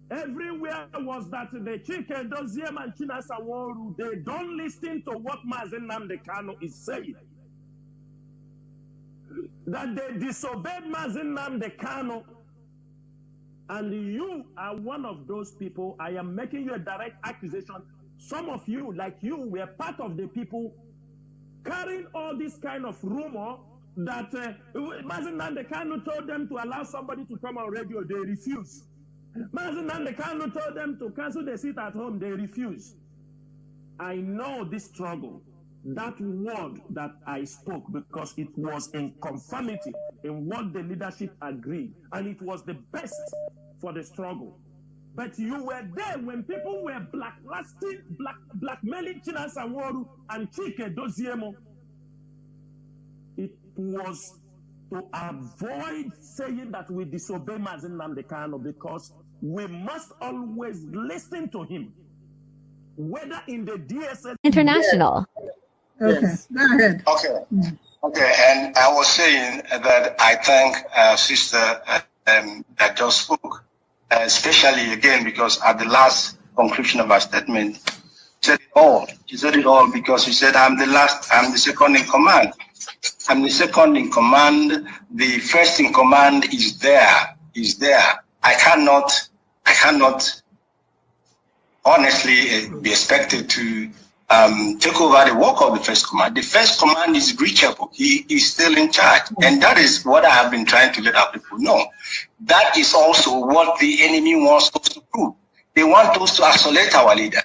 Everywhere was that the Chike Doziem and Chinasa Woru, they don't listen to what Mazen Namdekano is saying. That they disobeyed Mazen Namdekano, and you are one of those people. I am making you a direct accusation. Some of you, like you, were part of the people carrying all this kind of rumor that Mazen Namdekano told them to allow somebody to come on radio. They refused. Mazen Namdekano told them to cancel the sit at home. They refused. I know this struggle. That word that I spoke, because it was in conformity in what the leadership agreed, and it was the best for the struggle. But you were there when people were blackmailing Chinasa Woru and Chike Doziemo. It was to avoid saying that we disobey Mazen Namdekano, because we must always listen to him, whether in the DSS International. Okay, yes. Go ahead. Okay, and I was saying that I thank sister that just spoke, especially again because at the last conclusion of her statement, said it all. She said it all because she said, I'm the second in command. I'm the second in command. The first in command is there. I cannot honestly be expected to take over the work of the first command. The first command is reachable. He is still in charge. And that is what I have been trying to let our people know. That is also what the enemy wants us to do. They want us to isolate our leader.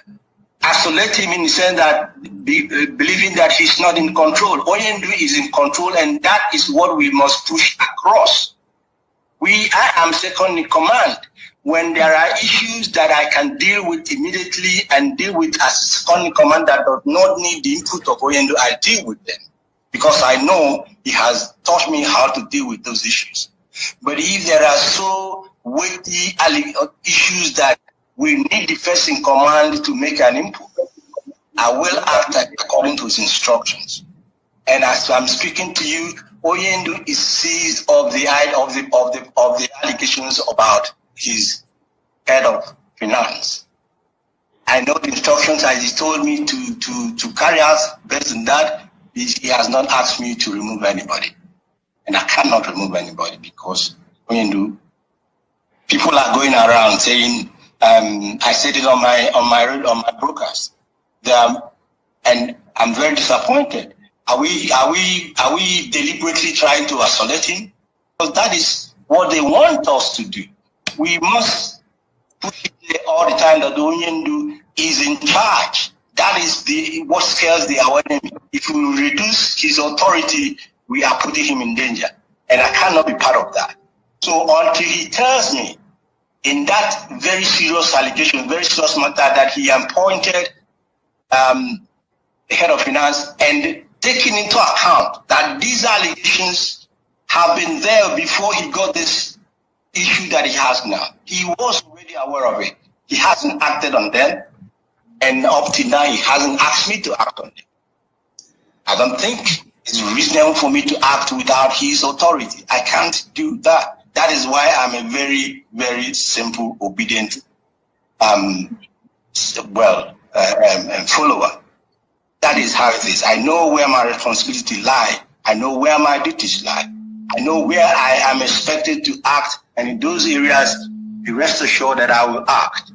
Isolate him in the sense that believing that he's not in control. Oyendu is in control, and that is what we must push across. I am second in command. When there are issues that I can deal with immediately and deal with as second in command that does not need the input of Oyendu, I deal with them, because I know he has taught me how to deal with those issues. But if there are so weighty issues that we need the first in command to make an input, I will act according to his instructions. And as I'm speaking to you, Oyendu is seized of the allegations about his head of finance. I know the instructions as he told me to carry out. Based on that, he has not asked me to remove anybody. And I cannot remove anybody because when you do, people are going around saying, I said it on my broadcast. And I'm very disappointed. Are we deliberately trying to isolate him? Because that is what they want us to do. We must push it all the time that the Onyendu is in charge. That is what scares our enemy. If we reduce his authority, we are putting him in danger. And I cannot be part of that. So until he tells me in that very serious allegation, very serious matter, that he appointed the head of finance and taking into account that these allegations have been there before he got this issue that he has now. He was already aware of it. He hasn't acted on them. And up to now, he hasn't asked me to act on them. I don't think it's reasonable for me to act without his authority. I can't do that. That is why I'm a very, very simple, obedient, follower. That is how it is. I know where my responsibility lie. I know where my duties lie. I know where I am expected to act, and in those areas, be rest assured that I will act.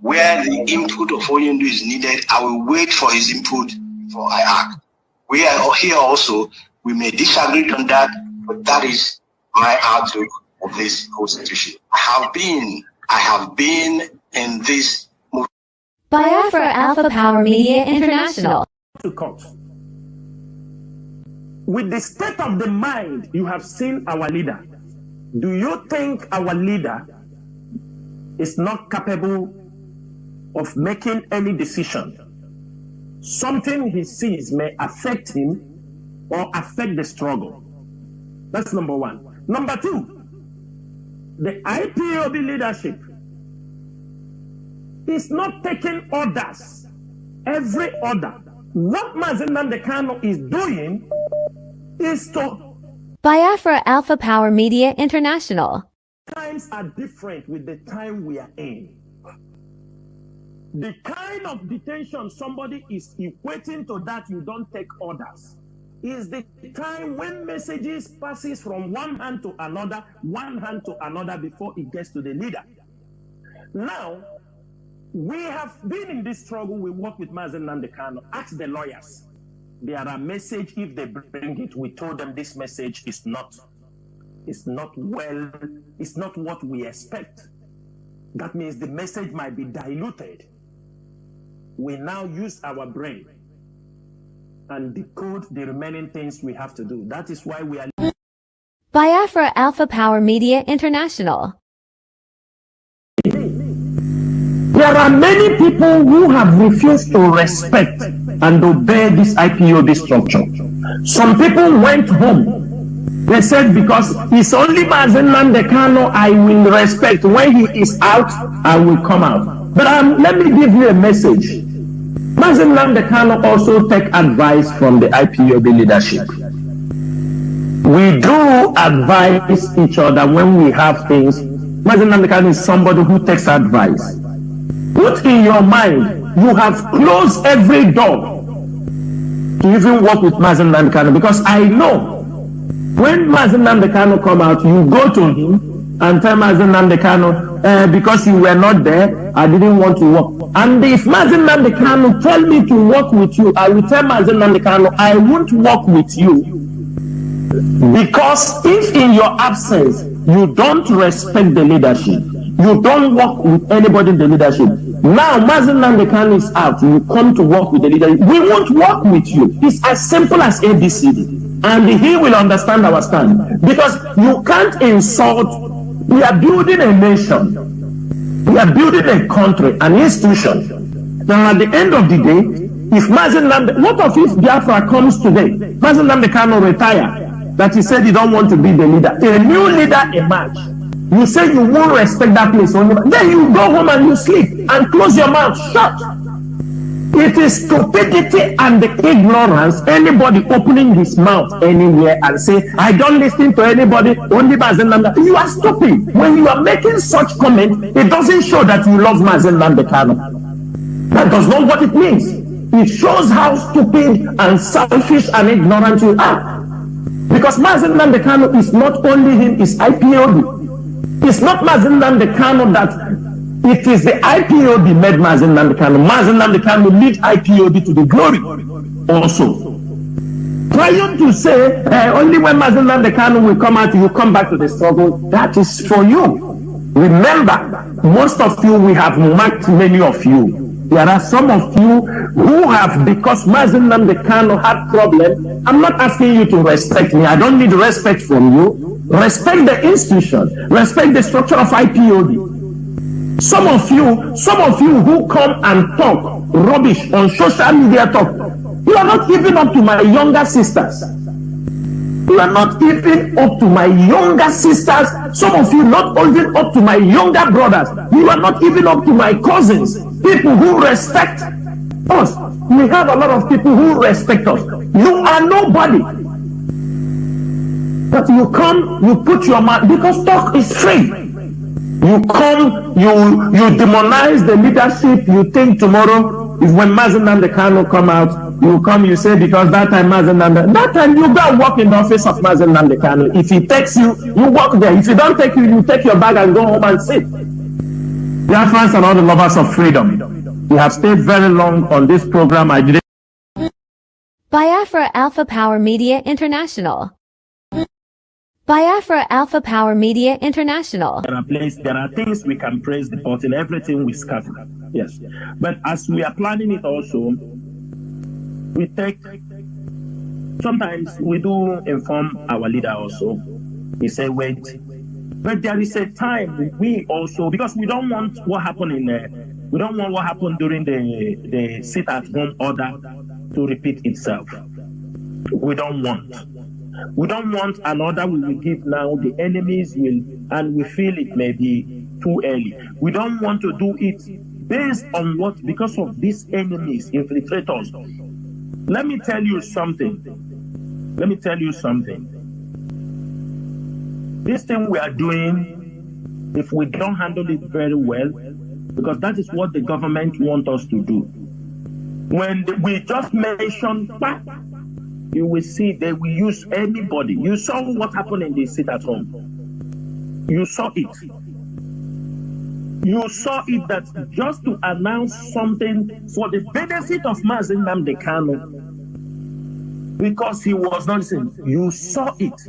Where the input of Onyendu is needed, I will wait for his input before I act. We are here also, we may disagree on that, but that is my outlook of this whole situation. I have been in this movement. Biafra Alpha Power Media International. To court. With the state of the mind you have seen our leader, do you think our leader is not capable of making any decision? Something he sees may affect him or affect the struggle. That's number one. Number two, the IPOB leadership is not taking orders. Every order. What Mazi Nnamdi Kanu is doing is to... Biafra Alpha Power Media International. Times are different with the time we are in. The kind of detention somebody is equating to that you don't take orders is the time when messages passes from one hand to another before it gets to the leader. Now, we have been in this struggle. We work with Mazi Nnamdi Kanu. Ask the lawyers. There are messages, if they bring it, we told them this message is not what we expect. That means the message might be diluted. We now use our brain and decode the remaining things we have to do. That is why we are... Biafra Alpha Power Media International. There are many people who have refused to respect and obey this IPOB structure. Some people went home. They said, because it's only Mazi Nnamdi Kanu I will respect. When he is out, I will come out. But let me give you a message. Mazi Nnamdi Kanu also take advice from the IPOB leadership. We do advise each other when we have things. Mazi Nnamdi Kanu is somebody who takes advice. Put in your mind, you have closed every door to even work with Mazi Nnamdi Kanu, because I know when Mazi Nnamdi Kanu come out, you go to him and tell Mazi Nnamdi Kanu, because you were not there, I didn't want to work. And if Mazi Nnamdi Kanu tell me to work with you, I will tell Mazi Nnamdi Kanu, I won't work with you, because if in your absence you don't respect the leadership, you don't work with anybody in the leadership. Now Mazi Nnamdi Kanu is out, you come to work with the leadership. We won't work with you. It's as simple as ABCD. And he will understand our stand. Because you can't insult. We are building a nation. We are building a country, an institution. Now at the end of the day, if Mazi Nnamdi, what of if Biafra comes today, Mazi Nnamdi Kanu retire, that he said he don't want to be the leader, a new leader emerge. You say you won't respect that place only, then you go home and you sleep and close your mouth shut. It is stupidity and the ignorance, anybody opening his mouth anywhere and say, I don't listen to anybody, only Mazi Nnamdi. You are stupid. When you are making such comment, it doesn't show that you love Mazi Nnamdi Kanu. That does not what it means. It shows how stupid and selfish and ignorant you are. Because Mazen Nnamdi Kanu is not only him, it's IPOB. It's not Mazen Nnamdi Kanu that it is the IPOB made Mazen Nnamdi Kanu. Mazen Nnamdi Kanu lead IPOB to the glory also. Trying to say only when Mazen Nnamdi Kanu will come out, you come back to the struggle, that is for you. Remember, most of you, we have marked many of you. There are some of you who have, because Mazen Nnamdi Kanu had problem. I'm not asking you to respect me. I don't need respect from you. Respect the institution. Respect the structure of IPOB. Some of you who come and talk rubbish on social media talk, you are not even up to my younger sisters. You are not even up to my younger sisters. Some of you not even up to my younger brothers. You are not even up to my cousins. People who respect us. We have a lot of people who respect us. You are nobody. But you come, you put your mouth, because talk is free. You come, you demonize the leadership. You think tomorrow, if when Mazen Nnamdi Kanu come out, you come, you say, because that time Mazen Nnamdi, that time you go and walk in the office of Mazen Nnamdi Kanu. If he takes you, you walk there. If he don't take you, you take your bag and go home and sit. Dear friends and all the lovers of freedom, we have stayed very long on this program. I did Biafra Alpha Power Media International. Biafra Alpha Power Media International. There are things we can praise the pot in everything we scatter. Yes. But as we are planning it also, we take, sometimes we do inform our leader also. We say, wait. But there is a time we also, because we don't want what happened we don't want what happened during the sit-at-home order to repeat itself. We don't want. We don't want an order we will give now, the enemies will, and we feel it may be too early. We don't want to do it based on what, because of these enemies, infiltrators. Let me tell you something. This thing we are doing, if we don't handle it very well, because that is what the government wants us to do. When we just mention, you will see they will use anybody. You saw what happened in the sit-at-home. You saw it. You saw it that just to announce something for the benefit of Mazen Nnamdi Kanu, because he was not listening. You saw it.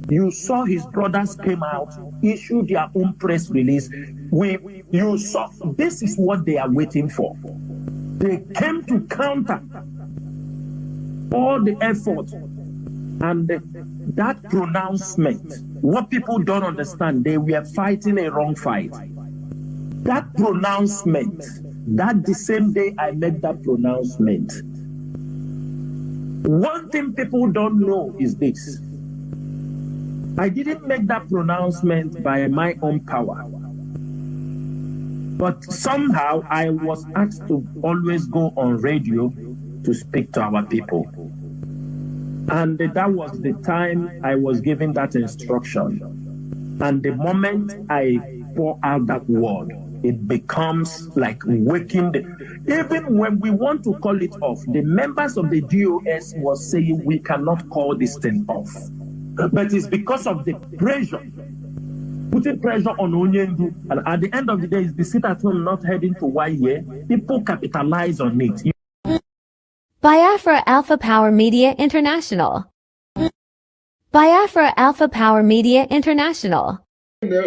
You saw his brothers came out, issued their own press release. You saw, this is what they are waiting for. They came to counter all the effort and that pronouncement. What people don't understand, they were fighting a wrong fight. That pronouncement, that the same day I made that pronouncement, one thing people don't know is this. I didn't make that pronouncement by my own power. But somehow I was asked to always go on radio to speak to our people. And that was the time I was given that instruction. And the moment I pour out that word, it becomes like waking even when we want to call it off, the members of the DOS was saying we cannot call this thing off. But it's because of the pressure, putting pressure on Onyendu, and at the end of the day, is the sit-at-home not heading to YA. People capitalize on it. Biafra Alpha Power Media International. Biafra Alpha Power Media International. Because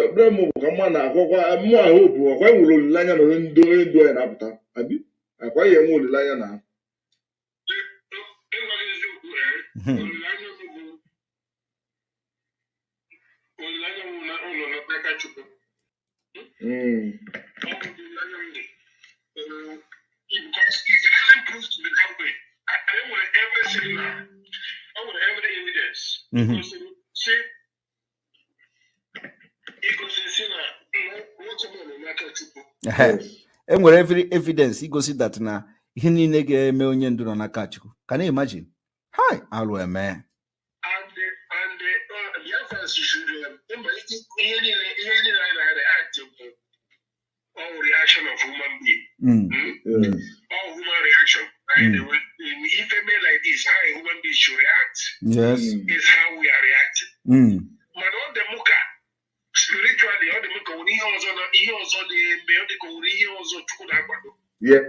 if it doesn't prove to be that way, I don't want everything now. I want every evidence. Because see, enwere every evidence igosi that na ihe niile ga-eme onye ndu nọ n'aka Chukwu. Can you imagine? Hi, alụ eme. And the offense should all reaction of human being. All human reaction. Right? a human being should react. Yes. Is how we are reacting. But all the muka, spiritually, all the muka, he also Yeah.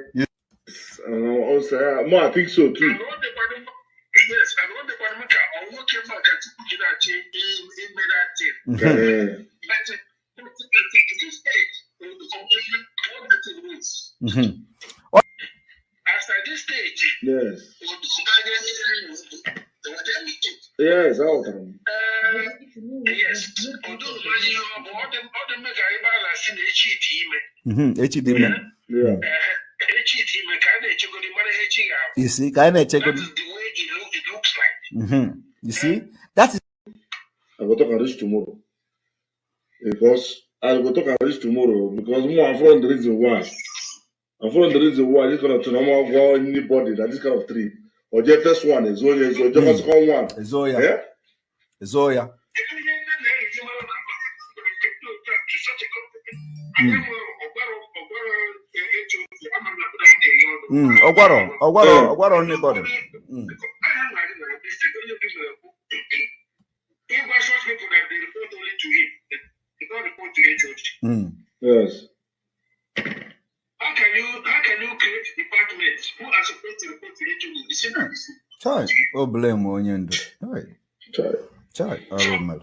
Also, I think so too. And all the yes, and all the muka, or what came back at in meditating. But at this stage, what the thing is. After this stage, yes. Yes, all of them. Yes, although all the mega able as in Yeah. You see, kind of check. That is the way it looks like. You see, that is. I will talk about this tomorrow. Because I will talk about this tomorrow because more I'm following the reason why. I'm following the reason why this kind of normal go anybody that this kind of trip. Or just first one is Zoya, so just second one. Zoya. Yeah? Zoya. Ogwaro anybody. Yes. How can you create departments who are supposed to report to HOD? Chai, oh blame Onyendo. Chai, Aromel.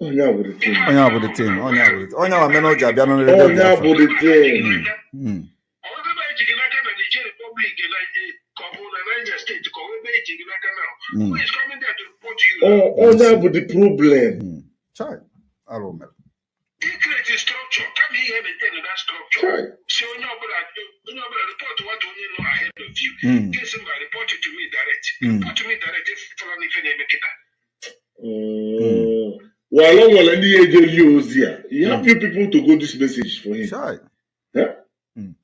Onya with the team. Onya with the team. Onya with the team. Onya with the team. Who is coming there to report to you? Onya with the problem. Chai, Aromel. Create a structure. Come here and maintain that structure. So when you report what you know ahead of you. Get somebody report it to me direct. Report to me direct if you make it. You have few people to go this message for him. Shy. Yeah? And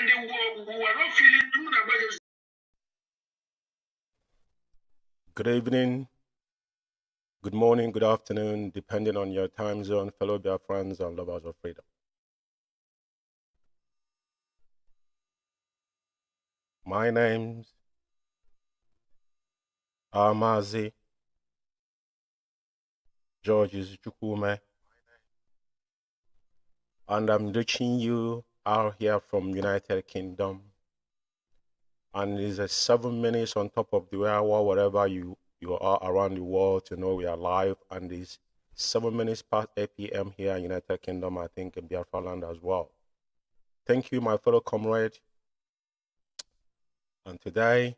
we were not feeling Good evening, good morning, good afternoon, depending on your time zone, fellow Biafrans and lovers of freedom. My name's Amazi Georges Chukwume, and I'm reaching you out here from United Kingdom. And it's a 7 minutes on top of the hour, wherever you are around the world, to know we are live. And it's 7 minutes past 8 p.m. here in United Kingdom, I think in Biafra land as well. Thank you, my fellow comrade. And today,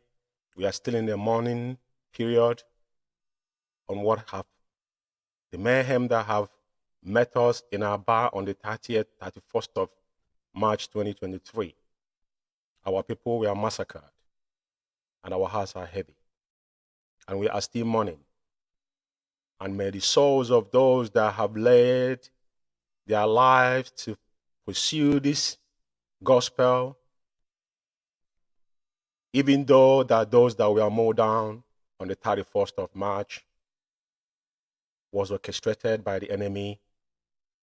we are still in the morning period on what have the mayhem that have met us in our bar on the 31st of March 2023. Our people were massacred, and our hearts are heavy, and we are still mourning. And may the souls of those that have laid their lives to pursue this gospel, even though that those that were mowed down on the 31st of March was orchestrated by the enemy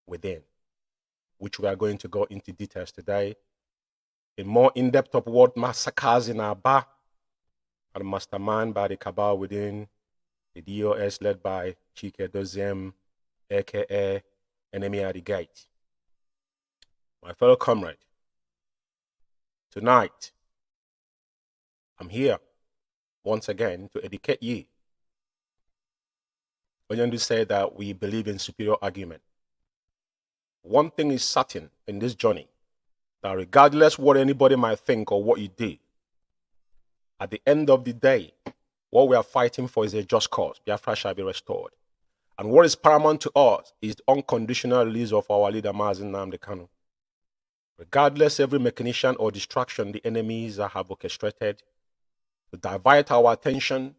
within, which we are going to go into details today. A more in-depth of what massacres in our bar and mastermind by the cabal within the DOS led by Chike Doziem, aka Enemy at the Gate. My fellow comrade, tonight I'm here once again to educate you. Onyendu said that we believe in superior argument. One thing is certain in this journey, that regardless what anybody might think or what you do, at the end of the day, what we are fighting for is a just cause. Biafra shall be restored. And what is paramount to us is the unconditional release of our leader, Mazi Nnamdi Kanu. Regardless every mechanician or distraction the enemies have orchestrated to divert our attention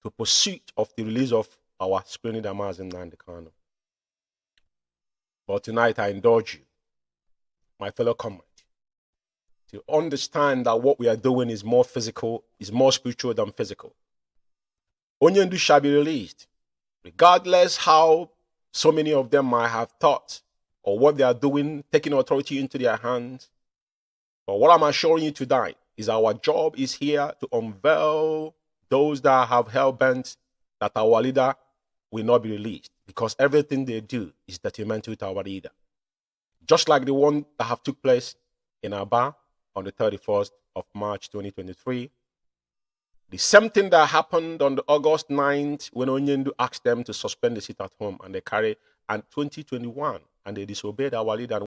to pursuit of the release of our supreme leader, Mazi Nnamdi Kanu. But tonight I indulge you, my fellow comrade, to understand that what we are doing is more physical, is more spiritual than physical. Onyendu shall be released, regardless how So many of them might have thought, or what they are doing, taking authority into their hands. But what I'm assuring you tonight is our job is here to unveil those that have hell-bent that our leader will not be released, because everything they do is detrimental to our leader. Just like the one that have took place in Aba on the 31st of March 2023. The same thing that happened on the August 9th when Onyendu asked them to suspend the sit at home and they carried, and 2021, and they disobeyed our leader.